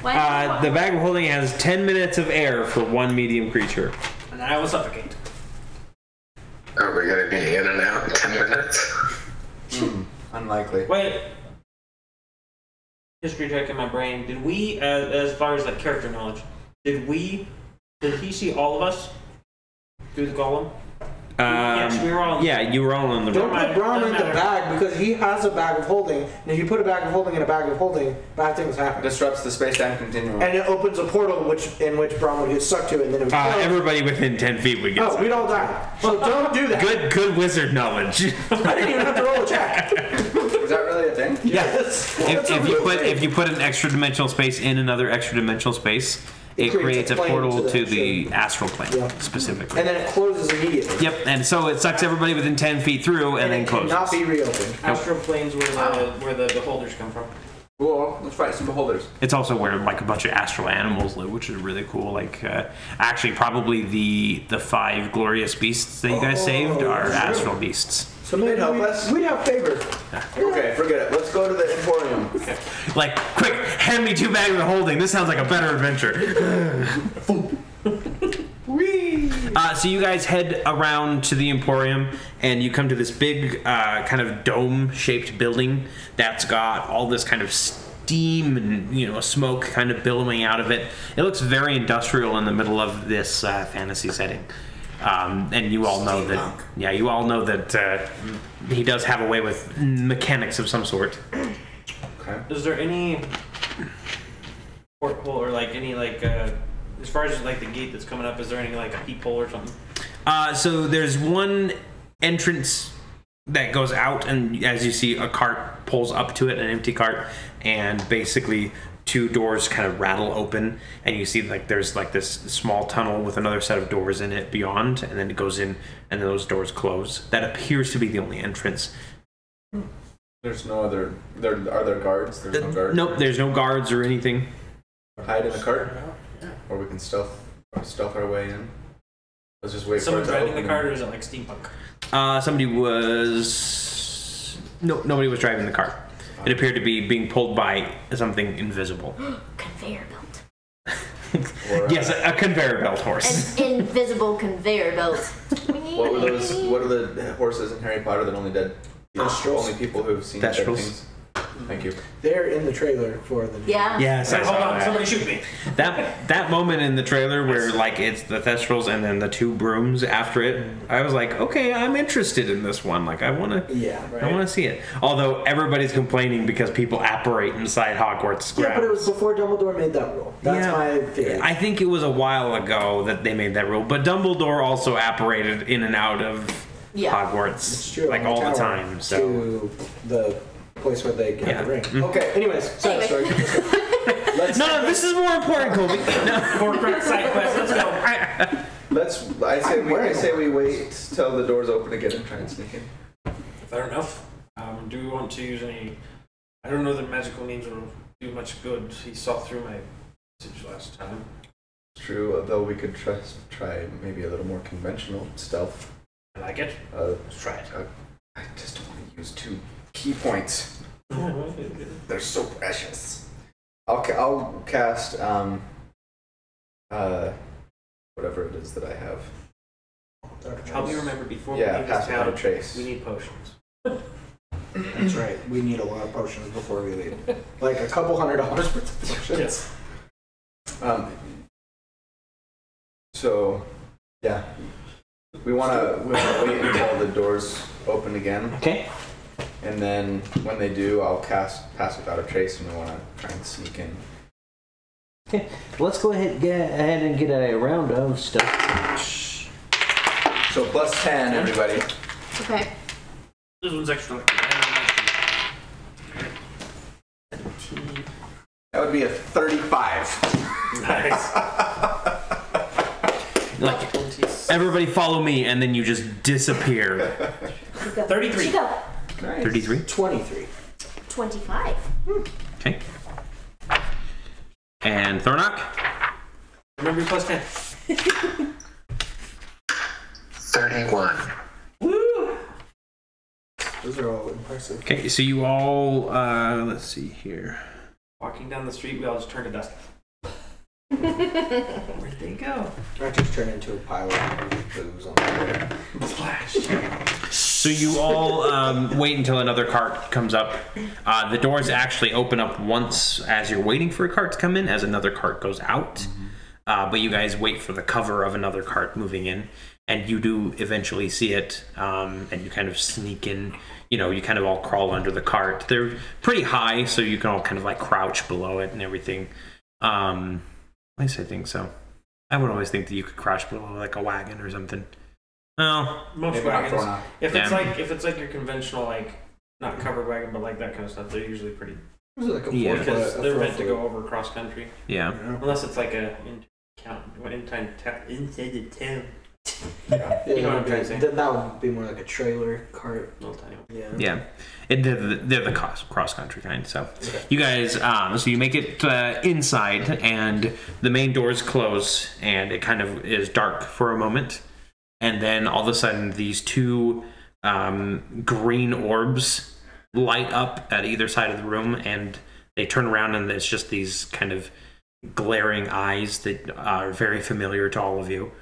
Why The bag of holding has 10 minutes of air for one medium creature. And then I will suffocate. Are we gonna be in and out in 10 minutes? Unlikely. Wait. History check in my brain. Did we, as far as like character knowledge, did he see all of us through the golem? Yes, we were all. Yeah, you were all in the Don't room. put Braun in the Doesn't matter. bag because he has a bag of holding. And if you put a bag of holding in a bag of holding, bad things happen. Disrupts the space-time continuum. And it opens a portal in which Braun would get sucked to, and then it would Everybody within 10 feet would get Oh, sucked. we'd all die. So don't do that. Good wizard knowledge. I didn't even have to roll a check. Was that really a thing? Yes. That's a real thing. if you put an extra dimensional space in another extra dimensional space, it creates a plane portal to to that the astral plane Yeah. specifically. And then it closes immediately. Yep, and so it sucks everybody within 10 feet through and then it closes. cannot be reopened. Astral planes where the beholders come from. Cool. Let's fight some beholders. It's also where like a bunch of astral animals live, which is really cool. Like actually, probably the 5 glorious beasts that you guys saved are astral beasts. So maybe help us. we'd have favor. Okay, forget it. Let's go to the Emporium. Like, quick, hand me 2 bags of holding. This sounds like a better adventure. So you guys head around to the Emporium, and you come to this big kind of dome-shaped building that's got all this kind of steam and smoke kind of billowing out of it. It looks very industrial in the middle of this fantasy setting. And you all know that. Yeah, you all know that he does have a way with mechanics of some sort. Okay. Is there any porthole or like any like as far as like the gate that's coming up? Is there any like a peephole or something? So there's one entrance that goes out, and as you see, a cart pulls up to it, an empty cart, and basically 2 doors kind of rattle open, and you see like there's like this small tunnel with another set of doors in it beyond, and then it goes in, and then those doors close. That appears to be the only entrance. There's no other. Are there guards? There's no guards. Nope, there's no guards or anything. Hide in the cart, or we can stealth our way in. Let's just wait Someone for it to driving open. the cart, or is it like steampunk? Somebody was. No, nobody was driving the cart. It appeared to be being pulled by something invisible. Conveyor belt. Yes, a conveyor belt horse. An invisible conveyor belt. What were those? What are the horses in Harry Potter that only Thestrals. only people who've seen dead Thestrals. things? Thank you. They're in the trailer for the. Yeah. Yes, I Hold saw on, that. somebody shoot me. That moment in the trailer where like it's the Thestrals and then the 2 brooms after it, I was like, okay, I'm interested in this one. Like I want to see it. Although everybody's complaining because people apparate inside Hogwarts grounds. Yeah, but it was before Dumbledore made that rule. That's my theory. I think it was a while ago that they made that rule, but Dumbledore also apparated in and out of Hogwarts It's true. like on all the tower time. So to the place where they get the ring. Okay. Anyways, side story. no, this is more important, Colby. No. More side quest. Let's go. I say we wait till the doors open again and try and sneak in. Fair enough. Do we want to use any? I don't know that magical means will do much good. He saw through my message last time. It's true, although we could try maybe a little more conventional stealth. I like it. Let's try it. I just don't want to use 2 key points. They're so precious. I'll cast whatever it is that I have. Help me remember before Yeah, we leave pass this without a town. trace. We need potions. That's right. We need a lot of potions before we leave. Like a couple $100 worth of potions. Yes. So, yeah. We wanna wait until the doors open again. Okay. And then when they do, I'll cast Pass Without a Trace, and we want to try and sneak in. Okay, let's go ahead and get a round of stuff. So plus 10, everybody. Okay. This one's extra. That would be a 35. Nice. Like, everybody follow me, and then you just disappear. 33. Go. Nice. 33. 23. 25. Okay. And Thornock? Remember your plus 10. 31. Woo! Those are all impressive. Okay, so you all, let's see here. Walking down the street, we all just turn to dust. Where'd they go? I just turned into a pile of booze on the floor. Splash. So you all wait until another cart comes up. The doors actually open up once as you're waiting for a cart to come in, as another cart goes out. But you guys wait for the cover of another cart moving in, and you do eventually see it, and you kind of sneak in. You know, you kind of all crawl under the cart. They're pretty high, so you can all kind of like crouch below it and everything. At least I think so. I would always think that you could crouch below like a wagon or something. No. Most Maybe not wagons. thrown out. If it's like your conventional, like, not covered wagon, but like that kind of stuff, they're usually pretty. Was it like a Yeah. 4 Because foot? they're meant to go over cross country. Yeah. Unless it's like a inside the town. Yeah, You know what I'm trying to say. Then that would be more like a trailer cart. Little tiny one. Yeah. Yeah, they're the cross country kind. So Okay. you guys, so you make it inside, and the main doors close, and it kind of is dark for a moment, and then all of a sudden these two green orbs light up at either side of the room, and they turn around, and it's just these kind of glaring eyes that are very familiar to all of you.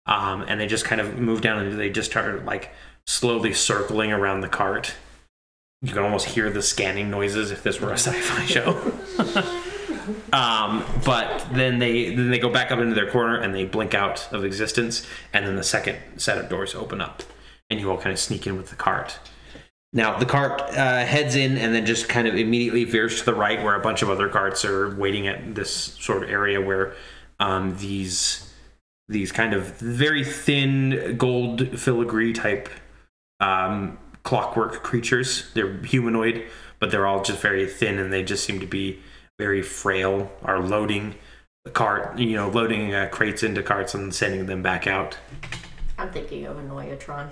And they just kind of move down, and they just start like slowly circling around the cart. You can almost hear the scanning noises if this were a sci-fi show. But then they go back up into their corner, and they blink out of existence, and then the second set of doors open up, and you all kind of sneak in with the cart. Now the cart heads in, and then just kind of immediately veers to the right, where a bunch of other carts are waiting at this sort of area where these kind of very thin gold filigree type clockwork creatures. They're humanoid, but they're all just very thin, and they just seem to be very frail, are loading the cart, loading crates into carts and sending them back out. I'm thinking of a Noyatron.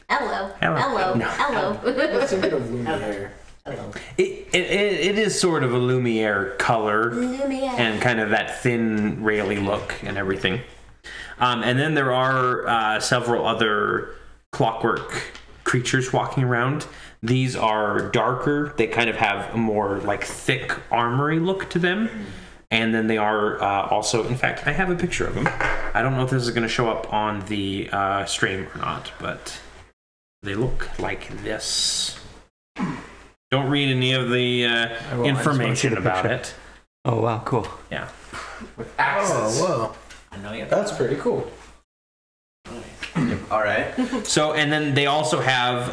Hello. Hello. Hello. No. Hello. I'm thinking of Lumiere. Hello. It is sort of a Lumiere color Lumiere. and kind of that thin, raily look and everything. And then there are several other clockwork creatures walking around. These are darker. They kind of have a more like thick armory look to them. And then they are also, in fact, I have a picture of them. I don't know if this is going to show up on the stream or not, but they look like this. Don't read any of the information about it. Oh wow, cool. Yeah. With axes. Oh, whoa. I know you. That's pretty cool. All right. So, and then they also have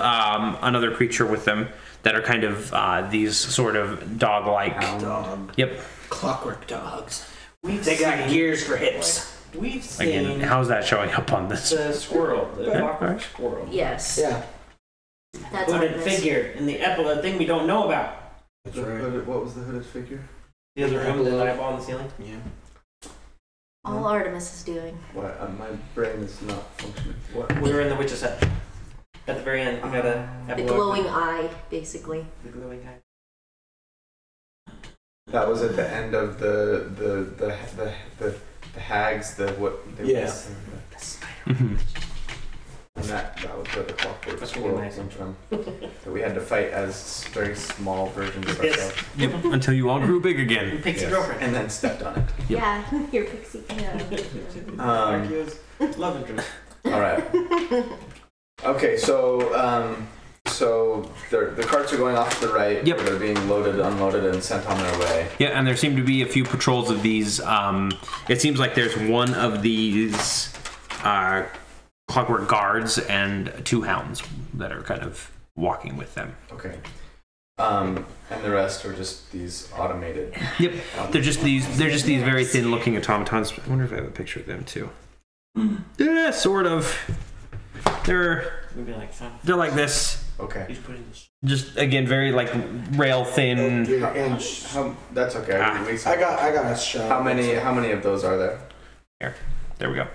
another creature with them that are kind of these sort of dog-like. Dog. Yep. Clockwork dogs. They got gears for hips. We've Again, seen how's that showing up on this? the squirrel, the Yeah, clockwork alright. squirrel. Yes. Yeah, That's on Hooded this. figure in the epilogue thing we don't know about. that's right. What was the hooded figure? The other room, the eyeball on the ceiling. Yeah. All Artemis is doing. What? My brain is not functioning. What? We were in the witch's hut. At the very end, we got a The epilogue. glowing eye, basically. The glowing eye. That was at the end of the hags. The what? The, Yes. The spider. Mhm. And that was where the clockwork That's squirrel really nice. came from. That we had to fight as very small versions of Yes. ourselves. Yep. Until you all grew big again. Pixie Yes. girlfriend. And then stepped on it. Yep. Yeah, your pixie. Yeah. Arceus. Love interest. All right. Okay, so So the carts are going off to the right. Yep. They're being loaded, unloaded, and sent on their way. Yeah, and there seem to be a few patrols of these. It seems like there's one of these clockwork guards and 2 hounds that are kind of walking with them. Okay. And the rest are just these automated. Yep, they're just these very thin-looking automatons. I wonder if I have a picture of them too. Yeah, sort of. They're like this. Okay. He's putting this. Just again, very like rail thin. That's okay. I got a shot. How many of those are there? Here, there we go.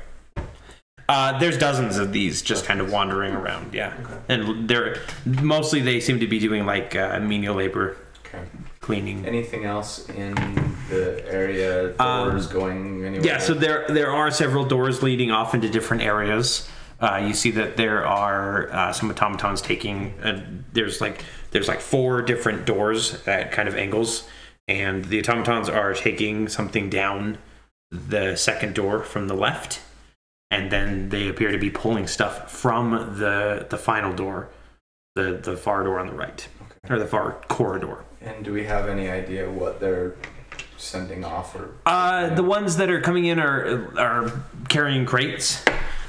There's dozens of these just kind of wandering around, yeah. Okay. And they're mostly they seem to be doing like menial labor, Okay. cleaning. Anything else in the area? Doors going anywhere? Yeah, so there are several doors leading off into different areas. You see that there are some automatons taking. There's like 4 different doors at kind of angles, and the automatons are taking something down the second door from the left. And then they appear to be pulling stuff from the final door, the far door on the right, okay. Or the far corridor. And do we have any idea what they're sending off? Or the ones that are coming in are carrying crates.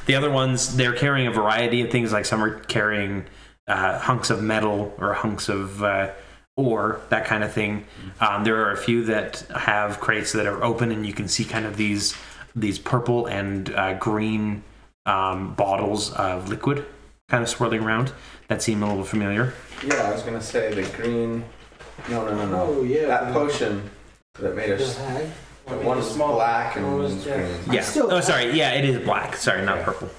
The other ones, they're carrying a variety of things. Like some are carrying hunks of metal or hunks of ore, that kind of thing. There are a few that have crates that are open, and you can see kind of these purple and green bottles of liquid kind of swirling around that seem a little familiar. Yeah, I was gonna say the green. No. Oh yeah. That potion that made us. The one is black and one is green. Yeah. Sorry. Yeah, it is black. Sorry, not purple.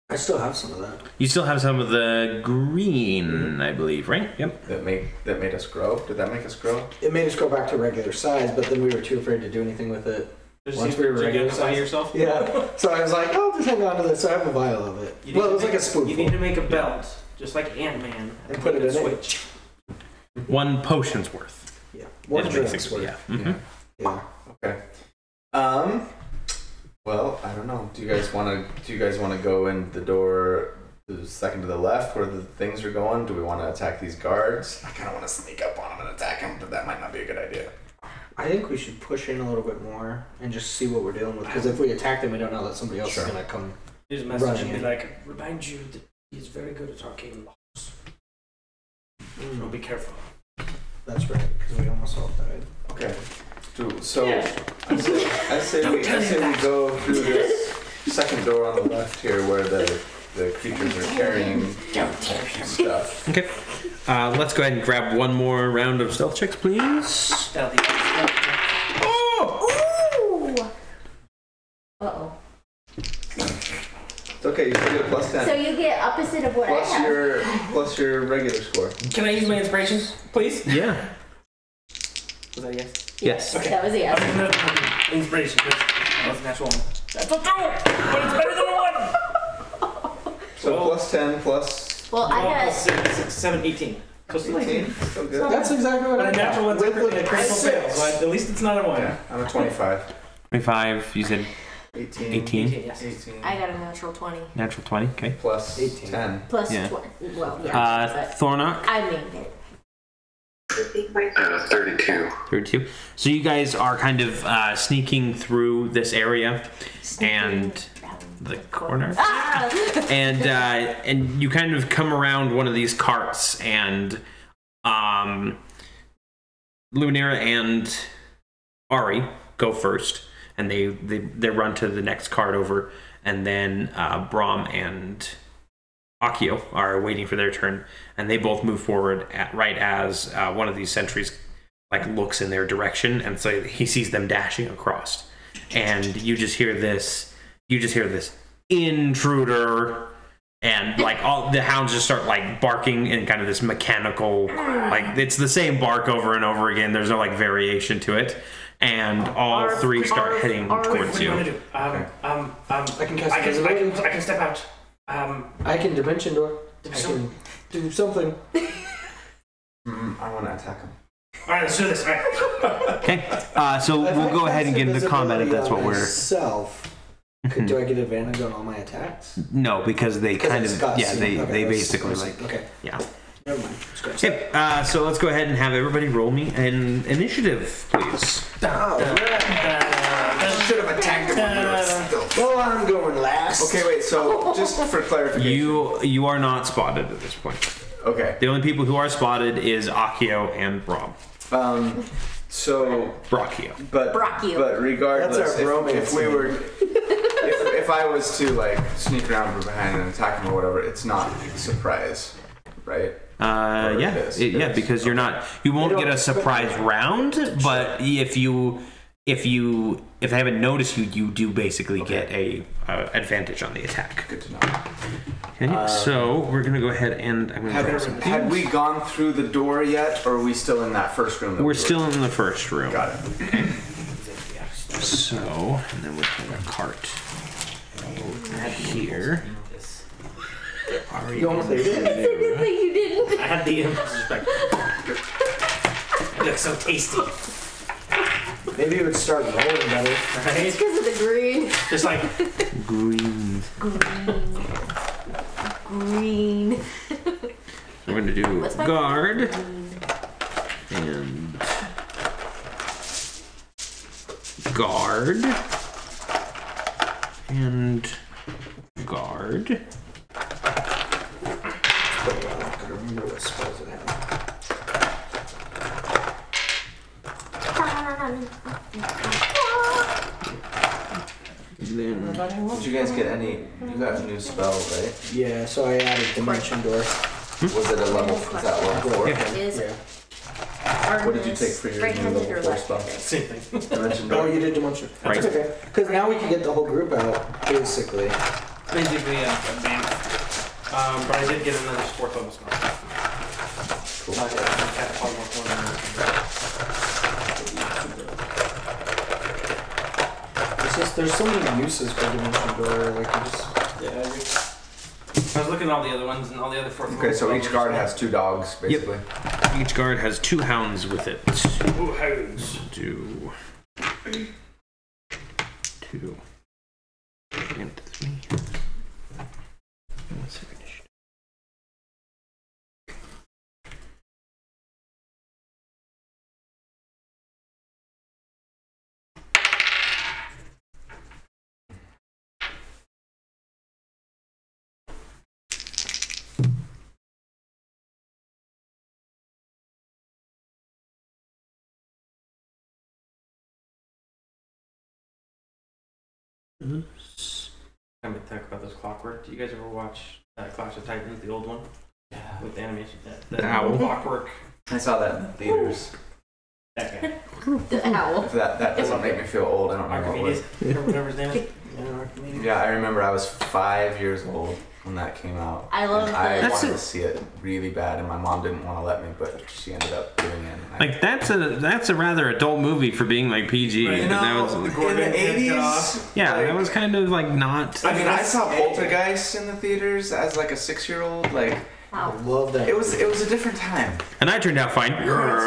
I still have some of that. You still have some of the green, I believe, right? Yep. That made us grow. Did that make us grow? It made us go back to regular size, but then we were too afraid to do anything with it. Once we were regular size. Yourself? Yeah. So I was like, I'll just hang on to this. So I have a vial of it. Well, it was like a spoonful. You need to make a belt, just like Ant-Man, and put it in switch. 1 potion's worth. Yeah. 1 drink's worth. Yeah. Mm-hmm. Yeah. Okay. Well, I don't know. Do you guys want to go in the door the second to the left where the things are going? Do we want to attack these guards? I kind of want to sneak up on them and attack them, but that might not be a good idea. I think we should push in a little bit more and just see what we're dealing with. Because if we attack them, we don't know that somebody else is going to come. His message should be like, remind you that he's very good at arcane laws. So be careful. That's right, because we almost all died. Okay. So I say we go through this second door on the left here where the creatures are carrying stuff. Okay. Let's go ahead and grab 1 more round of stealth checks, please. Stealthy. Ooh! Uh-oh. It's okay, you still get a +10. So you get opposite of what I have. Plus your regular score. Can I use my inspiration, please? Yeah. Was that a yes? Yes. Okay. That was a yes. Inspiration. That was a natural 1. That's a 2! But it's better than a 1! So +10 plus. Well, I got 6, 7, 18. So still 18. Still good. That's exactly what But I a got. natural 1's different than a critical fail, so at least it's not a 1. Yeah, I'm a 25. 25, you said 18. 18. 18, yes. 18. I got a natural 20. Natural 20, okay. Plus 18. 10. Plus Yeah. 20. Well, yeah. Thornock? I named it. 32. 32. So you guys are kind of sneaking through this area and the corner. Ah! And you kind of come around one of these carts, and Lunera and Ari go first, and they run to the next cart over, and then Brahm and Akio are waiting for their turn, and they both move forward right as one of these sentries like looks in their direction, and so he sees them dashing across, and you just hear this intruder, and like all the hounds just start like barking in kind of this mechanical, like it's the same bark over and over again. There's no like variation to it, and all 3 start heading towards you. I can cast I can step out. I can dimension door. I can do something. I want to attack him. Alright, let's do this. Alright. Okay, so we'll go ahead and get into combat if that's what we're... Do I get advantage on all my attacks? No, because they kind of... Yeah, they basically like... Okay. Yeah. Never mind. first. Okay, so let's go ahead and have everybody roll me an initiative, please. Should have attacked him when we were still. Well, I'm going last. Okay, wait. So just for clarification, You are not spotted at this point. okay. The only people who are spotted is Akio and Rob. So, Brachio. but regardless, That's our bromance. if we were, if I was to like sneak around from behind and attack him or whatever, it's not a surprise, right? Or Yeah, it is. because you won't get a surprise round, but if they haven't noticed you, you do basically get a advantage on the attack. Good to know. Okay, so we're gonna go ahead and I'm gonna grab some. Had we gone through the door yet, or are we still in that first room? We're still in the first room. Got it. So, and then we have a cart over here. You almost did. Good thing you didn't. I had the perspective. It looks so tasty. Maybe it would start rolling better. Right? It's because of the green. Just like Green. Green. We're gonna do What's my guard and guard and guard. I could remember what spells it had. Then Did you guys get any? You got a new spell, right? Yeah, so I added Dimension Door. Was it a level? Is that level 4? Yeah. Is Yeah. What did you take for your new right-handed level or 4 spell? left-handed? same thing. Dimension Oh, door. you did Dimension. Right. That's okay. Because now we can get the whole group out, basically. Basically, advanced. But I did get another 4th level spell. Cool. It's just, there's so many uses for Dimension Door. Like, you just. I was looking at all the other ones and all the other 4th Okay, so each guard has 2 dogs, basically. each guard has 2 hounds with it. Ooh, hounds. 2. 2. And 3. What's the initiative? I'm gonna talk about this Clockwork. Do you guys ever watch Clash of Titans, the old one? Yeah. With the animation. The owl. Clockwork. I saw that in the theaters. That guy. The owl. If that doesn't make me feel old, I don't know what would. Archimedes. Or whatever his name is. Yeah, I remember I was 5 years old when that came out. I love And I that. wanted to see it really bad, and my mom didn't want to let me, but she ended up doing it. And Like that's a rather adult movie for being like PG. Right, but that was in the 80s, yeah, like, that was kind of like not. I mean, I saw Poltergeist in the theaters as like a 6-year-old. Like, I Wow. love that. it was a different time. And I turned out fine. Parents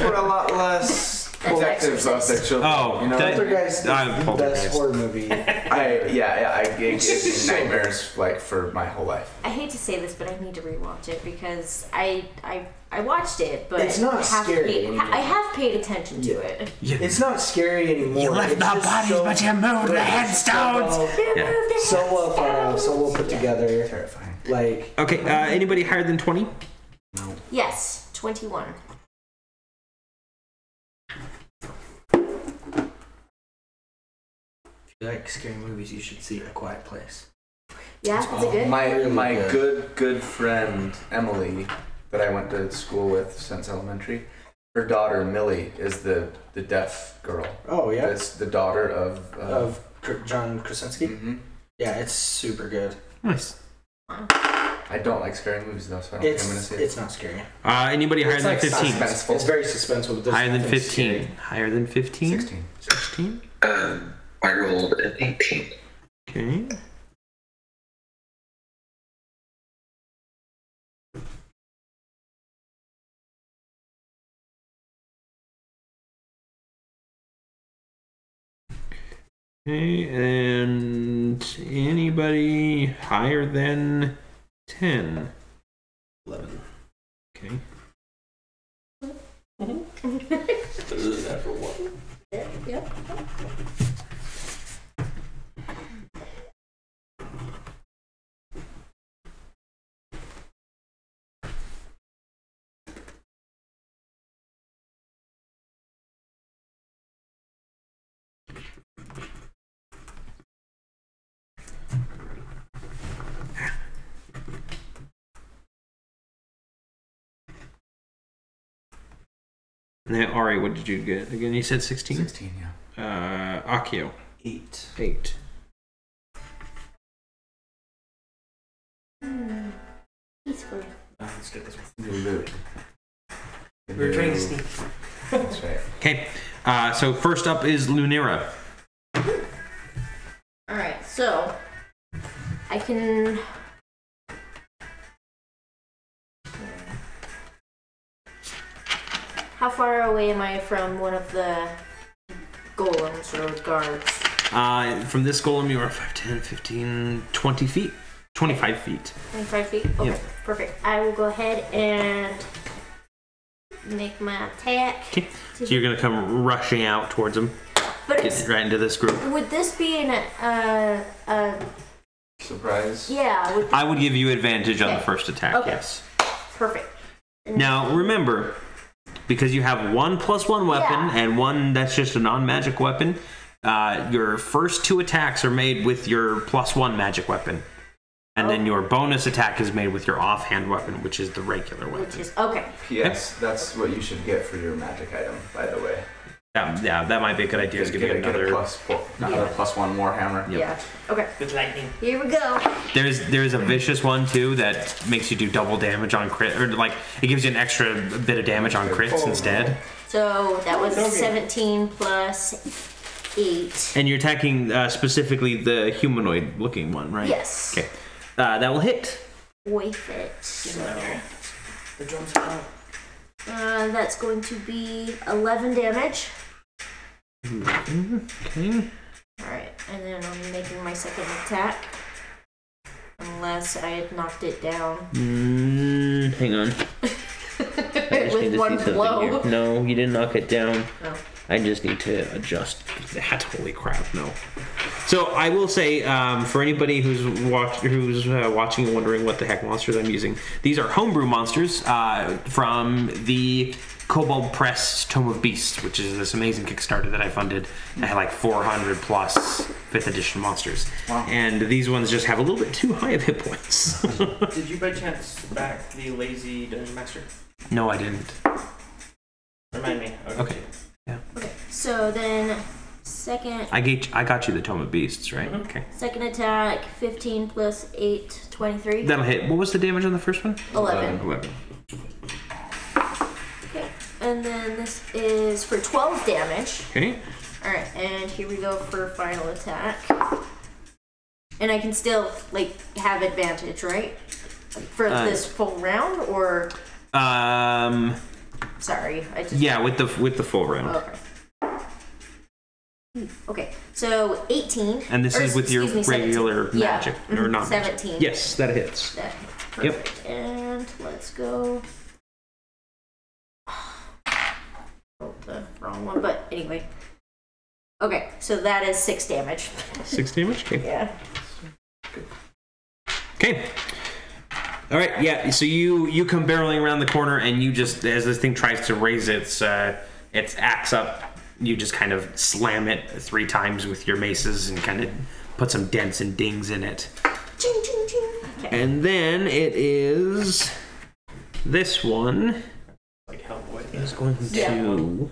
were a lot less protective of their children. Oh, you know, that- Poltergeist is the Poltergeist. best horror movie. it gave me nightmares like for my whole life. I hate to say this, but I need to rewatch it because I watched it, but It's not I have scary anymore. I have paid attention to it. It's not scary anymore. You left It's our just bodies, so but you moved the good. headstones. Yeah. So well thought out, so well put together. Terrifying. Like, Okay, anybody higher than 20? Yes, 21. if you like scary movies, you should see A Quiet Place. Yeah, it's a good. My good friend Emily, that I went to school with since elementary, her daughter Millie is the deaf girl. Oh yeah, It's the daughter of John Krasinski. Mhm. Yeah, it's super good. Nice. I don't like scary movies though, so I don't think I'm gonna see it. It's not scary. Anybody higher It's than like 15? suspenseful. It's very suspenseful. But there's Higher than nothing 15. scary. Higher than 15? 16. 16? I rolled an 18. Okay. Okay, and anybody higher than 10? 11. Natural one. Yep. And then Ari, what did you get? Again, you said 16? 16, yeah. Akio. 8. 8. Peaceful. Let's get this one. New boot. We're trying to sneak. That's right. Okay, so first up is Lunira. Alright, so I can. How far away am I from one of the golems or guards? From this golem, you are 5, 10, 15, 20 feet. 25 feet. 25 feet? Okay, Yep. perfect. I will go ahead and make my attack. Okay, so you're going to come rushing out towards him. But Get right into this group. would this be an Surprise. yeah? I would give you advantage on the Okay. first attack, Okay. yes. Perfect. Now, remember, because you have 1 + 1 weapon Yeah. and 1 that's just a non-magic weapon, your first 2 attacks are made with your +1 magic weapon. And then your bonus attack is made with your offhand weapon, which is the regular weapon. Which is okay. P.S. That's what you should get for your magic item, by the way. Yeah, that might be a good idea. Is Get giving a another. +1 more hammer. Yep. Yeah. Okay. With lightning. Here we go. There's a vicious one too that makes you do double damage on crit, or like it gives you an extra bit of damage on crits instead. So that was 17 plus 8. And you're attacking specifically the humanoid-looking one, right? Yes. Okay, that will hit. With it. So, The drums are out. that's going to be 11 damage. Okay. Alright, and then I'm making my second attack. Unless I had knocked it down. Hang on. I just need With to one see something blow. here. No, you didn't knock it down. No. I just need to adjust that. Holy crap! No. So I will say, for anybody who's watching and wondering what the heck monsters I'm using, these are homebrew monsters from the Kobold Press Tome of Beasts, which is this amazing Kickstarter that I funded. I had like 400 plus 5th edition monsters. Wow. And these ones just have a little bit too high of hit points. Did you by chance back the lazy dungeon master? No, I didn't. Remind me. Okay. Okay, so then second I got you the Tome of Beasts, right? Okay. second attack, 15 plus 8, 23. That'll hit. What was the damage on the first one? 11. 11. Okay, and then this is for 12 damage. Okay. Alright, and here we go for final attack. And I can still, like, have advantage, right? For this full round, or... Sorry, I just... Yeah, with the full round. Okay. Okay, so 18. And this is with your excuse me, regular 17. magic, Yeah. or not 17. magic. Yes, that hits. That, Yep. perfect. And let's go... Oh, the wrong one, but anyway. Okay, so that is 6 damage. 6 damage? Okay. Yeah. Okay. All right, yeah, so you come barreling around the corner, and you just, as this thing tries to raise its axe up, you just kind of slam it 3 times with your maces and kind of put some dents and dings in it. Ching, ching, ching. Okay. And then it is this one Like Hellboy. is going to...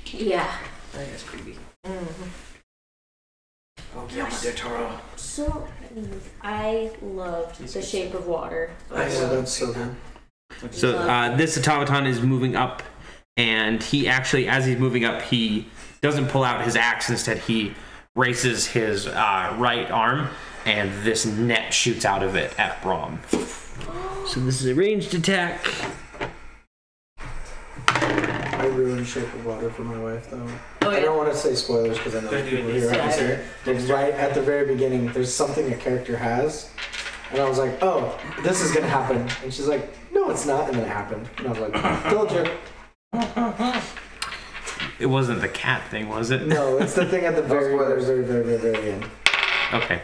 Yeah. That's creepy. Mm-hmm. Oh, Guillermo del Toro. So, I loved The Shape of Water. That's so good. So this automaton is moving up, and he actually, as he's moving up, he doesn't pull out his axe. Instead, he raises his right arm, and this net shoots out of it at Brahm. So this is a ranged attack. I ruined Shape of Water for my wife, though. Oh, I yeah. don't want to say spoilers because I know Don't do people it. here Yeah, are I here. But right at the very beginning, there's something a character has And I was like, oh, this is gonna happen. And she's like, no, it's not. And then it happened. And I was like, told you. It wasn't the cat thing, was it? No, it's the thing at the very end. Okay.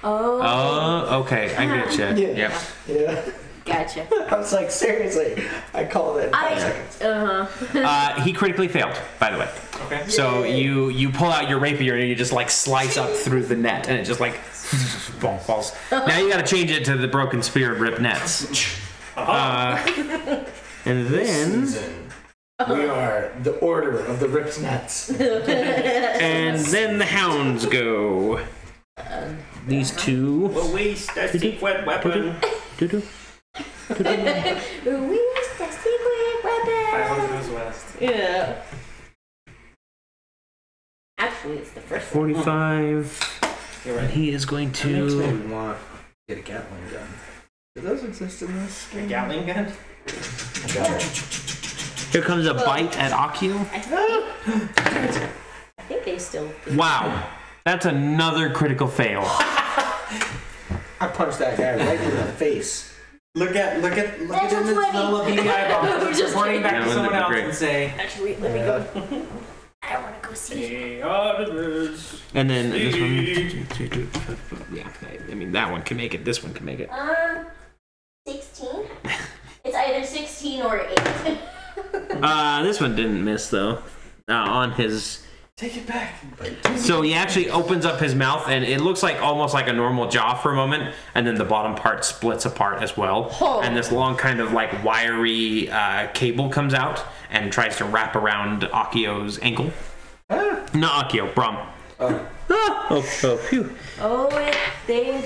Oh. Okay. I get you. Yeah. Yep. Yeah. Gotcha. I was like, seriously. I called it in 5 seconds. He critically failed, by the way. Okay. So you pull out your rapier and you just like slice up through the net, and it just like falls. Now you got to change it to the broken spear and rip nets. And then We are the order of the ripped nets. and then the hounds go. These two. We'll waste that secret weapon. Doo-doo. We used the secret weapon. 500 goes west. Yeah. Actually, it's the first one. 45. You're And right. he is going That makes to. me want to get a Gatling gun. Do those exist in this A game? Gatling gun? Here comes a bite at Akio. I think they still do. Wow. That's another critical fail. I punched that guy right in the face. Look at That's him in what's this funny. little beady eyeball. Just Reporting back Yeah, to wouldn't someone it be else great? and say, Actually, let me go. I want to go see. "Hey, auditors." And then this one. Yeah, I mean, that one can make it. This one can make it. 16? It's either 16 or 8. This one didn't miss, though. On his. Take it back. So he actually opens up his mouth, and it looks like almost like a normal jaw for a moment, and then the bottom part splits apart as well. Oh. And this long kind of like wiry cable comes out and tries to wrap around Akio's ankle. Not Akio, Brom. Oh, phew. Oh, they.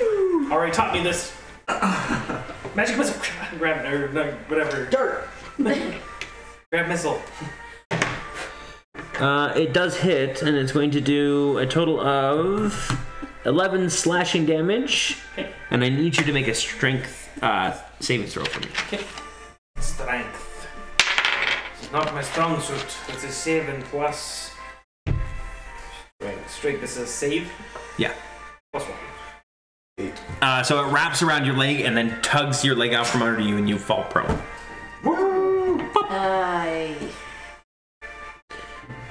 Already taught me this. Magic missile. Grab it, or no, whatever. Dirt. Grab missile. It does hit, and it's going to do a total of 11 slashing damage. Okay. And I need you to make a strength saving throw for me. Okay. Strength. It's not my strong suit. It's a 7 plus. Strength is a save. Yeah. Plus 1. So it wraps around your leg and then tugs your leg out from under you, and you fall prone.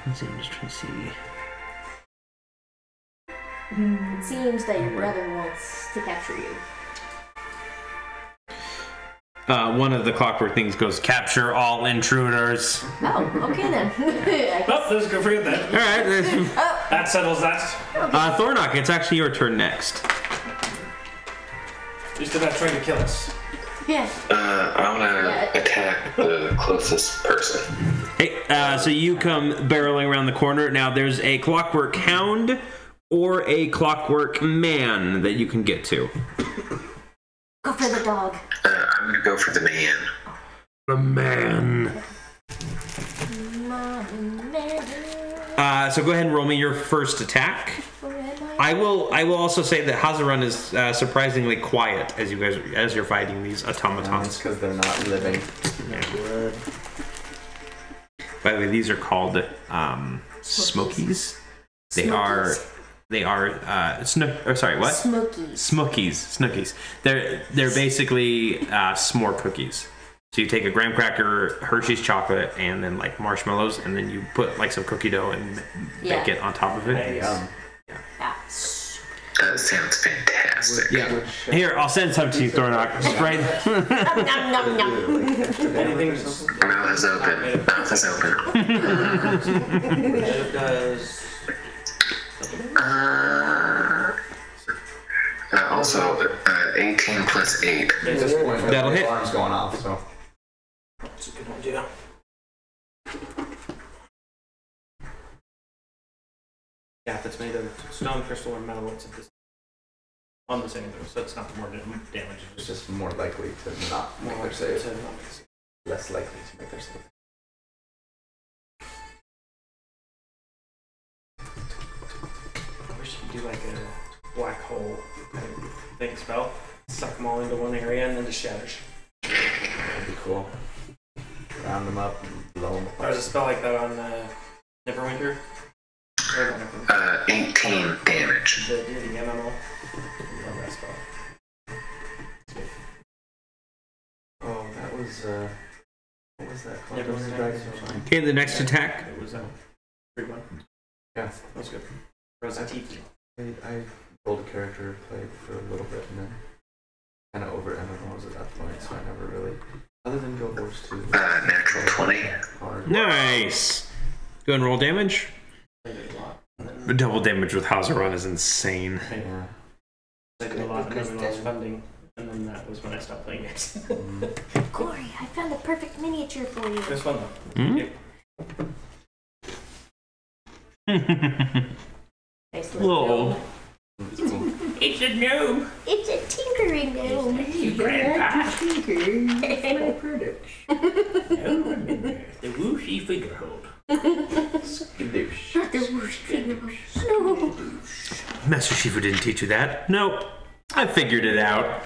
Let's see, I'm just trying to see. It seems that your brother wants to capture you. One of the clockwork things goes, capture all intruders. Oh, okay then. Oh, let's go for it then. All right. That settles that. Thornock, it's actually your turn next. You're still not trying to kill us. Yeah. I want to attack the closest person. Hey, so you come barreling around the corner. Now there's a clockwork hound or a clockwork man that you can get to. Go for the dog. I'm going to go for the man. The man. So go ahead and roll me your first attack. I will also say that Hazarun is surprisingly quiet as you're fighting these automatons. because they're not living. Yeah. By the way, these are called smokies. They are Snookies. They're basically s'more cookies. So you take a graham cracker, Hershey's chocolate, and then like marshmallows, and then you put like some cookie dough and bake it on top of it. That sounds fantastic. Yeah. Here, I'll send some to you, Thornock. Right. Nom, nom, nom. Anything's. Mouth is open. Mouth is open. It does. Also, 18 plus 8. At this point, That'll the hit. alarm's going off, so. That's a good idea. Yeah, if it's made of stone, crystal, or metal, it's on the saving throw, so it's not more damage. It's just more likely to not make their save. Less likely to make their save. I wish you could do like a black hole kind of thing spell. Suck them all into one area and then just shatters. That'd be cool. Round them up and blow them apart. There's a spell like that on Neverwinter. Or not Neverwinter. 18 damage. The MMO. Love that spell. was that called? Yeah, Dungeons and Dragons or something? Okay, the next attack. It was 3-1. Yeah. That was good. Rosatifi. I rolled a character, played for a little bit, and then kind of over MMOs at that point, so I never really, other than Guild Wars 2. Natural 20. Nice. Go and roll damage. I did a lot. Double damage with Hazaron is insane. Yeah. I did a lot, and then we lost funding. And then that was when I stopped playing it. Corey, I found the perfect miniature for you. It was fun though. Hmm? Nice Whoa. little gnome. It's a gnome! It's a tinkering gnome. You grandpa! The whooshy figure hold. Skadoosh. Not the worst finger. No. Master Shifu didn't teach you that. Nope. I figured it out.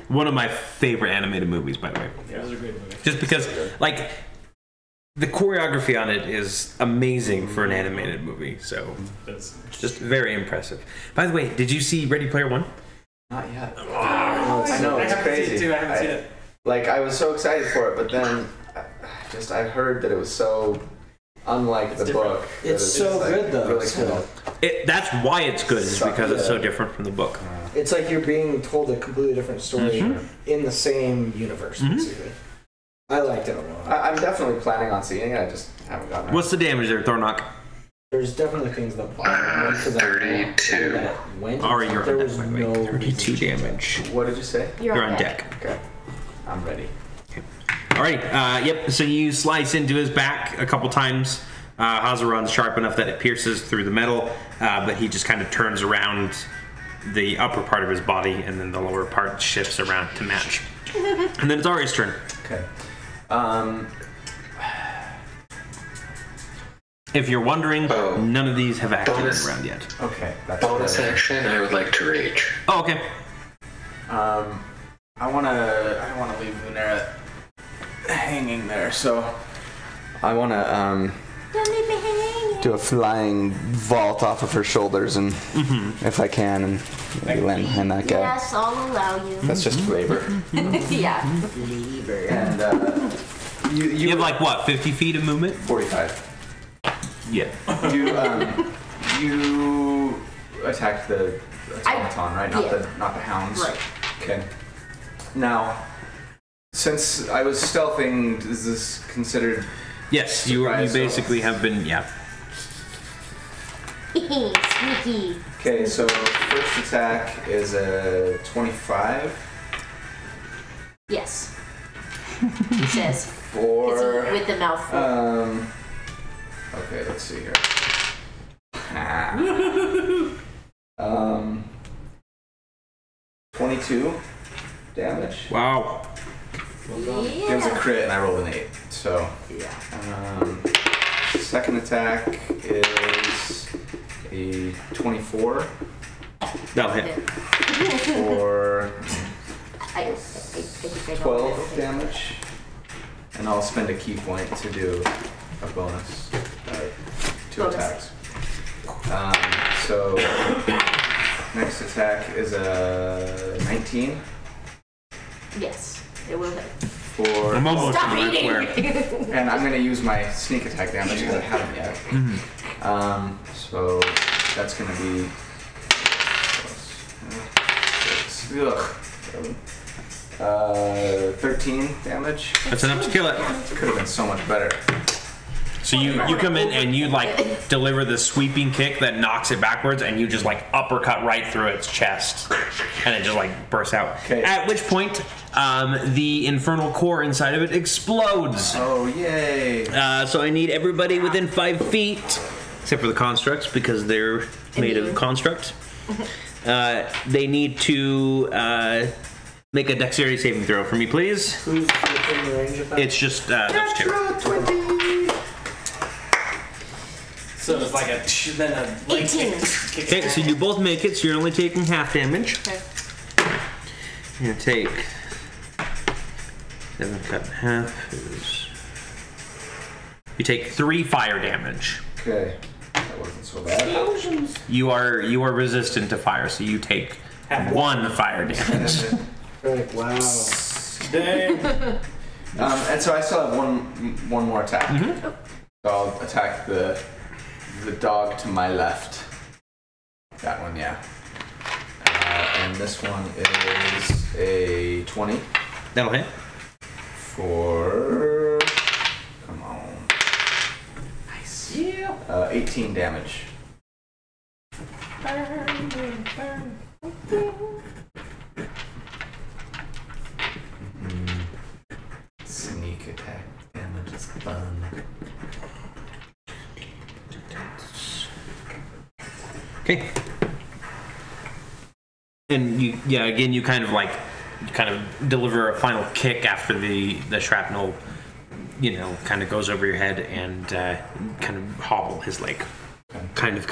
One of my favorite animated movies, by the way. Yeah, it was a great movie. Just because, like, the choreography on it is amazing for an animated movie. So, That's just very impressive. By the way, did you see Ready Player One? Not yet. I know, it's I haven't crazy. seen it too. I haven't seen it. Like, I was so excited for it, but then I heard that it was so unlike It's the different. book. It's so good, though. Really So- cool. That's why it's good, is because it's so different from the book. It's like you're being told a completely different story Mhm. in the same universe, Mhm. basically. I liked it a lot. I'm definitely planning on seeing it. I just haven't gotten around. What's the damage there, Thornock? There's definitely things that bother me because I 32. that went. Alright, you're there on was deck, by the no way. 32 reason. damage. What did you say? You're on deck. Okay. I'm ready. Alright, yep, so you slice into his back a couple times. Hazaron's sharp enough that it pierces through the metal, but he just kind of turns around the upper part of his body, and then the lower part shifts around to match. And then it's Ari's turn. Okay. If you're wondering, Oh. none of these have acted in Bonus. the round yet. Okay. That's Bonus good. action, I would like to rage. Oh, okay. I don't wanna leave Lunera hanging there, so I wanna Don't leave me hanging. do a flying vault off of her shoulders, and if I can, and maybe land behind that guy. Yes, I'll allow you. That's just flavor. Yeah. And You have like what, 50 feet of movement? 45. Yeah. You attacked the automaton, right? Not yeah. not the hounds. Right. Okay. Now, since I was stealthing, is this considered? Yes, you Surprise, basically have been, yeah. Sneaky. Okay, so first attack is a 25 Yes. He says. for. With the mouth full. Okay, let's see here. 22 damage. Wow. It was a crit, and I rolled an 8. So. Yeah. Second attack is a 24 That'll hit. for I think I know 12 what it is. damage. And I'll spend a key point to do a bonus. 2 Bonus. attacks. So next attack is a 19 Yes, it will hit. for. I'm almost Stop to the eating! square. And I'm going to use my sneak attack damage because I haven't yet. So that's going to be. 13 damage. That's enough to kill it. Could have been so much better. So you come in and you like deliver the sweeping kick that knocks it backwards, and you just like uppercut right through its chest, and it just like bursts out. Okay. At which point, the infernal core inside of it explodes. Oh, yay. So I need everybody within 5 feet, except for the constructs because they're made of construct. They need to make a dexterity saving throw for me, please. Who's within the range of that? It's just those two. So it's like a then a leg 18. kick. Okay, so you both make it, so you're only taking half damage. Okay. You're gonna take 7 cut in half is. You take 3 fire damage. Okay. That wasn't so bad. You are resistant to fire, so you take 1 fire damage. Like, wow. Dang. And so I still have one more attack. Mm-hmm. So I'll attack the dog to my left. That one, yeah. And this one is a 20 That'll hit. for... Come on. Nice. Yeah. 18 damage. Sneak attack damage is fun. Okay. And again, you kind of deliver a final kick after the shrapnel, kind of goes over your head and kind of hobble his leg. Kind of.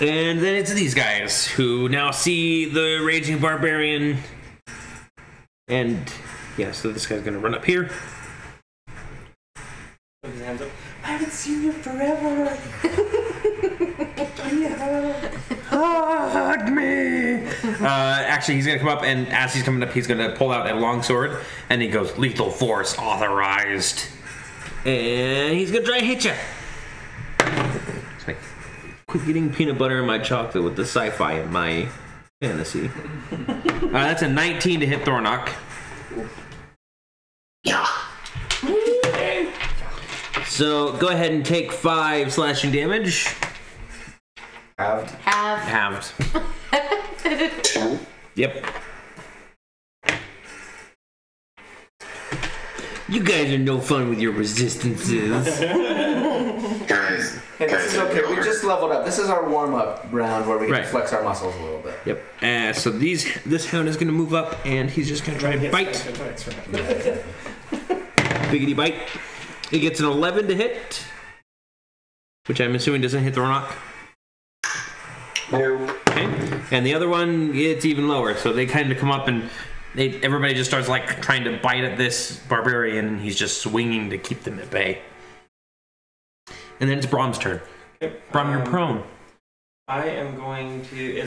And then it's these guys who now see the raging barbarian. And yeah, so this guy's gonna run up here. Put his hands up. I haven't seen you forever. Hug me. Actually, he's gonna come up, and as he's coming up, he's gonna pull out a long sword, and he goes, "Lethal force authorized," and he's gonna try and hit you. It's like, quit getting peanut butter in my chocolate with the sci-fi in my fantasy. That's a 19 to hit Thornock. Yeah. So go ahead and take 5 slashing damage. Halved. 2. Yep. You guys are no fun with your resistances. Guys. Hey, this is okay. We just leveled up. This is our warm-up round where we can Right. flex our muscles a little bit. Yep. So this hound is going to move up, and he's just going to try and bite. Biggity bite. He gets an 11 to hit, which I'm assuming doesn't hit Thornock. No. Okay. And the other one, it's even lower. So they kind of come up, and everybody just starts like trying to bite at this barbarian, and he's just swinging to keep them at bay. And then it's Brom's turn. Brom, you're prone. I am going to.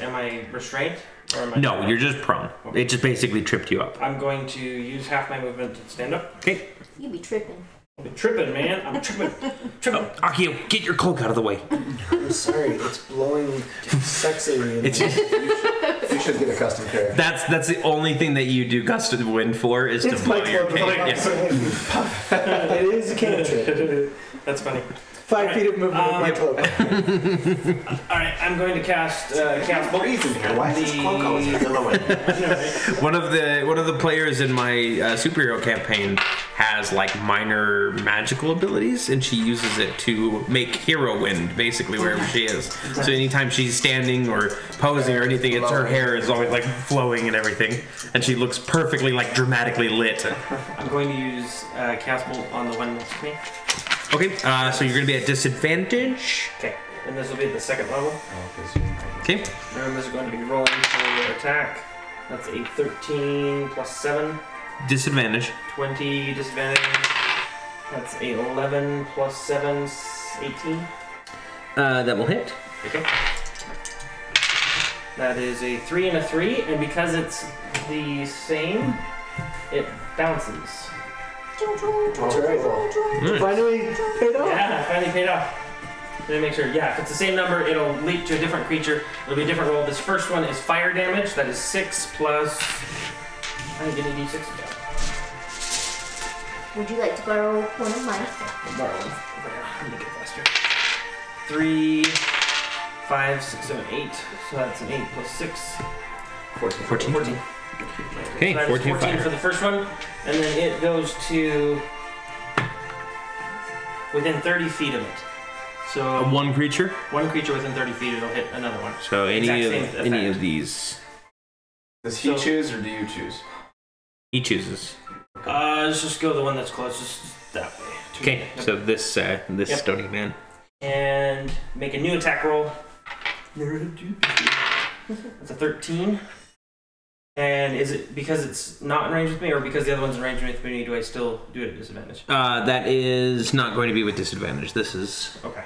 Am I restrained? Or am I No, you're just prone. It just basically tripped you up. I'm going to use half my movement to stand up. Okay. You be tripping. I'm tripping, man. I'm tripping. Archeo, get your cloak out of the way. I'm sorry, it's blowing sexy. It's You should get a custom character. that's the only thing that you do gust of wind for is to blow your cape. Yeah. It is a cantrip. That's funny. 5 feet of movement with my cloak. Alright, I'm going to cast bolt. Why is this cloak always billowing? One of the players in my superhero campaign has like minor magical abilities, and she uses it to make hero wind basically wherever she is. So anytime she's standing or posing or anything, it's her hair is always like flowing and everything, and she looks perfectly like dramatically lit. I'm going to use cast bolt on the one next to me. Okay, so you're gonna be at disadvantage. Okay, and this will be at the second level. Okay. And this is going to be rolling for attack. That's a 13 plus 7. Disadvantage. 20 disadvantage. That's a 11 plus 7, 18. That will hit. Okay. That is a 3 and a 3, and because it's the same, it bounces. That's right. Finally paid off. Yeah, finally paid off. Let me make sure. Yeah, if it's the same number, it'll leap to a different creature. It'll be a different roll. This first one is fire damage. That is 6 plus. I didn't get any d6. Would you like to borrow one of mine? I'll borrow one. Over here. Let me get faster. 3, 5, 6, 7, 8. So that's an 8 plus 6. 14. Okay, So that is 14 fire. for the first one, and then it goes to within 30 feet of it. So One creature. one creature within 30 feet, it'll hit another one. So any Exact same of effect. these, Does he choose or do you choose? he chooses. Let's just go the one that's closest that way. to me. Okay, so this Yep. stony man. And make a new attack roll. That's a 13. And is it because it's not in range with me, or because the other one's in range with me, do I still do it at disadvantage? That is not going to be with disadvantage. This is Okay.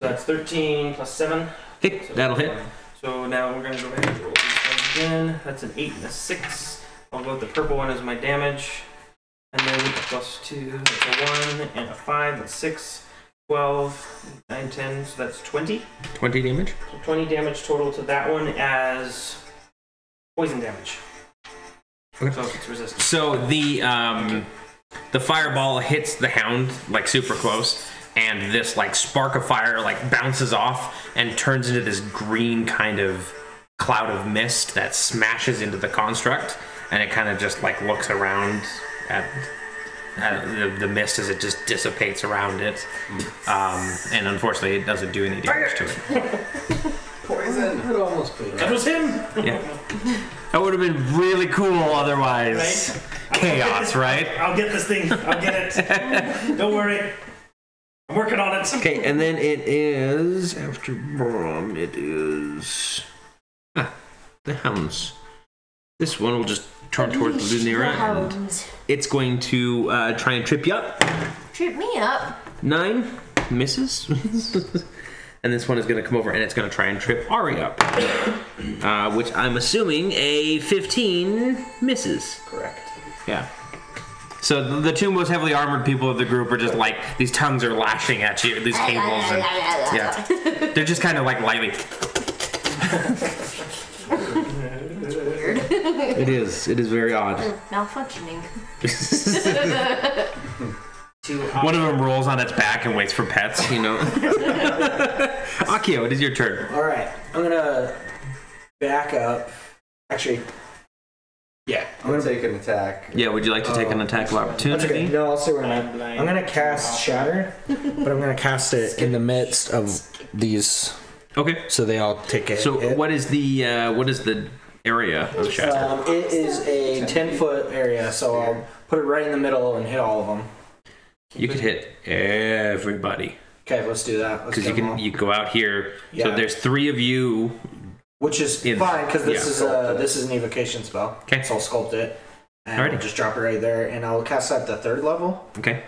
So that's 13 plus 7. okay. So That'll hit. So now we're gonna go ahead and roll these guys again. That's an 8 and a 6. I'll go with the purple one as my damage. And then +2, that's a 1 and a 5, that's 6, 12, 9, 10, so that's 20. 20 damage? So 20 damage total to that one as poison damage. Okay. So it's resistant. So the fireball hits the hound like super close, and this like spark of fire like bounces off and turns into this green kind of cloud of mist that smashes into the construct, and it kind of just like looks around at the mist as it just dissipates around it, and unfortunately it doesn't do any damage to it. Poison. It almost played That was him! Yeah, that would have been really cool otherwise. Right? Chaos, right? I'll get this thing. I'll get it. Don't worry. I'm working on it. Okay, and then it is after Brom. It is the hounds. This one will just turn towards the near end. It's going to try and trip you up. Trip me up. 9 misses. And this one is going to come over and it's going to try and trip Ari up, which I'm assuming a 15 misses. Correct. Yeah. So the two most heavily armored people of the group are just like, these tongues are lashing at you, these cables, and yeah, they're just kind of like lightly. It's weird. It is very odd. Malfunctioning. One of them rolls on its back and waits for pets, you know. Akio, it is your turn. All right, I'm gonna back up. Actually, yeah, I'm gonna take an attack. Yeah, would you like to take an attack of opportunity? That's okay. No, I'll say what I'm gonna cast Shatter, but I'm gonna cast it in the midst of these, Okay. so they all take a So hit. what is the area of Shatter? It is a 10-foot area, so I'll put it right in the middle and hit all of them. You could hit everybody. Okay, let's do that. Because you go out here. So Yeah. there's 3 of you. Which is fine, because this is an evocation spell. Okay. So I'll sculpt it. And Alrighty. I'll just drop it right there, and I'll cast that at the 3rd level. Okay.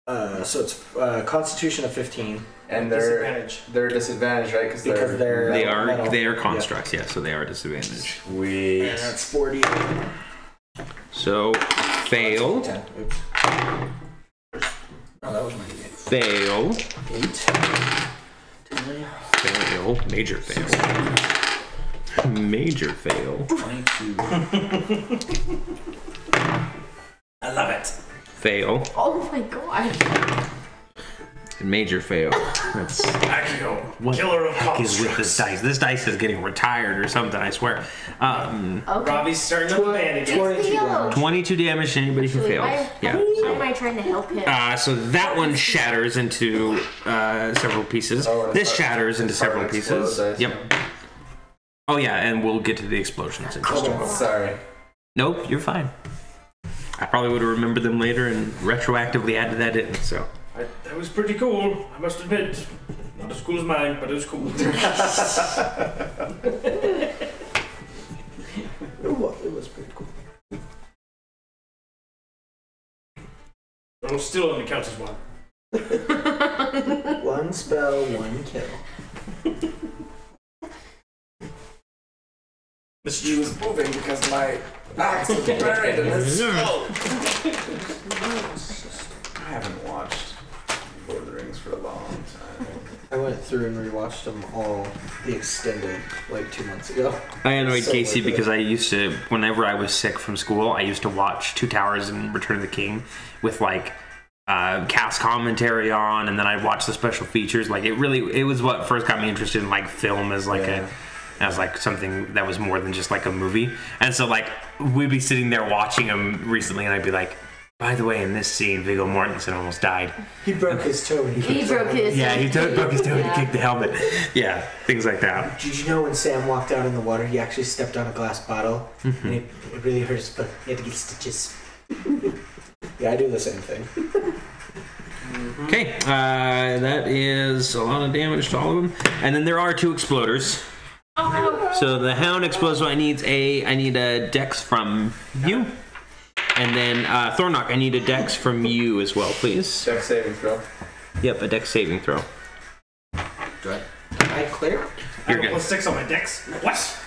So it's Constitution of 15. And Disadvantage. they're disadvantaged, right? Because they're they're metal. They are constructs, yeah. So they are disadvantaged. Sweet. And that's 40. So fail. 10. Oops. Oh, that was my D8. Fail. 8. 10. Fail. Major fail. Major fail. 22. I love it. Fail. Oh my god. Major fail. That's Akio, what killer of the heck is with constructs. this dice. This dice is getting retired or something, I swear. Okay. Robbie's starting up the band again. 22 damage. 22 damage to anybody who failed. Why Yeah. am I trying to help him? So that one shatters into several pieces. Oh, and This it's shatters into it's hard several to explode, pieces. I assume. Yep. Oh yeah, and we'll get to the explosions. Interesting. Oh, sorry. Nope, you're fine. I probably would have remembered them later and retroactively added that in. So. That was pretty cool, I must admit. Not as cool as mine, but it was cool. It was pretty cool. It still only counts as one. One spell, one kill. She was moving because my axe was buried in his skull. I haven't watched Lord of the Rings for a long time. I went through and rewatched them all, the extended, like 2 months ago. I annoyed So Casey worth it. because I used to, whenever I was sick from school, I used to watch Two Towers and Return of the King with like cast commentary on, and then I'd watch the special features. Like it was what first got me interested in like film as like as like something that was more than just like a movie. And so like we'd be sitting there watching them recently, and I'd be like, by the way, in this scene, Viggo Mortensen almost died. He broke his toe. He broke his. Yeah, he broke his toe and Yeah. he kicked the helmet. Yeah, things like that. Did you know when Sam walked out in the water, he actually stepped on a glass bottle, and it really hurt his foot. He had to get stitches. Yeah, I do the same thing. Okay, that is a lot of damage to all of them. And then there are 2 exploders. So the hound explodes, so I need a dex from you. And then Thornock, I need a dex from you as well, please. Dex saving throw. Yep, a dex saving throw. Do I clear? I have a +6 on my dex. What?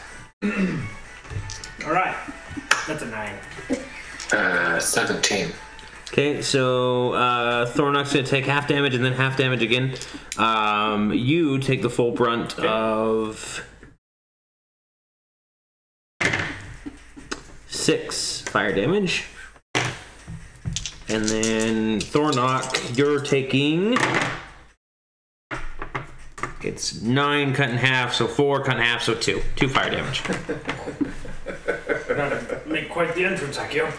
All right. That's a 9. 17. Okay, so Thornock's gonna take half damage and then half damage again. You take the full brunt of 6 fire damage. And then Thornock, you're taking... It's 9 cut in half, so 4 cut in half, so 2. 2 fire damage. Gotta make quite the entrance, Akio.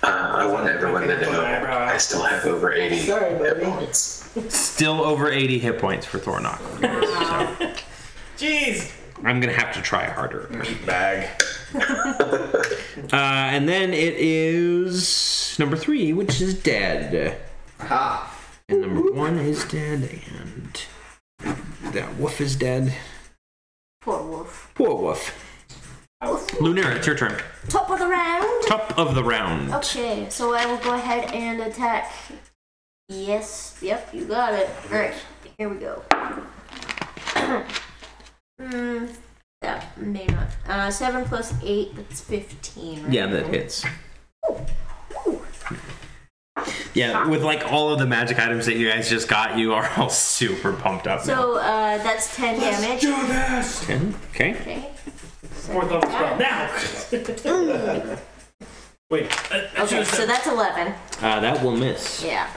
I want everyone to know I still have over 80 hit points. Still over 80 hit points for Thornock. So, Jeez. I'm gonna have to try harder. Meat bag. And then it is number 3, which is dead. Aha. And number 1 is dead, and that wolf is dead. Poor wolf. Poor wolf. Lunera, it's your turn. Top of the round. Top of the round. Okay, so I will go ahead and attack. Yes. Yep, you got it. Alright, here we go. That may not. 7 plus 8, that's 15, right? Yeah, that hits. Yeah, with like all of the magic items that you guys just got, you are all super pumped up now. So, that's 10 damage. Do this. 10, okay. Okay. Fourth level spell now. Wait. Okay, so that's 11. That will miss. Yeah.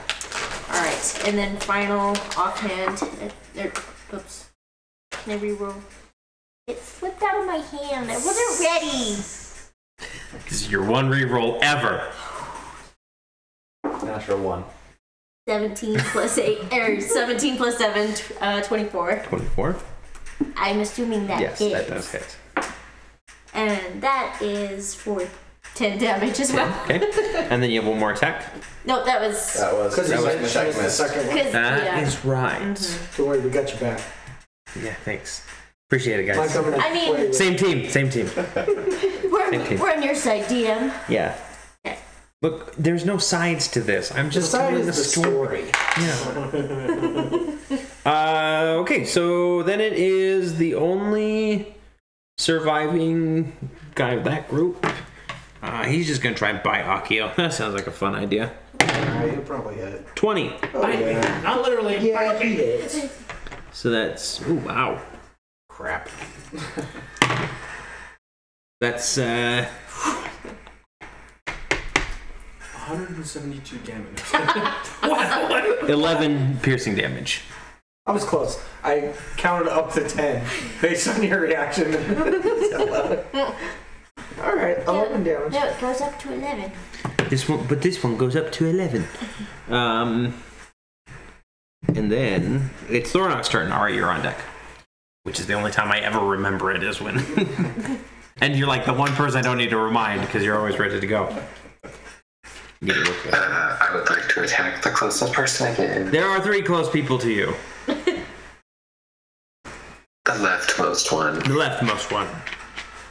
Alright, and then final offhand. Oops. Can I reroll? It slipped out of my hand. I wasn't ready. This is your one reroll ever. Natural 1. 17 plus 8, or 17 plus 7, 24. 24? I'm assuming that Yes, hits. that does hit. And that is for 10 damage as well. Okay. And then you have one more attack. No, that was... Because that was the check miss. second one. That is right. Don't worry, we got you back. Yeah, thanks. Appreciate it, Mike, guys. I'm gonna I mean- play with- Same team, same team. We're on your side, DM. Yeah. Okay. Look, there's no sides to this. I'm The just side telling is the story. Yeah. Okay, so then it is the only surviving guy of that group. He's just gonna try and bite Akio. That sounds like a fun idea. You'll probably hit it. 20. Bite me. Not literally. Yeah, Bite he me. hits. So that's wow. Crap. That's 172 damage. What? 11 piercing damage. I was close. I counted up to 10 based on your reaction. 11. All right, 11 damage. No, it goes up to 11. This one goes up to 11. And then it's Thornock's turn. All right, you're on deck. Which is the only time I ever remember it is when. And you're like the one person I don't need to remind because you're always ready to go. I would like to attack the closest person I can. There are 3 close people to you. The leftmost one. The leftmost one.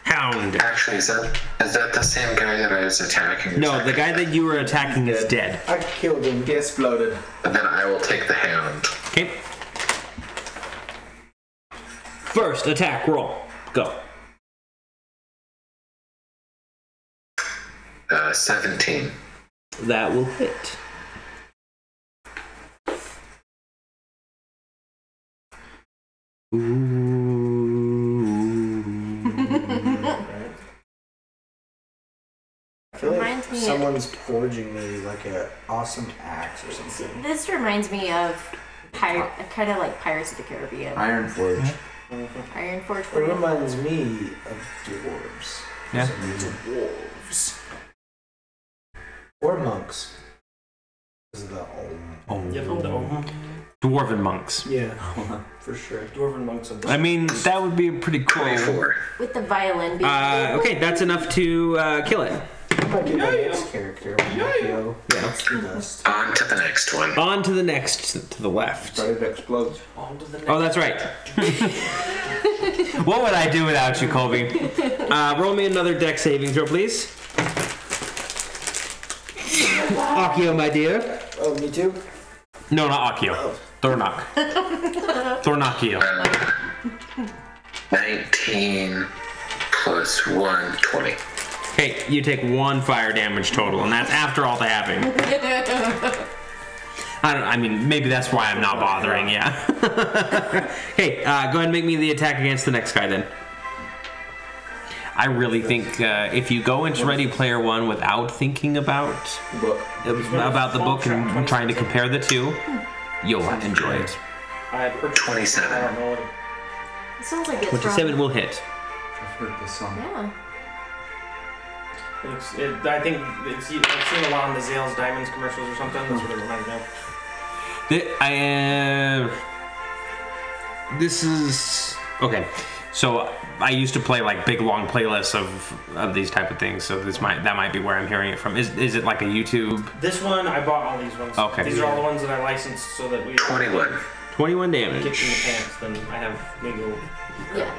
Hound. Actually, is that the same guy that I was attacking? No, the guy that you were attacking is dead. I killed him. He exploded. And then I will take the hound. Okay. First attack roll. Go. 17. That will hit. I feel Reminds like me someone's forging me like an awesome axe or something. This reminds me of kind of like Pirates of the Caribbean. Iron Forge. Iron Forge. It reminds me of dwarves. Yeah. Dwarves. Or monks. This is the Yeah, from the Dwarven monks. Yeah, for sure. Dwarven monks of I mean, that would be pretty cool. 24. With the violin. being Okay, that's enough to kill it. That might be my next character. Pinocchio. That's the best. On to the next one. On to the next, to the left. But it explodes. onto the next. Oh, that's right. What would I do without you, Colby? Roll me another deck saving throw, please. Akio, my dear. Oh, me too? No, not Akio. Thornak. Thornakio. 19 plus 1, 20. Okay, you take 1 fire damage total, and that's after all the happening. I mean, maybe that's why I'm not bothering, yeah. Hey, go ahead and make me the attack against the next guy then. I really think if you go into Ready Player One without thinking about the book and trying to compare the two, you'll enjoy it. I purchased 27. I don't know what It sounds like it's 27 will hit. I've heard this song. Yeah. I think I've seen a lot on the Zales Diamonds commercials or something. That's what it reminds me of. This is okay. So I used to play like big long playlists of these type of things. So that might be where I'm hearing it from. Is it like a YouTube? This one I bought all these ones. Okay. These are all the ones that I licensed so that we 21. 21 damage. kicked in the pants. Then I have legal. Yeah.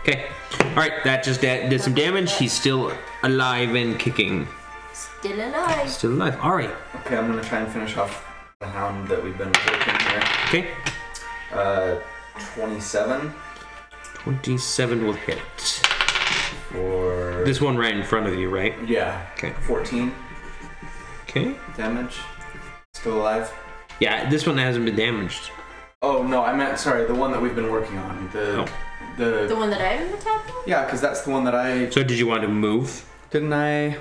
Okay. All right. That just did some damage. He's still alive and kicking. Still alive. Still alive. All right. Okay, I'm gonna try and finish off the hound that we've been working here. Okay. 27 27 will hit. for This one right in front of you, right? yeah. Okay. 14 Okay. damage. Still alive. Yeah, this one hasn't been damaged. Oh no, I meant sorry, the one that we've been working on. The one that I'm attacking? Yeah, because that's the one that I So did you want to move? Didn't I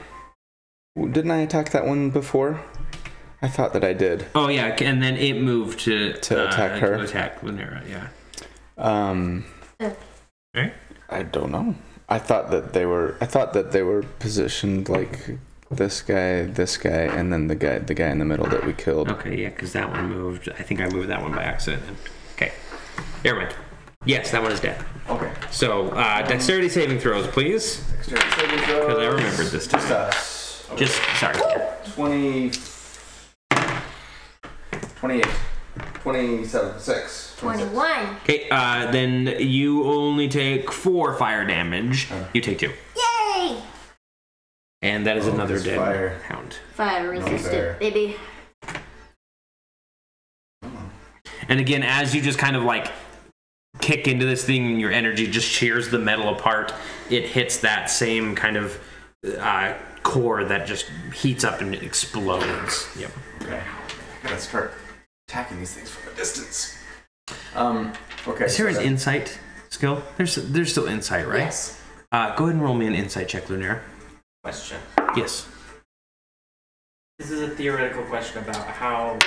attack that one before? I thought that I did. Oh yeah, and then it moved to attack her. To attack Lunera, yeah. I don't know. I thought that they were positioned like this guy, and then the guy in the middle that we killed. Okay, yeah, because that one moved. I think I moved that one by accident. Okay, never mind. Yes, that one is dead. okay. So dexterity saving throws, please. Dexterity saving throws. Because I remembered this time. Just sorry. 28, 27, 6, 26. 21. Okay, then you only take 4 fire damage. You take 2. Yay! And that is another it's dead fire. hound. Fire fair. resistant, baby. And again, as you just kind of like kick into this thing and your energy just shears the metal apart, it hits that same kind of core that just heats up and explodes. Yep. Okay. Gotta start attacking these things from a distance. Okay. Is there an insight skill? There's still insight, right? Yes. Go ahead and roll me an insight check, Lunera. Question. Yes. This is a theoretical question about how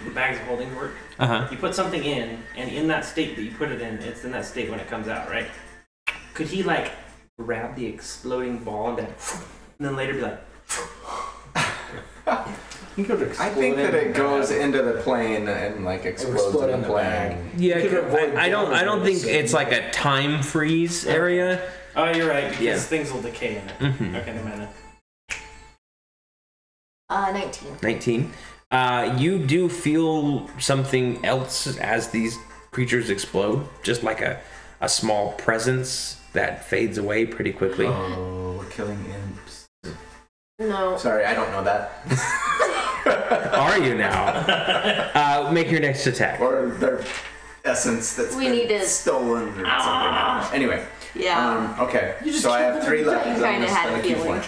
the bags of holding work. Uh-huh. You put something in, and in that state that you put it in, it's in that state when it comes out, right? Could he like grab the exploding ball and then later be like? I think that it goes into the plane and like explodes in the plane. Yeah, I don't think it's like a time freeze area. Oh, you're right. Because Yeah. things will decay in it. Mhm. Okay, never mind. 19. 19. You do feel something else as these creatures explode, just like a small presence that fades away pretty quickly. Oh, we're killing imps. No. Sorry, I don't know that. Are you now? Make your next attack. Or their essence that's We been need to- stolen or something. Anyway. Yeah. Okay. So I have 3 left. I I'm kinda gonna had spend a a key feeling. point.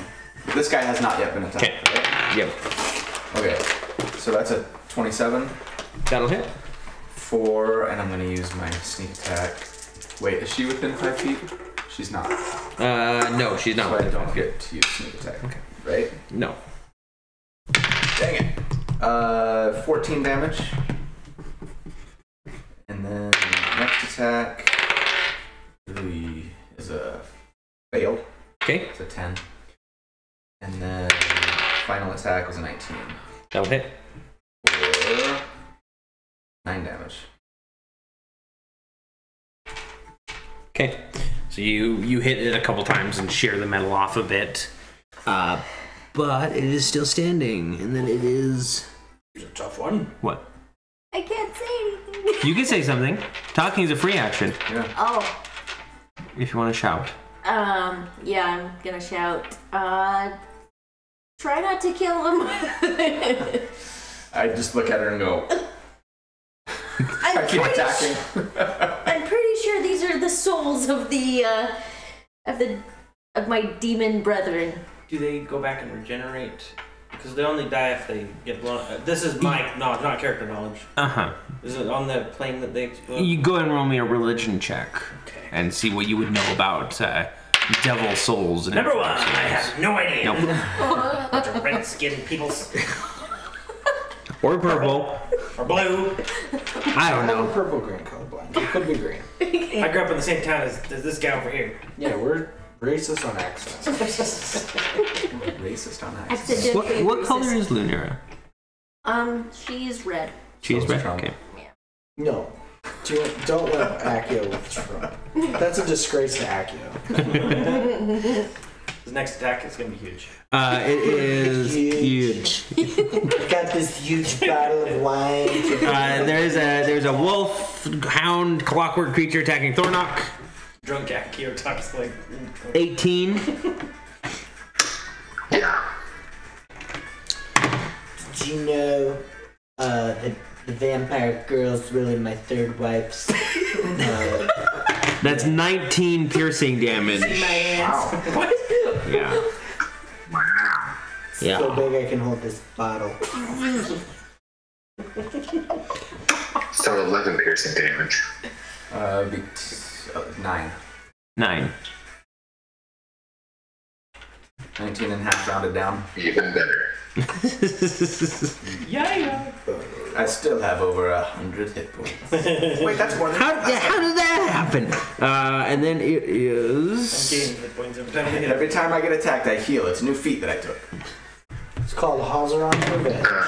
This guy has not yet been attacked. Okay. Right? Yep. Okay. So that's a 27 That'll hit. for, and I'm gonna use my sneak attack. Wait, is she within 5 feet? She's not. No, she's not. So I don't get to use sneak attack. Okay. Right? No. Dang it. 14 damage. And then next attack really is a fail. Okay. It's a 10. And then final attack was a 19. That'll hit. For 9 damage. Okay. So you hit it a couple times and shear the metal off a bit. But it is still standing. And then it is... It's a tough one. What? I can't say anything. You can say something. Talking is a free action. Yeah. Oh. If you want to shout. Yeah, I'm gonna shout. Try not to kill him. I just look at her and go. I keep attacking. I'm pretty sure these are the souls of my demon brethren. Do they go back and regenerate? Because they only die if they get blown. This is my not character knowledge. Is it on the plane that they explode? You go ahead and roll me a religion check and see what you would know about devil souls. And Number 1, I have no idea. Nope. Bunch of red-skinned peoples. Or purple. Or blue. I don't know. Purple, green, colorblind. It could be green. I grew up in the same town as this guy over here. Yeah, we're racist on accents. Racist on accents. What color is Lunera? She's red. She's red. Trump. Okay. No. Don't let Accio with Trump. That's a disgrace to Accio. The next attack is going to be huge. It is huge. Got this huge bottle of wine. There's a wolf, hound, clockwork creature attacking Thornock. Drunk Akio talks like 18. Yeah. Did you know the vampire girl's really my third wife's? That's 19 piercing damage. Wow. What? Yeah. Yeah. So big I can hold this bottle. So 11 piercing damage. 9. 9. 19 and a half rounded down. Even better. Yeah. I still have over 100 hit points. Wait, that's more than How did that happen? And then it I'm is. gaining hit points every time I hit Every time I get attacked, I heal. It's a new feat that I took. It's called Hazaron Revenge.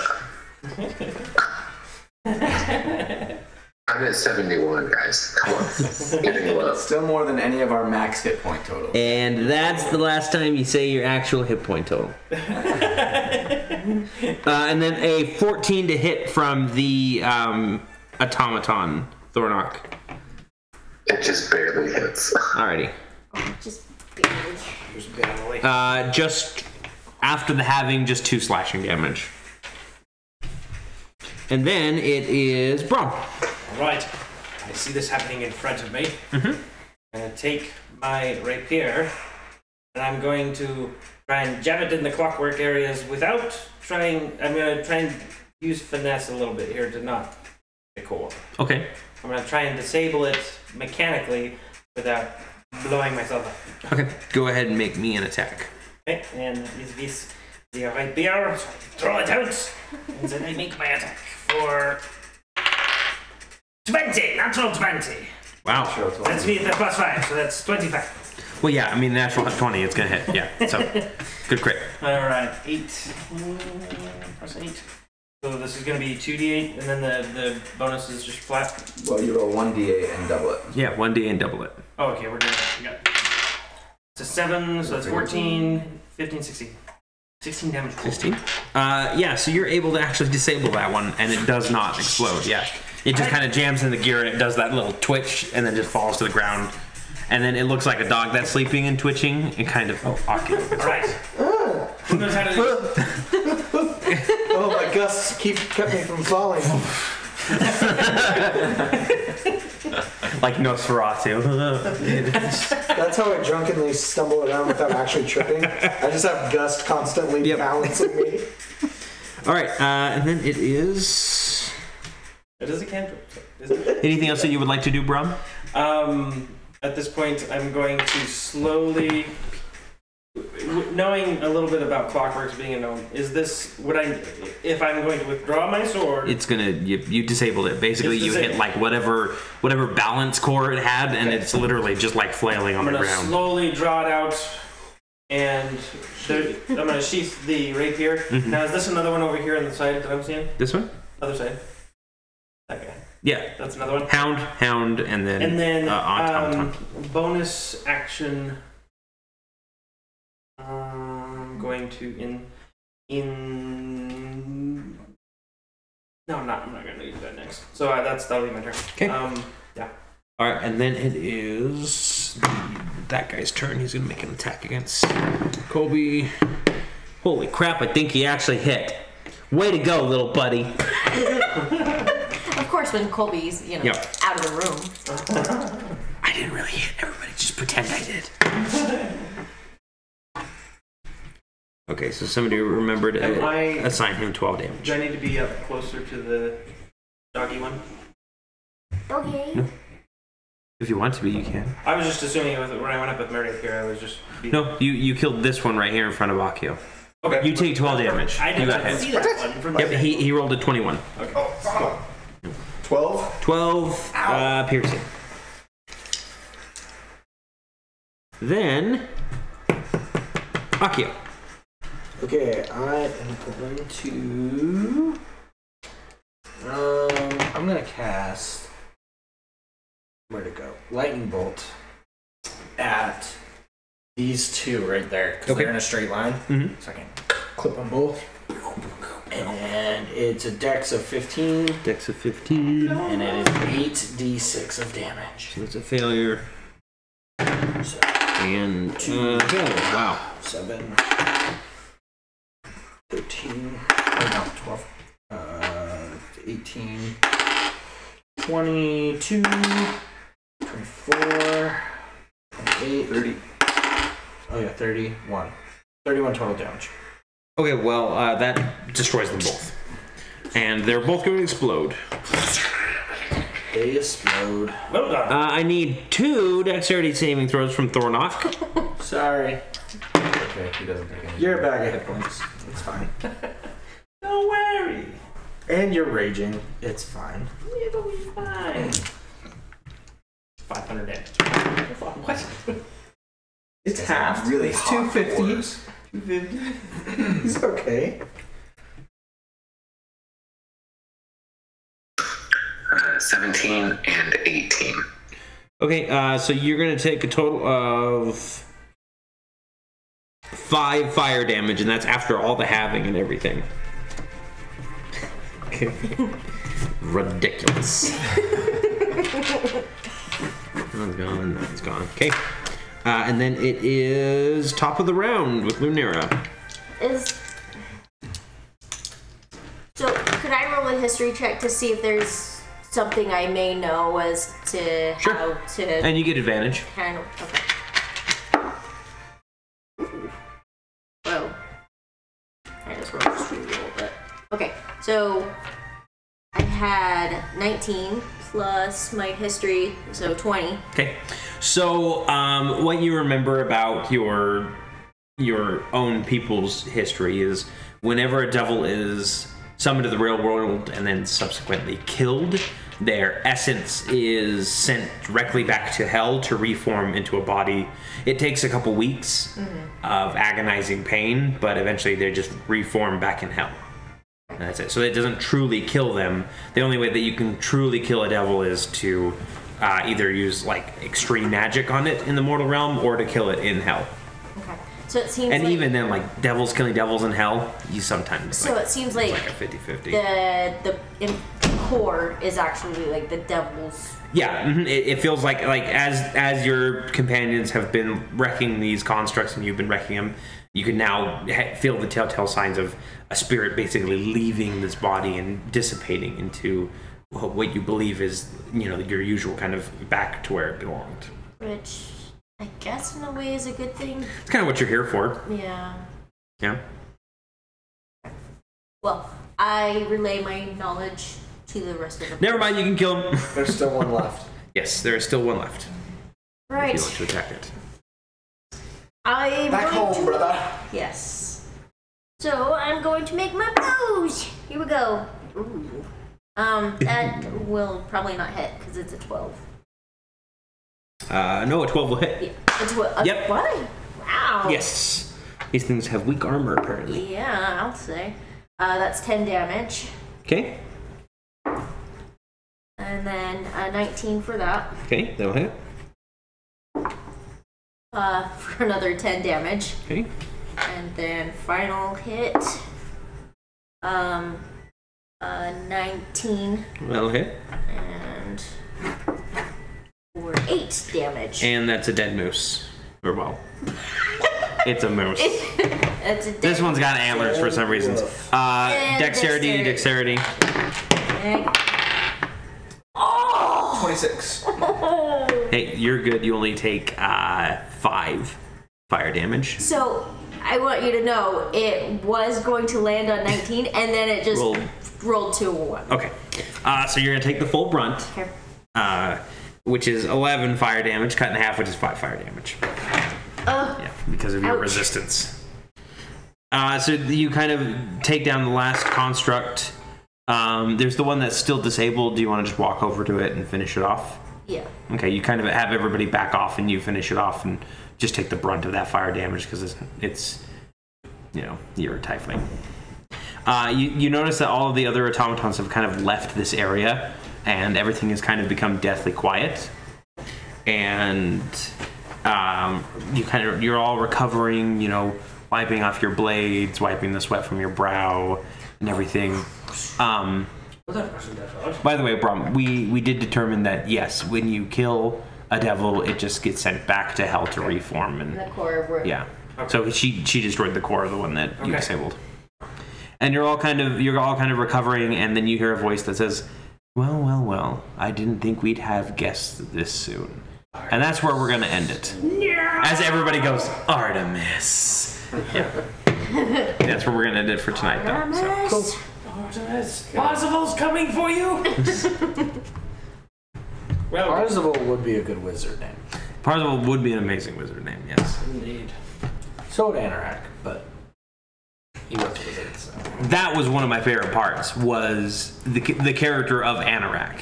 I'm at 71, guys. Come on. Getting low. Still more than any of our max hit point totals. And that's the last time you say your actual hit point total. And then a 14 to hit from the automaton, Thornock. It just barely hits. Alrighty. Just barely. Just after the halving, just 2 slashing damage. And then it is Brom. Alright. I see this happening in front of me. Mm-hmm. I'm going to take my rapier and I'm going to try and jab it in the clockwork areas without trying. I'm going to try and use finesse a little bit here to not get core. Okay. I'm going to try and disable it mechanically without blowing myself up. Okay. Go ahead and make me an attack. Okay, and with this the rapier, throw it out, and then I make my attack for 20, natural 20. Wow. That's me at the +5, so that's 25. Well, yeah, I mean, natural 20, it's going to hit. Yeah, so good crit. Alright, 8 plus 8. So this is going to be 2d8, and then the bonus is just flat. Well, you roll 1d8 and double it. Yeah, 1d and double it. Oh, okay, we're doing that. We got it's a 7, so that's 14, 15, 16. 16 damage. 16? Yeah, so you're able to actually disable that one, and it does not explode, yeah. It just kind of jams in the gear, and it does that little twitch, and then just falls to the ground. And then it looks like a dog that's sleeping and twitching, and kind of, okay. Alright. Who knows how to do this? Oh, my gusts kept me from falling. Like Nosferatu. That's how I drunkenly stumble around without actually tripping. I just have Gust constantly balancing me. Alright, and then it is... It is a cantrip. Isn't it? Anything else that you would like to do, Brum? At this point, I'm going to slowly, knowing a little bit about clockworks being a gnome, is this if I'm going to withdraw my sword? It's gonna you disabled it. Basically, you hit like whatever balance core it had, and it's literally just like flailing on the ground. I'm gonna slowly draw it out, and I'm gonna sheath the rapier. Mm-hmm. Now, is this another one over here on the side that I'm seeing? This one? Other side. Okay. Yeah. That's another one. Hound, and then automaton. Bonus action. I'm going to No, I'm not going to use that next. So that'll be my turn. Okay. Yeah. All right, and then it is that guy's turn. He's gonna make an attack against Colby. Holy crap! I think he actually hit Way to go, little buddy. Of course, when Colby's, out of the room. I didn't really hit. Everybody just pretend I did. Okay, so somebody remembered to assign him 12 damage. Do I need to be up closer to the doggy one? Okay. No. If you want to be, you can. I was just assuming when I went up with Meredith here, I was just... No, you killed this one right here in front of Akio. Okay. You take 12 damage. I did not see that one. From Yep, he rolled a 21. Okay. 12? 12 piercing. Then Akio. Okay, I am going to. I'm gonna cast. Where'd it go? Lightning bolt at these two right there because they're in a straight line. Mm-hmm. So I can clip them both. And it's a dex of 15. Dex of 15. And it is 8d6 of damage. So that's a failure. So, And wow. 7, 13, no, 12, 18, 22, 24, 28, 30. Oh yeah, 31. 31 total damage. Okay, well, that destroys them both. And they're both going to explode. They explode. Well done. I need 2 dexterity saving throws from Thornock. Sorry. Okay, he doesn't take any. You're a bag of hit points. It's fine. Don't worry. And you're raging. It's fine. It'll be fine. 500 damage. What? It's half. Really it's hot 250. 250. It's okay. 17 and 18. Okay, so you're going to take a total of 5 fire damage, and that's after all the halving and everything. Ridiculous. That's gone, that's gone. Okay. And then it is top of the round with Lunera. So, could I roll a history check to see if there's something I may know as to how to... And you get advantage. Handle... Okay. Whoa. I just rolled a roll, but... Okay, so... I had 19 plus my history, so 20. Okay. So, what you remember about your own people's history is whenever a devil is summoned to the real world and then subsequently killed, their essence is sent directly back to hell to reform into a body. It takes a couple weeks of agonizing pain, but eventually they just reform back in hell. And that's it. So it doesn't truly kill them. The only way that you can truly kill a devil is to either use like extreme magic on it in the mortal realm or to kill it in hell. Okay. So it seems and like... even then, like devils killing devils in hell, you sometimes... So it seems like a 50-50. The core is actually like the devil's... Yeah, it feels like as your companions have been wrecking these constructs and you've been wrecking them, you can now feel the telltale signs of a spirit basically leaving this body and dissipating into what you believe is, your usual kind of back to where it belonged. Which I guess in a way is a good thing. It's kind of what you're here for. Yeah. Yeah. Well, I relay my knowledge to the rest of the... Never mind, you can kill him. There's still one left. Yes, there is still one left. Right. If you want to attack it. Back home, brother. Yes. So I'm going to make my moves. Here we go. Ooh. That will probably not hit because it's a 12. No, a 12 will hit. Yeah. A 12. Yep. What? Wow. Yes. These things have weak armor, apparently. Yeah, I'll say. That's 10 damage. Okay. And then 19 for that. Okay, that'll hit. For another 10 damage. Okay. And then final hit. 19. That'll hit. And for 8 damage. And that's a dead moose. Or well. It's a moose. It's a This one's got antlers for some reasons. Dexterity. Oh! 26. Hey, you're good. You only take 5 fire damage. So, I want you to know, it was going to land on 19, and then it just rolled to a 1. Okay. So you're going to take the full brunt, which is 11 fire damage, cut in half, which is 5 fire damage. Yeah, because of your resistance. So you kind of take down the last construct. There's the one that's still disabled. Do you want to just walk over to it and finish it off? Yeah. Okay, you kind of have everybody back off and you finish it off and just take the brunt of that fire damage because it's you're a tiefling. You notice that all of the other automatons have kind of left this area and everything has kind of become deathly quiet. And you're all recovering, wiping off your blades, wiping the sweat from your brow and everything. By the way, Brom, we did determine that yes, when you kill a devil, it just gets sent back to hell to reform. And the core. Yeah. Okay. So she destroyed the core of the one that you disabled. And you're all kind of recovering, and then you hear a voice that says, "Well, I didn't think we'd have guests this soon." And that's where we're gonna end it. As everybody goes, Artemis. Yeah. That's where we're gonna end it for tonight, though. So. Cool. Artemis, Parsifal's coming for you. Well, Parzival would be a good wizard name. Parzival would be an amazing wizard name, yes. Indeed. So would Anorak, but he was a wizard, so. That was one of my favorite parts, was the character of Anorak,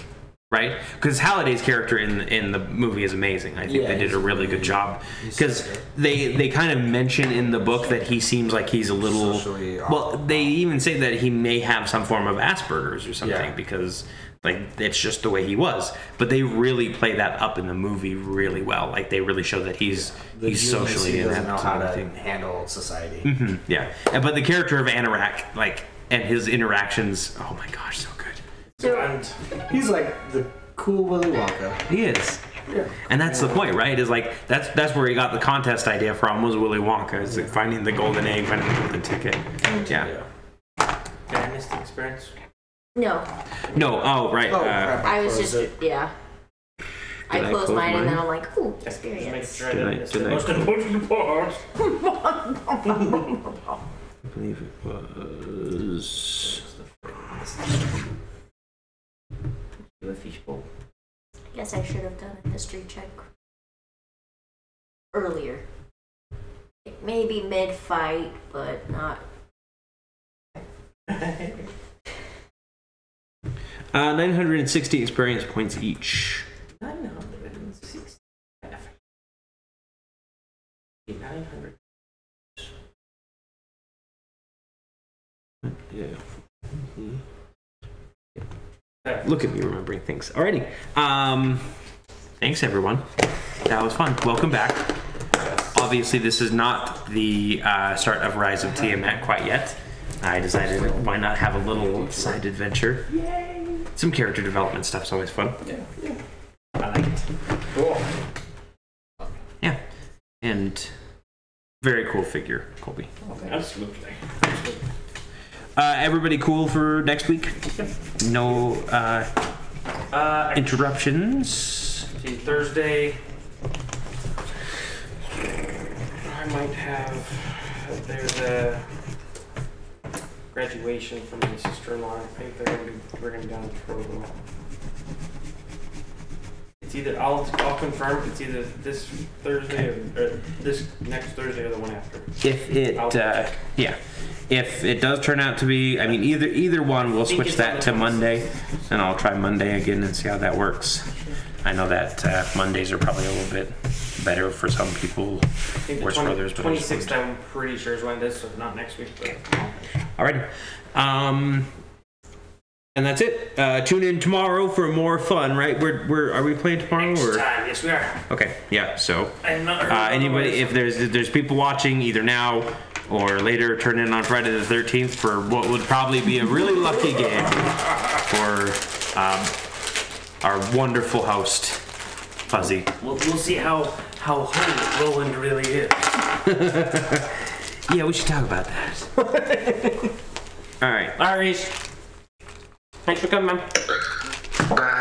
right? Because Halliday's character in the movie is amazing. I think they did a really good job. Because they kind of mention in the book that he seems like he's a little... Well, they even say that he may have some form of Asperger's or something, because... Like, it's just the way he was. But they really play that up in the movie really well. Like, they really show that he's socially inept. He doesn't know how to handle society. Mm-hmm, yeah. But the character of Anorak, like, and his interactions, oh my gosh, so good. And he's like the cool Willy Wonka. He is. Yeah. And that's the point, right? Is like, that's where he got the contest idea from, was Willy Wonka. Is like finding the golden egg, finding the golden ticket. Yeah. Did I miss the experience? No. Oh, right. I was just, I closed mine and then I'm like, ooh, experience. Did I Most important part. I believe it was... I guess I should have done a history check earlier. Like maybe mid-fight, but not... 960 experience points each. 960. 900. Yeah. Look at me remembering things. Alrighty. Thanks everyone. That was fun. Welcome back. Obviously, this is not the start of Rise of Tiamat quite yet. I decided why not have a little side adventure. Yay! Some character development stuff's always fun. Yeah. I like it. Cool. Yeah. And very cool figure, Colby. Absolutely. Everybody cool for next week? No interruptions? See, Thursday, I might have, there's a graduation from my sister-in-law. I think we're going to be down in Provo. It's either, I'll confirm, it's either this Thursday or this next Thursday or the one after. If it does turn out to be, I mean, either one, we'll switch that to Monday, and I'll try Monday again and see how that works. I know that Mondays are probably a little bit better for some people, worse for others. But 26th, I'm pretty sure is when it is, so not next week. But alrighty. And that's it. Tune in tomorrow for more fun, right? Are we playing tomorrow? Next time, yes, we are. Okay, yeah. So anybody, if there's people watching either now or later, turn in on Friday the 13th for what would probably be a really lucky game for our wonderful host, Fuzzy. We'll see how holy Roland really is. Yeah, we should talk about that. All right. All right, Reese. Thanks for coming, man. Bye.